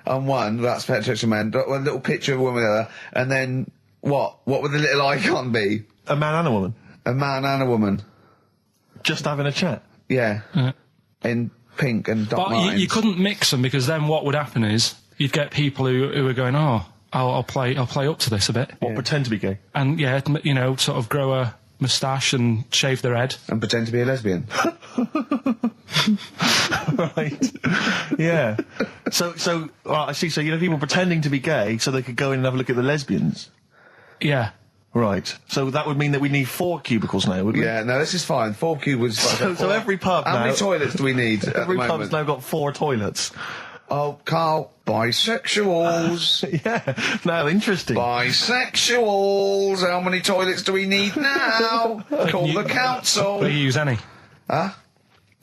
on one? That's heterosexual man. One little picture of a woman, there, and then what? What would the little icon be? A man and a woman? A man and a woman. Just having a chat? Yeah. In pink and dot But lines. you couldn't mix them because then what would happen is you'd get people who are going, oh, I'll play up to this a bit, What, pretend to be gay? and yeah, sort of grow a moustache and shave their head. And pretend to be a lesbian. Right. Yeah. So I see. So people pretending to be gay so they could go in and have a look at the lesbians. Yeah. Right. So that would mean that we need 4 cubicles now, would we? Yeah, no, this is fine. 4 cubicles. So every pub How now. many toilets do we need at the Every pub's moment? now got 4 toilets. Oh, Carl, bisexuals. Yeah. Now, interesting. Bisexuals. How many toilets do we need now? Call the council. Do you use any? Huh?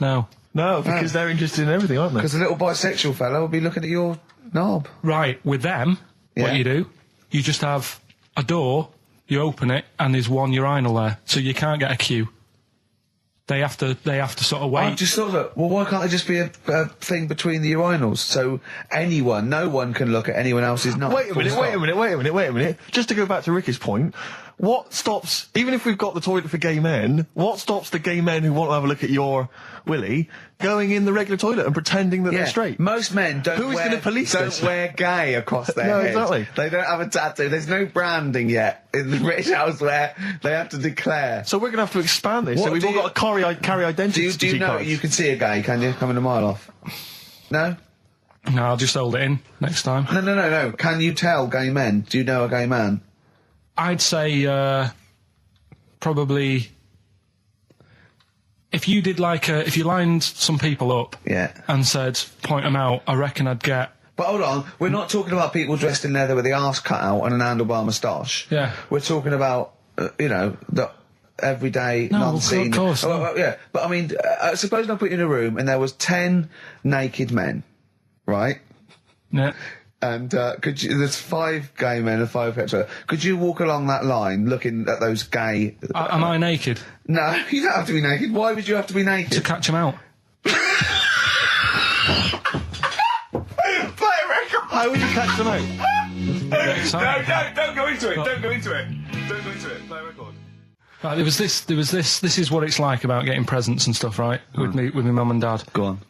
No. No, because they're interested in everything, aren't they? Because the little bisexual fellow will be looking at your knob. Right. With them, Yeah. what you do, you just have a door. You open it, and there's one urinal there, so you can't get a queue. They have to sort of wait. I just thought that, well, why can't there just be a thing between the urinals so no one can look at anyone else's knob? Wait a minute. Just to go back to Ricky's point, what stops, even if we've got the toilet for gay men, what stops the gay men who want to have a look at your willy going in the regular toilet and pretending that they're straight? Most men don't Who is going to police this? wear gay across their No, head. exactly. They don't have a tattoo. There's no branding yet in the British house where they have to declare. So we're going to have to expand this. What So we've do all you- got to carry identity Do you know cards. you can see a gay, can you? Coming a mile off. No? No, I'll just hold it in next time. No. Can you tell gay men? Do you know a gay man? I'd say probably if you did if you lined some people up and said point them out, I reckon I'd get. But hold on, we're not talking about people dressed in leather with the arse cut out and an handlebar moustache. Yeah. We're talking about, the everyday, No, non-seen. of course. Well, yeah, but I mean, suppose I put you in a room and there was 10 naked men, right? Yeah. And there's 5 gay men and 5 hetero. Could you walk along that line looking at those gay... Am I naked? No, you don't have to be naked. Why would you have to be naked? To catch them out. How would you catch them out? Don't go into it. Don't go into it. Don't go into it. Play a record. Right, there was this. This is what it's like about getting presents and stuff, right? With my mum and dad. Go on.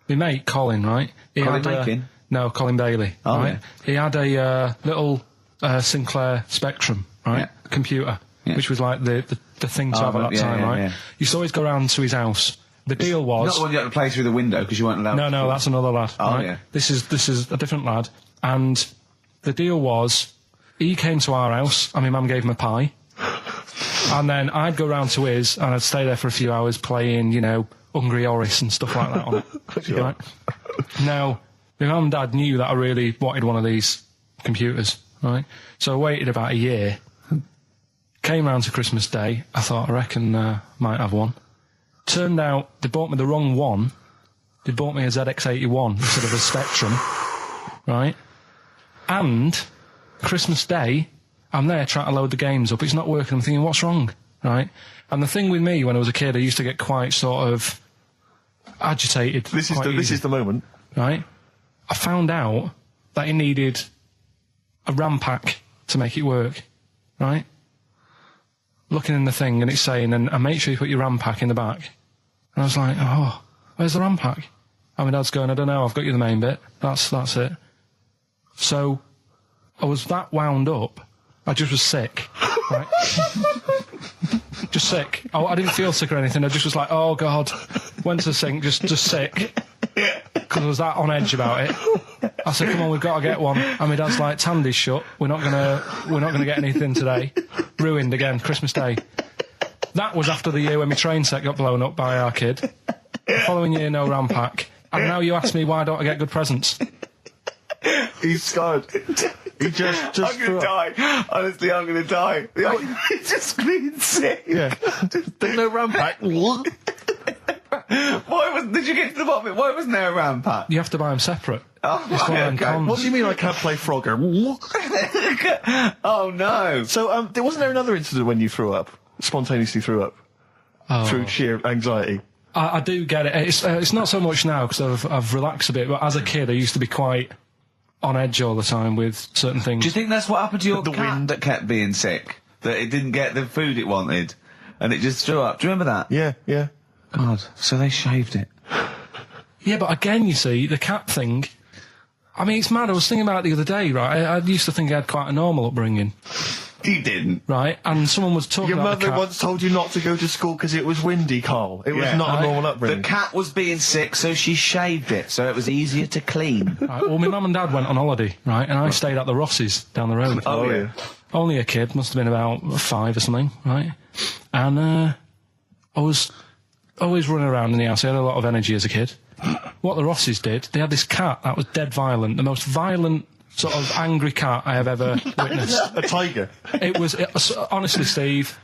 My mate Colin, right? He Colin had, Makin? No, Colin Bailey. Oh, right? yeah. He had a little Sinclair Spectrum, right? Yeah. Computer, Yeah. which was like the thing to have at that time, right? Yeah. Used to always go round to his house. The deal was Not the one you had to play through the window because you weren't allowed. no, that's another lad. Oh, right? yeah. This is a different lad, and the deal was he came to our house and my mum gave him a pie, and then I'd go round to his and I'd stay there for a few hours playing, Hungry Horace and stuff like that on it. Sure. Right? Now, my mum and dad knew that I really wanted one of these computers, right? So I waited about a year. Came round to Christmas Day. I thought, I reckon might have one. Turned out they bought me the wrong one. They bought me a ZX81 instead of a Spectrum, right? And Christmas Day, I'm there trying to load the games up. It's not working. I'm thinking, what's wrong, right? And the thing with me when I was a kid, I used to get quite sort of agitated. This quite is easy, the moment. right? I found out that it needed a RAM pack to make it work, right? Looking in the thing and it's saying, and make sure you put your RAM pack in the back. And I was like, oh, where's the RAM pack? And my dad's going, I don't know, I've got you the main bit. That's it. So I was that wound up, I just was sick, right? Just sick. I didn't feel sick or anything, I just was like, oh God. Went to the sink, just sick. Because I was that on edge about it. I said, come on, we've got to get one. And my dad's like, Tandy's shut, we're not gonna get anything today. Ruined again, Christmas Day. That was after the year when my train set got blown up by our kid. The following year, no RAM pack. And now you ask me why don't I get good presents? He's scarred. He just I'm gonna die. Honestly, I'm gonna die. It's just being sick. Yeah. There's no RAM pack. Did you get to the bottom of it? Why wasn't there a RAM pack? You have to buy them separate. Oh, It's one of them okay. cons. What do you mean I can't play Frogger? Oh no. So, wasn't there another incident when you threw up? Spontaneously threw up? Through sheer anxiety? I do get it. It's not so much now because I've relaxed a bit, but as a kid I used to be quite on edge all the time with certain things. Do you think that's what happened to your The cat wind. that kept being sick? That it didn't get the food it wanted, and it just threw up. Do you remember that? Yeah. God. So they shaved it. Yeah, but again, you see, the cat thing, I mean, it's mad. I was thinking about it the other day, right? I used to think I had quite a normal upbringing, You didn't. right? And someone was talking Your about the mother cat. once told you not to go to school because it was windy, Carl. It was not a normal upbringing. The cat was being sick, so she shaved it, so it was easier to clean. Right, well, my mum and dad went on holiday, right? And I stayed at the Rosses down the road. Oh, yeah. Only a kid, must have been about 5 or something, right? And I was always running around in the house. I had a lot of energy as a kid. What the Rosses did, they had this cat that was dead violent, the most violent sort of angry cat I have ever witnessed. A tiger. It was honestly, Steve,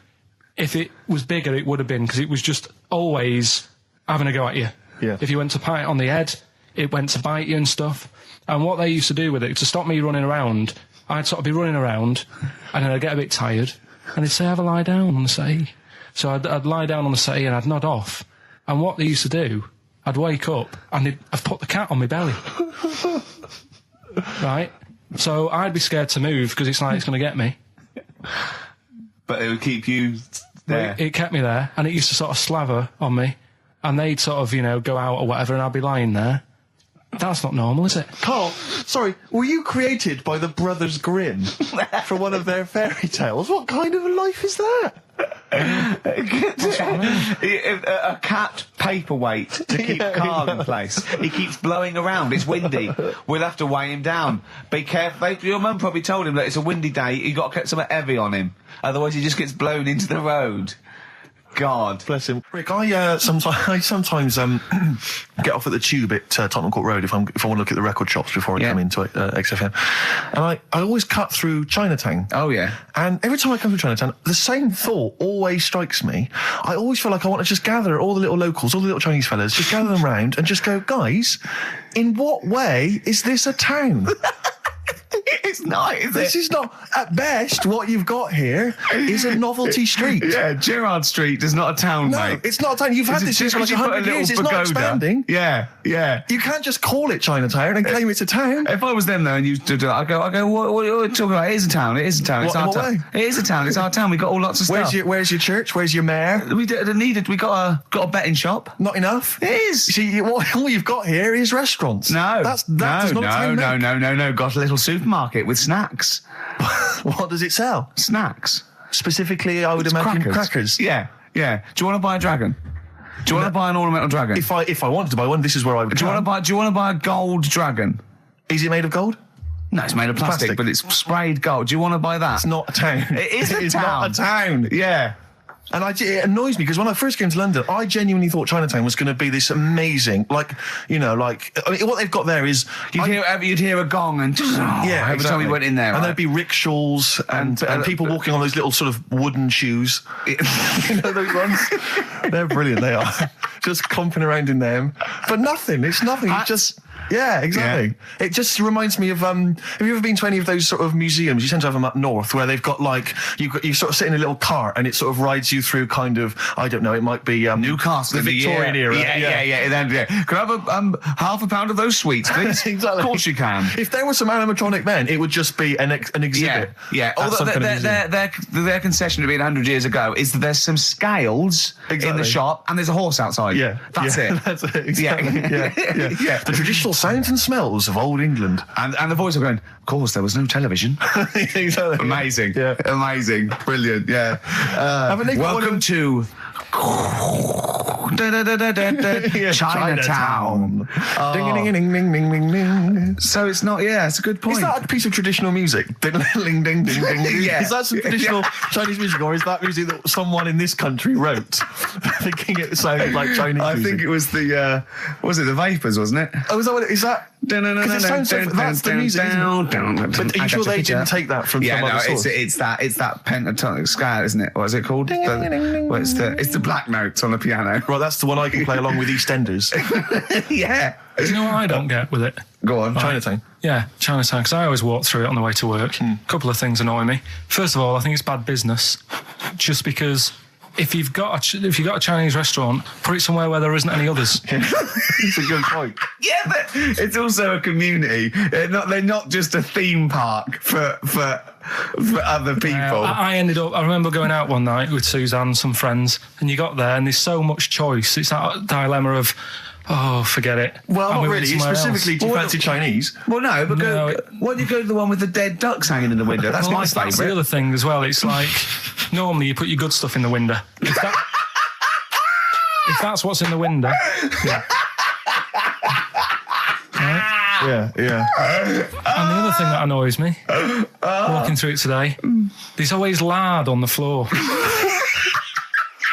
if it was bigger, it would have been, because it was just always having a go at you. Yeah. If you went to pat it on the head, it went to bite you and stuff. And what they used to do with it, to stop me running around, I'd sort of be running around, and then I'd get a bit tired, and they'd say, have a lie down on the settee. So I'd lie down on the settee and I'd nod off. And what they used to do, I'd wake up and I'd put the cat on my belly. Right? So I'd be scared to move because it's like it's going to get me. but it would keep you there. It kept me there, and it used to sort of slaver on me, and they'd sort of, go out or whatever, and I'd be lying there. That's not normal, is it? Carl, sorry, were you created by the Brothers Grimm for one of their fairy tales? What kind of a life is that? A cat paperweight to keep Karl in place. He keeps blowing around. It's windy. We'll have to weigh him down. Be careful. Your mum probably told him that it's a windy day. You got to get something heavy on him, otherwise he just gets blown into the road. God bless him. Rick, I sometimes get off at the Tube at Tottenham Court Road if I want to look at the record shops before I come into XFM, and I always cut through Chinatown. Oh yeah. And every time I come through Chinatown, the same thought always strikes me. I always feel like I want to just gather all the little locals, all the little Chinese fellas, just gather them round and just go, guys, in what way is this a town? It's not, is it? This is not, at best, what you've got here is a novelty street. Yeah, Gerrard Street is not a town, no, mate. It's not a town. You've had this for like 100 years. It's not expanding. Yeah. You can't just call it Chinatown and claim it's a town. If I was them, though, and you did that, I go, what are you talking about? It is a town. It is a town. It's our town. It is a town. It's our town. We've got all lots of stuff. Where's your church? Where's your mayor? We got a betting shop. Not enough? It is. See, all you've got here is restaurants. No. No. Got a little supermarket with snacks. What does it sell? Snacks. Specifically, I would imagine crackers. Yeah. Do you want to buy a dragon? Do you want to buy an ornamental dragon? If I wanted to buy one, this is where I would. Do you want to buy a gold dragon? Is it made of gold? No, it's made of plastic, but it's sprayed gold. Do you want to buy that? It's not a town. It is a town. It's not a town. Yeah. And it annoys me because when I first came to London, I genuinely thought Chinatown was going to be this amazing, what they've got there is you'd hear a gong and every time we went in there, and there'd be rickshaws and people walking on those little sort of wooden shoes. You know those ones? They're brilliant. They are just comping around in them, but nothing. It's nothing. It's just. Yeah, exactly. Yeah. It just reminds me of, have you ever been to any of those sort of museums? You tend to have them up north where they've got you sort of sit in a little cart and it sort of rides you through kind of, I don't know, it might be Newcastle, the Victorian era. Yeah. Can I have half a pound of those sweets, please? Exactly. Of course you can. If there were some animatronic men, it would just be an exhibit. Yeah. Although their concession to being 100 years ago is that there's some scales in the shop and there's a horse outside. Yeah. That's it. That's it. Exactly. Yeah. The traditional sounds and smells of old England. And the voice of going, of course, there was no television. Exactly. Amazing. Yeah. Amazing. Brilliant. Yeah. Welcome to Chinatown. Ding. So it's not, it's a good point. Is that a piece of traditional music? Ding, ding, ding, ding. Yeah. Is that some traditional Chinese music, or is that music that someone in this country wrote, thinking it sounded like Chinese music? I think it was the Vapors, wasn't it? Oh, is that what it is? That? That's the music, isn't it? But are you sure they didn't take that from some other source? It's that pentatonic scale, isn't it? What is it called? It's the black notes on the piano. Right, that's the one I can play along with EastEnders. Yeah. Do you know what I don't get with it? Go on. Chinatown. Yeah, Chinatown, because I always walk through it on the way to work. A couple of things annoy me. First of all, I think it's bad business, just because if you've got a Chinese restaurant, put it somewhere where there isn't any others. It's a good point. Yeah, but it's also a community. They're not just a theme park for other people. I remember going out one night with Suzanne and some friends, and you got there and there's so much choice. It's that dilemma of, forget it. Well, not really. Specifically, do you fancy Chinese? Well, no, but why don't you go to the one with the dead ducks hanging in the window? That's my favourite. That's the other thing as well. It's like, normally you put your good stuff in the window. If that's what's in the window. Yeah. Right? Yeah. And the other thing that annoys me, walking through it today, there's always lard on the floor.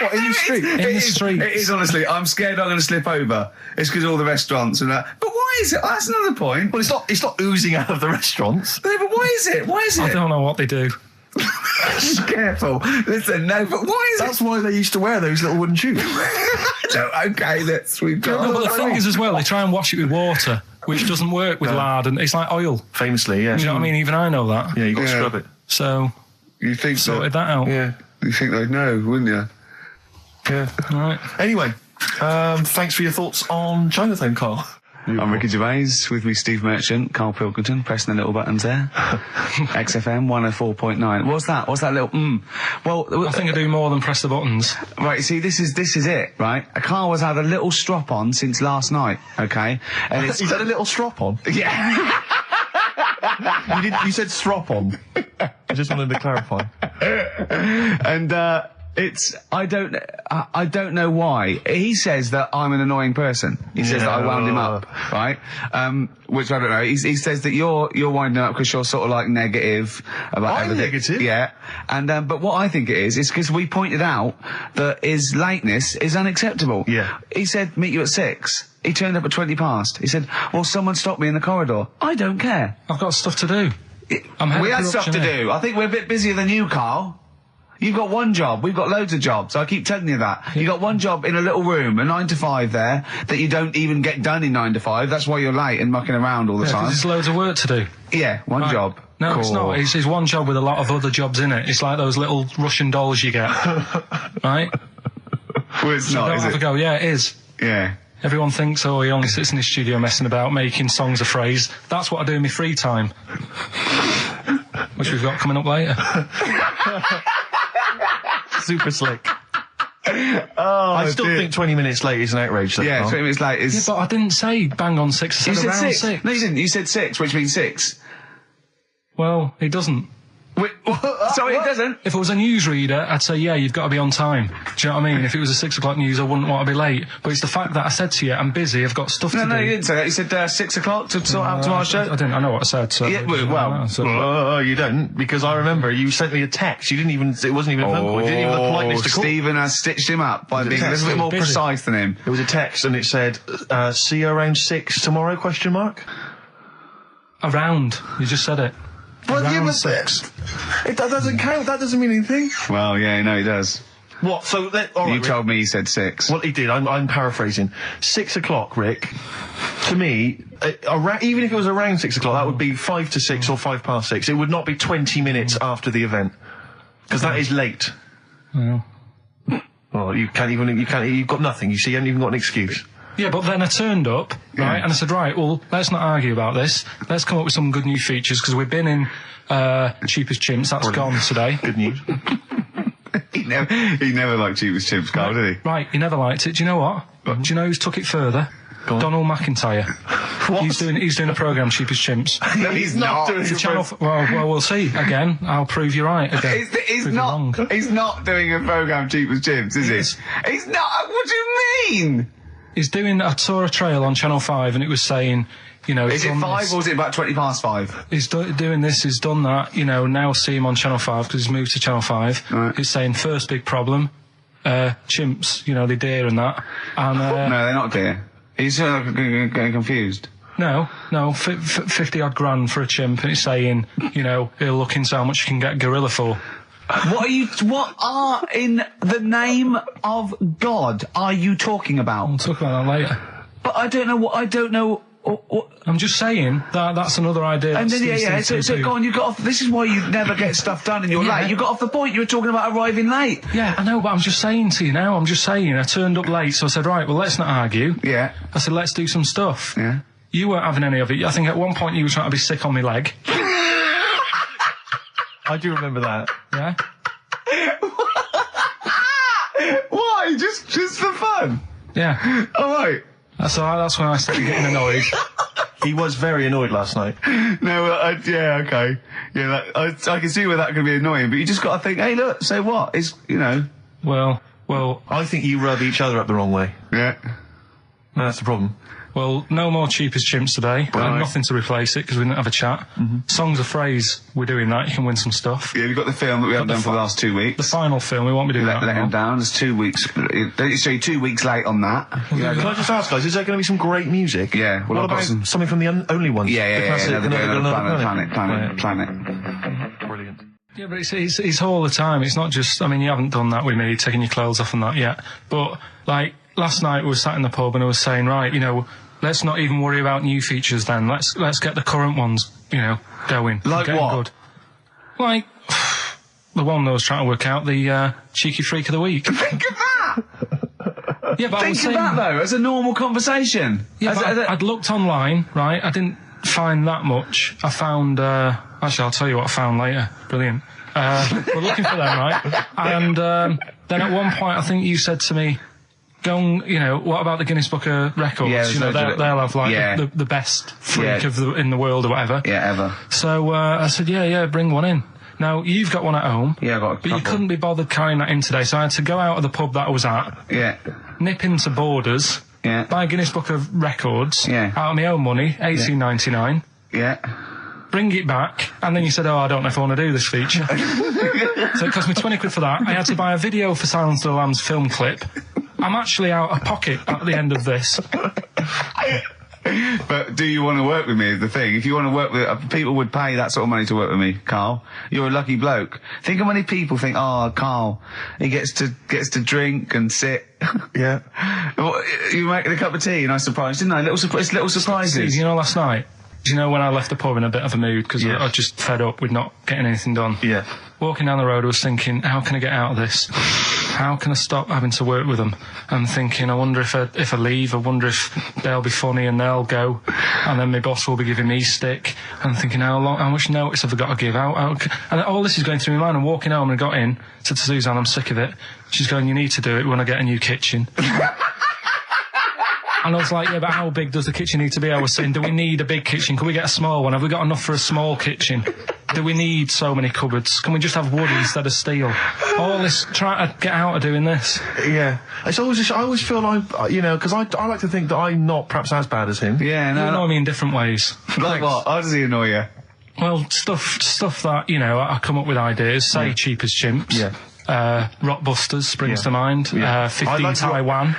What, in the street? In the street. It is, honestly. I'm scared I'm going to slip over. It's because of all the restaurants and that. But why is it? That's another point. Well, it's not oozing out of the restaurants. No, but why is it? I don't know what they do. Careful. Listen, no, but why is That's why they used to wear those little wooden shoes. No, okay, we've got... No, but the thing is as well, they try and wash it with water, which doesn't work with lard, and it's like oil. Famously, yeah. You know what I mean? Even I know that. Yeah, you've got to scrub it. So, you think sorted that out. Yeah, you think they'd know, wouldn't you? Yeah. All right. Anyway, thanks for your thoughts on Chinatown, Carl. I'm Ricky Gervais, with me Steve Merchant, Karl Pilkington, pressing the little buttons there. XFM 104.9. What's that? What's that little Well, I think I do more than press the buttons. Right, see, this is it, right? Karl has had a little strop on since last night, okay? And He's had a little strop on? Yeah. You said strop on. I just wanted to clarify. And, I don't know why. He says that I'm an annoying person. He says that I wound him up, right? Which I don't know. He says that you're winding up because you're sort of like negative about I'm everything. negative? Yeah. And, but what I think it is because we pointed out that his lateness is unacceptable. Yeah. He said, meet you at 6. He turned up at 20 past. He said, well, someone stopped me in the corridor. I don't care. I've got stuff to do. We had stuff to do. I think we're a bit busier than you, Karl. You've got one job. We've got loads of jobs. I keep telling you that. You've got one job in a little room, a 9 to 5 there, that you don't even get done in 9 to 5. That's why you're late and mucking around all the time. There's loads of work to do. Yeah, one job. No, it's not. It's one job with a lot of other jobs in it. It's like those little Russian dolls you get. Right? Well, it's not, is have it? a go. Yeah, it is. Yeah. Everyone thinks, oh, he only sits in his studio messing about, making songs a phrase. That's what I do in my free time. Which we've got coming up later. Super slick. I still think 20 minutes late is an outrage. Though, Yeah, Karl. 20 minutes late is... Yeah, but I didn't say bang on 6. I You said said around 6. 6. No, you didn't. You said 6, which means 6. Well, it doesn't. Wait, so it doesn't? If it was a newsreader, I'd say, yeah, you've got to be on time. Do you know what I mean? If it was a 6 o'clock news, I wouldn't want to be late. But it's the fact that I said to you, I'm busy, I've got stuff to do. No, you didn't say that. You said 6 o'clock to sort out tomorrow's show. I didn't. I know what I said. So Yeah, well, You don't, because I remember you sent me a text. You didn't even. It wasn't even a phone call. You didn't even have the politeness to call. Stephen has stitched him up by being a little bit more Busy. precise than him. It was a text, and it said, "See you around 6 tomorrow?" Question mark. Around. You just said it. Well, Around yeah, but 6. that doesn't count. That doesn't mean anything. Well, yeah, no, he does. What? So all right, You told me he said 6. Well, he did. I'm paraphrasing. 6 o'clock, Rick. To me, even if it was around 6 o'clock, that would be 5 to 6 or 5 past 6. It would not be 20 minutes after the event, because that is late. Well. Well, you've got nothing. You see, you haven't even got an excuse. Yeah, but then I turned up, right, and I said, right, well, let's not argue about this. Let's come up with some good new features, because we've been in Cheap as Chimps. That's gone today. Good news. He never liked Cheap as Chimps, Karl, did he? Right, he never liked it. Do you know what? Do you know who's took it further? Donald McIntyre. What? He's doing a programme, Cheap as Chimps. No, he's not. doing The channel. Well, we'll see. Again, I'll prove you right. Again, He's Prove you not. wrong. He's not doing a program Cheap as Chimps, is Yes. he? He's not. What do you mean? He's doing. I saw a trail on Channel 5, and it was saying, you know, Is it 5 or is it about 20 past 5? He's doing this, he's done that, you know, now see him on Channel 5 because he's moved to Channel 5. Right. He's saying first big problem, chimps, you know, they deer and that. And, No, they're not dear. He's getting confused. no, 50 odd grand for a chimp, and he's saying, you know, he'll look into how much you can get gorilla for. What are in the name of God are you talking about? We'll talk about that later. But I don't know what. I'm just saying that that's another idea. And that then, Steve thinks so they do. go on, you got off, this is why you never get stuff done and you're Yeah. late. You got off the point, you were talking about arriving late. Yeah, I know, but I'm just saying to you now, I turned up late, so I said, right, well, let's not argue. Yeah. I said, let's do some stuff. Yeah. You weren't having any of it. I think at one point you were trying to be sick on my leg. I do remember that. Yeah? Why? Just for fun? Yeah. Alright. That's when I started getting annoyed. He was very annoyed last night. No, yeah, okay. Yeah, I can see where that could be annoying, but you just got to think, hey, look, so what? It's, you know. Well, I think you rub each other up the wrong way. Yeah. No, that's the problem. no more Cheap as Chimps today. Right. Nothing to replace it because we didn't have a chat. Songs of phrase, we're doing that. You can win some stuff. Yeah, we've got the film that we haven't done for the last 2 weeks. The final film, we won't be doing that. Let him anymore. down. There's 2 weeks. So you're 2 weeks late on that. Can I just ask, guys, is there going to be some great music? Yeah, well, What I've got about something from the only ones? Yeah, The classic, another Planet. planet. Brilliant. Yeah, but it's all the time. It's not just, I mean, you haven't done that with me, taking your clothes off and that yet. But, like, last night we were sat in the pub and I was saying, right, you know, let's not even worry about new features then. Let's get the current ones, you know, going. Like Getting what? Good. Like, the one that I was trying to work out, the cheeky freak of the week. Think of that! Yeah, but think of that though, as a normal conversation. Yeah, but I'd looked online, right? I didn't find that much. I found, actually, I'll tell you what I found later. Brilliant. We're looking for them, right? And then at one point, I think you said to me, go and, you know, what about the Guinness Book of Records? Yeah, you know, they'll have, like, the best freak in the world or whatever. Yeah, ever. So I said, yeah, bring one in. Now, you've got one at home. Yeah, I got a couple. But you couldn't be bothered carrying that in today, so I had to go out of the pub that I was at. Yeah. Nip into Borders. Yeah. Buy a Guinness Book of Records. Yeah. Out of my own money, $18.99. Yeah. Bring it back, and then you said, I don't know if I want to do this feature. So it cost me 20 quid for that. I had to buy a video for Silence of the Lambs film clip. I'm actually out of pocket at the end of this. But do you want to work with me is the thing. If you want to work with... people would pay that sort of money to work with me, Karl. You're a lucky bloke. Think how many people think, Karl, he gets to drink and sit. Yeah. Well, you making a cup of tea and I surprised, didn't I? Little surprises. Steve, you know last night? Do you know when I left the pub in a bit of a mood because I just fed up with not getting anything done? Yeah. Walking down the road, I was thinking, how can I get out of this? How can I stop having to work with them? And thinking, I wonder if I leave, I wonder if they'll be funny and they'll go, and then my boss will be giving me stick. And thinking, how much notice have I got to give out? And all this is going through my mind. I'm walking home and I got in, said to Suzanne, I'm sick of it. She's going, you need to do it when I get a new kitchen. And I was like, yeah, but how big does the kitchen need to be? I was saying, do we need a big kitchen? Can we get a small one? Have we got enough for a small kitchen? Do we need so many cupboards? Can we just have wood instead of steel? All this, trying to get out of doing this. Yeah. It's always I always feel like, you know, because I like to think that I'm not perhaps as bad as him. Yeah, no. You annoy me in different ways. Like what? How does he annoy you? Well, stuff that, you know, I come up with ideas, say Cheap as Chimps. Yeah. Rockbusters springs to mind. Yeah. 15 Taiwan.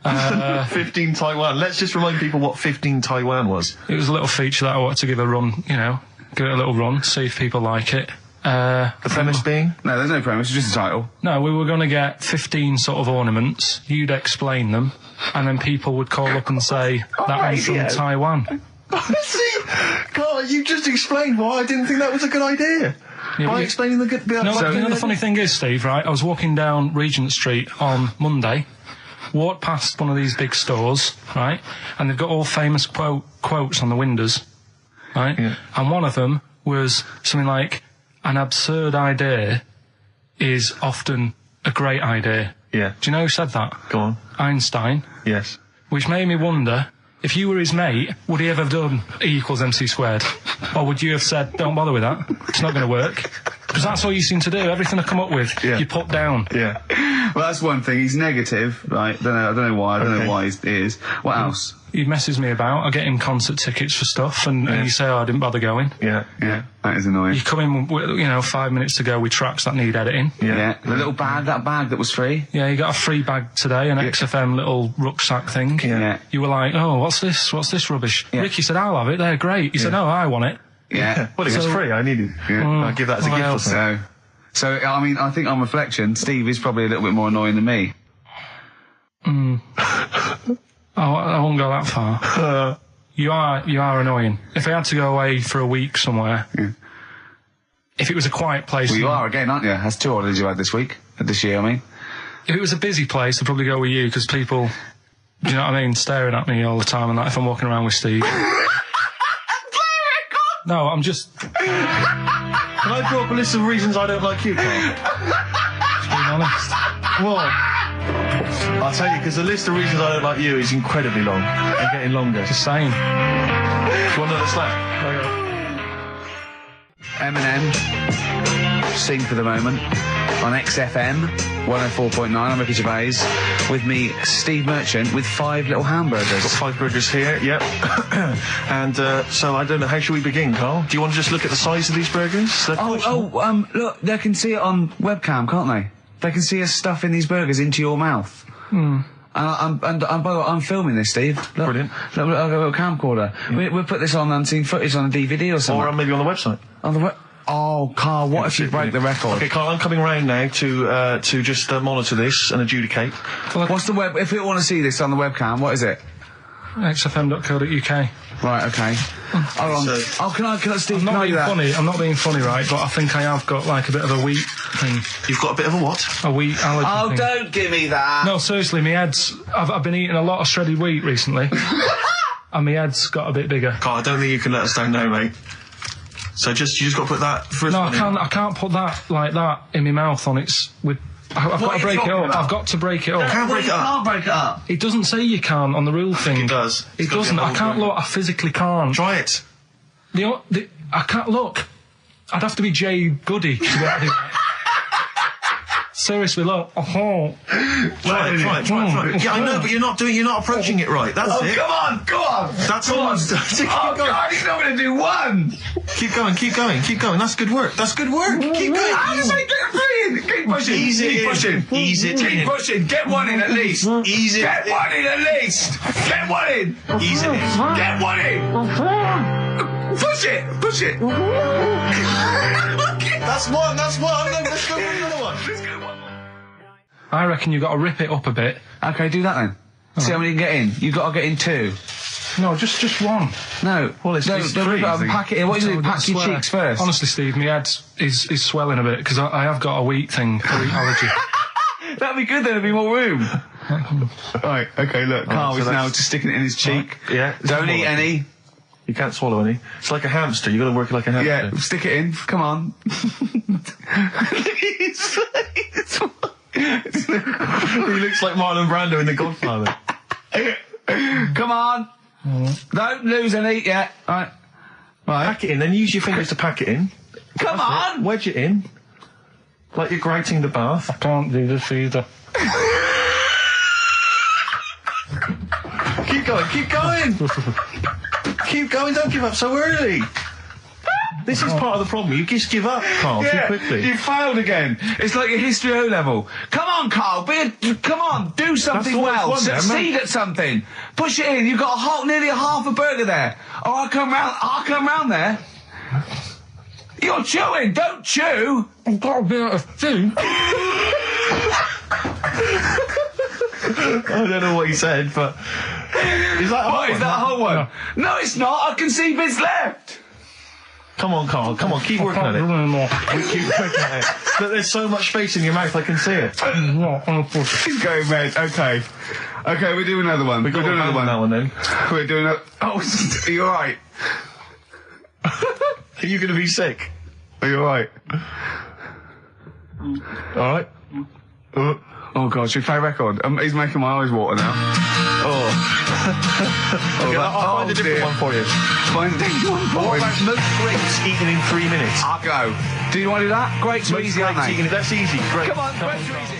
15 Taiwan. Let's just remind people what 15 Taiwan was. It was a little feature that I wanted to give a run, you know, give it a little run, see if people like it. The premise being? No, there's no premise, it's just a title. No, we were going to get 15 sort of ornaments, you'd explain them, and then people would call up and say, that one's from Taiwan. See, God, you just explained why I didn't think that was a good idea. Yeah, by explaining the good... No, but you know the funny thing is, Steve, right, I was walking down Regent Street on Monday, walked past one of these big stores, right, and they've got all famous quotes on the windows, right, and one of them was something like, an absurd idea is often a great idea. Yeah. Do you know who said that? Go on. Einstein. Yes. Which made me wonder, if you were his mate, would he ever have done E=MC²? Or would you have said, don't bother with that, it's not going to work? Because that's all you seem to do. Everything I come up with, you put down. Yeah. Well, that's one thing. He's negative, right? I don't know why. I don't know why he is. What else? He messes me about. I get him concert tickets for stuff, and you say, I didn't bother going. Yeah. That is annoying. You come in, you know, 5 minutes to go with tracks that need editing. Yeah. The little bag, that was free. Yeah, you got a free bag today, an XFM little rucksack thing. Yeah. You were like, oh, what's this? What's this rubbish? Yeah. Ricky said, I'll have it. They're great. He said, no, I want it. Yeah. Well, it was free. I needed. I'd give that as a gift or something. So, I mean, I think on reflection, Steve is probably a little bit more annoying than me. I won't go that far. You are annoying. If I had to go away for a week somewhere, if it was a quiet place... Well, you are again, aren't you? That's 2 holidays you had this year, I mean. If it was a busy place, I'd probably go with you, because people, do you know what I mean, staring at me all the time, and that if I'm walking around with Steve. No, I'm just... Can I draw up a list of reasons I don't like you, Karl? Just being honest. Well, I'll tell you, because the list of reasons I don't like you is incredibly long and getting longer. Just saying. Do you want another slap? Eminem, Sing for the Moment, on XFM 104.9. I'm Ricky Gervais. With me, Steve Merchant, with 5 little hamburgers. Got 5 burgers here, yep. And so I don't know, how should we begin, Karl? Do you want to just look at the size of these burgers? Look, they can see it on webcam, can't they? They can see us stuffing these burgers into your mouth. And by the way, I'm filming this, Steve. Look, brilliant. Look, I've got a camcorder. We'll put this on unseen footage on a DVD or something. Or maybe on the website. On the Oh, Karl, what if you break the record? Okay, Karl, I'm coming round now to just monitor this and adjudicate. What's the web? If people want to see this on the webcam, what is it? XFM.co.uk. Right, okay. Hold on. Oh, can I, Steve, I'm can not I do being that? funny. I'm not being funny, right? But I think I have got like a bit of a wheat thing. You've got a bit of a what? A wheat allergy Oh, thing. don't give me that. No, seriously, my head's... I've been eating a lot of shredded wheat recently. And my head's got a bit bigger. Carl, I don't think you can let us down now, mate. So you just got to put that first No, one I can't put that like that in my mouth on its... I've got to break it up. I've got to break it up. Can't break it up. Can't break it up. It doesn't say you can on the rule thing. It does. It doesn't. I can't look. I physically can't. Try it. I can't look. I'd have to be Jay Goody to be able to do that. Seriously, look. Try it. Yeah, I know, but you're not approaching it right. That's it. Come on, go on. That's all. Oh, God, he's not going to do one. Keep going. That's good work. Keep going. How does he get three in? Keep pushing. Ease it Keep in. pushing. Ease it Keep in. pushing. Get one in at least. Ease it Get in. one in at least. Get one in. Ease it in. Get one in. Push it. That's one. Let's go for another one. I reckon you've got to rip it up a bit. Okay, do that then. See how many you can get in. You've got to get in 2. No, just one. No. Well, it's don't three, rip it up I and think. pack it in. What do you do? Pack your cheeks first. Honestly, Steve, my head is swelling a bit because I have got a wheat thing, a wheat allergy. That'd be good, then there'd be more room. Right, okay, look, Carl is now just sticking it in his cheek. Yeah. Don't eat any. You can't swallow any. It's like a hamster. You've got to work it like a hamster. Yeah, stick it in. Come on. He looks like Marlon Brando in The Godfather. Come on. Don't lose any yet. Right. Pack it in, then use your fingers to pack it in. Come on. Wedge it in. Like you're grating the bath. I can't do this either. Keep going. Keep going, don't give up so early. This is part of the problem. You just give up, Carl, too quickly. You failed again. It's like your history O level. Come on, Carl. Come on. Do something That's well. what I want, Succeed at something. Push it in. You've got nearly a half a burger there. Oh, I'll come round there. You're chewing. Don't chew. I've got a bit of food. I don't know what he said, but... Is that What, is that a whole one? No, it's not. I can see bits left. Come on, Carl. Come on, keep working at it. Keep working at it. Look, there's so much space in your mouth, I can see it. He's going red. Okay. Okay, we'll do another one. We'll do another one. Now and then. We're doing a... Oh, are you alright? Are you going to be sick? Are you alright? Alright? Oh, God, should we play a record? He's making my eyes water now. Okay, I'll find a different one for you. Find a different one for What him. about most grapes eaten in 3 minutes? I'll go. Do you want to do that? Grapes are Most easy, aren't grapes they? eaten... That's easy. Great. Come on, grapes are easy.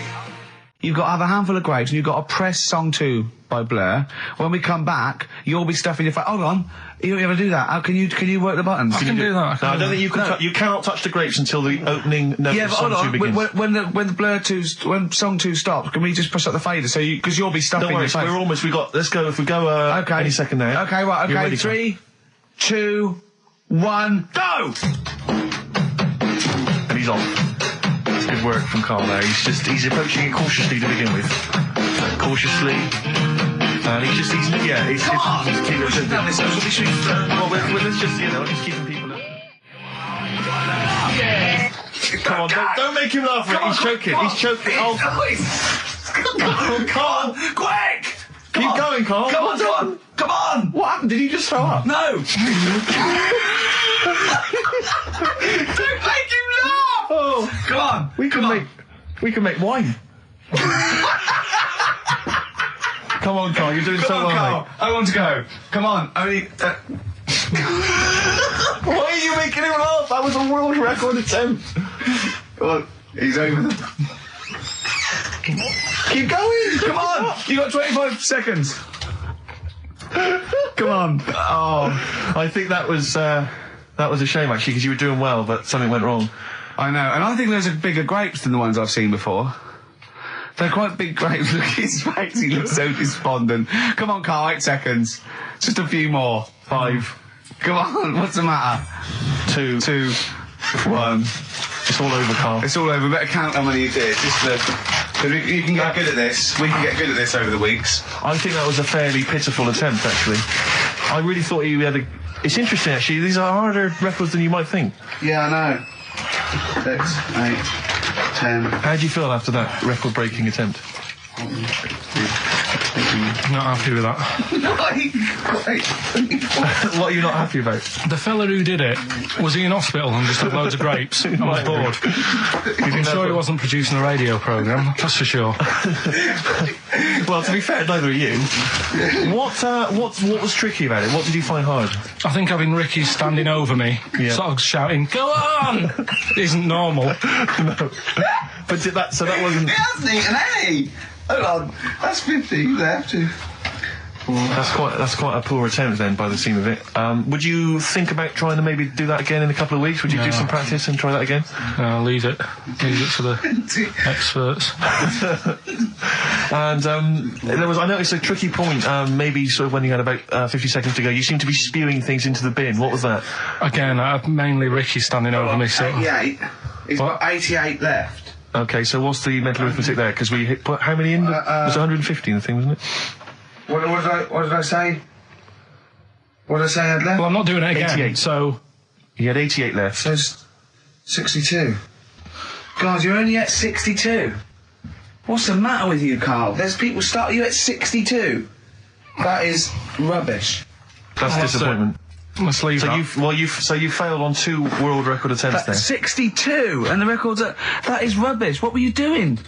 You've got to have a handful of grapes and you've got to press song 2 by Blur. When we come back, you'll be stuffing your face. Hold on. You ever do that? How can you work the buttons? I can do that. No, I don't think you can. You cannot touch the grapes until the opening note Yeah, of but song hold 2 on. begins. When the Blur 2's, when song 2 stops, can we just push up the fader? So because you'll be stuffing Don't worry, your face. we're almost. Let's go. If we go. Okay. Any second now. Okay, right. You're Okay, ready, 3, 2, 1, go! And he's off. That's good work from Carl there. He's approaching it cautiously to begin with. Cautiously. And he's keeping it. Well, let's just, he's keeping people. Come on, don't make him laugh. He's choking. He's choking. Oh, Carl, Quick! keep going, Carl. Come on! Come on! What happened? Did you just throw up? No! Don't make him laugh! Oh, Come on! we can make wine. Come on, Carl. You're doing so Come on, well, Carl. mate. I want to go. Come on. Only... Why are you making him laugh? That was a world record attempt. Come on. He's over them. Keep going. Come on. You got 25 seconds. Come on. Oh, I think that was a shame actually because you were doing well, but something went wrong. I know. And I think those are bigger grapes than the ones I've seen before. They're quite big grapes. Look at his face. He looks so despondent. Come on, Carl. 8 seconds. Just a few more. 5. Come on. What's the matter? 2. 2, 1. It's all over, Carl. It's all over. Better count how many you did. Just the... You can get good at this. We can get good at this over the weeks. I think that was a fairly pitiful attempt, actually. I really thought you had a... It's interesting, actually. These are harder records than you might think. Yeah, I know. 6, 8, 10. How do you feel after that record-breaking attempt? Not happy with that. What are you not happy about? The fella who did it, was he in hospital and just had loads of grapes? I was bored. I'm sure he wasn't producing a radio programme, that's for sure. Well, to be fair, neither are you. What was tricky about it? What did you find hard? I think having Ricky standing over me, sort of shouting, "Go on!" isn't normal. No. But so that wasn't... He hasn't eaten any! Hold on, that's 50, you have to. That's quite a poor attempt then, by the seam of it. Would you think about trying to maybe do that again in a couple of weeks? Would you do some practice and try that again? No, leave it. Leave it to the experts. And I noticed a tricky point, maybe sort of when you had about 50 seconds to go, you seemed to be spewing things into the bin. What was that? Again, mainly Ricky standing over me, so... 88. He's got 88 left. Okay, so what's the mental arithmetic there? Because we put how many in? It was 150 in the thing, wasn't it? What did I say? What did I say I had left? Well, I'm not doing it again, 88. so... He had 88 left. So it's 62. God, you're only at 62. What's the matter with you, Karl? There's people start you at 62. That is rubbish. That's disappointment. Let's leave that. So you failed on 2 world record attempts there. 62, and the record's that is rubbish. What were you doing?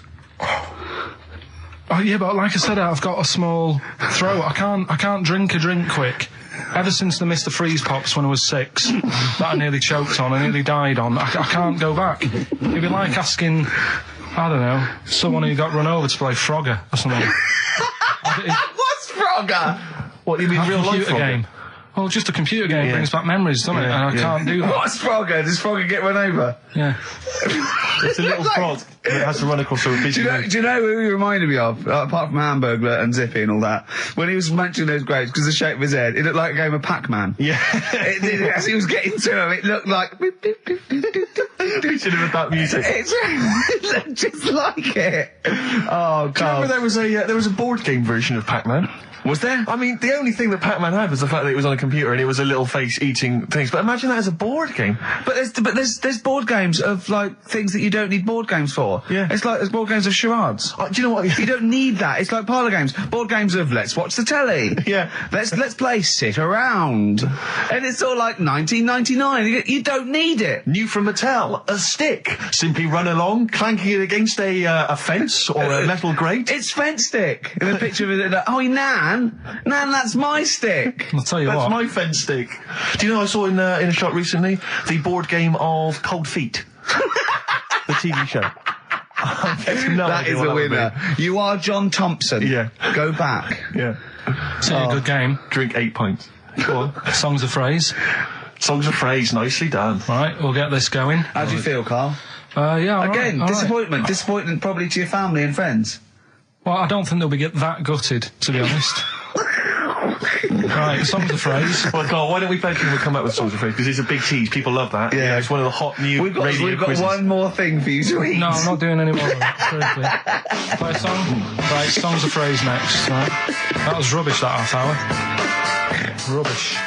Oh, yeah, but like I said, I've got a small throat. I can't drink a drink quick. Ever since the Mr. Freeze Pops when I was 6, that I nearly choked on, I nearly died on, I can't go back. It'd be like asking, I don't know, someone who got run over to play Frogger or something. What's Frogger? What, you mean real life Frogger? Game. Well, just a computer game brings back memories, doesn't it? And I can't do that. What's Frogger? Does Frogger get run over? Yeah. It's a little frog that has to run across a busy road. Do you know who he reminded me of? Apart from Hamburglar and Zippy and all that. When he was munching those grapes, because of the shape of his head, it looked like a game of Pac-Man. Yeah. It did, as he was getting to him, it looked like... We should have had that music. It looked just like it. Oh, God. Do you remember there was a board game version of Pac-Man? Was there? I mean, the only thing that Pac-Man had was the fact that it was on a computer and it was a little face eating things. But imagine that as a board game. But there's board games of, like, things that you don't need board games for. Yeah. It's like there's board games of charades. Do you know what? You don't need that. It's like parlour games. Board games of let's watch the telly. Yeah. Let's play sit around. And it's all like 1999. You don't need it. New from Mattel, a stick. Simply run along, clanking it against a fence or a metal grate. It's fence stick. And a picture of it, like, oh, Nan, that's my stick. I'll tell you That's what. my fence stick. Do you know I saw in a shop recently the board game of Cold Feet, the TV show. That is a winner. You are John Thompson. Yeah. Go back. Yeah. It's a good game. Drink 8 pints. Go on. Songs of phrase. Songs of phrase, nicely done. Right, we'll get this going. How do you feel, Karl? Yeah, all Again, right, all disappointment. right. Disappointment probably to your family and friends. Well, I don't think they'll be that gutted, to be honest. Right, songs of phrase. Well, Carl, why don't we both we'll come up with songs of phrase, because it's a big tease. People love that. Yeah. It's one of the hot new We've got quizzes. one more thing for you to eat. No, I'm not doing any more of that, seriously. Play a song? Right, songs of phrase next, right? That was rubbish, that half hour. Rubbish.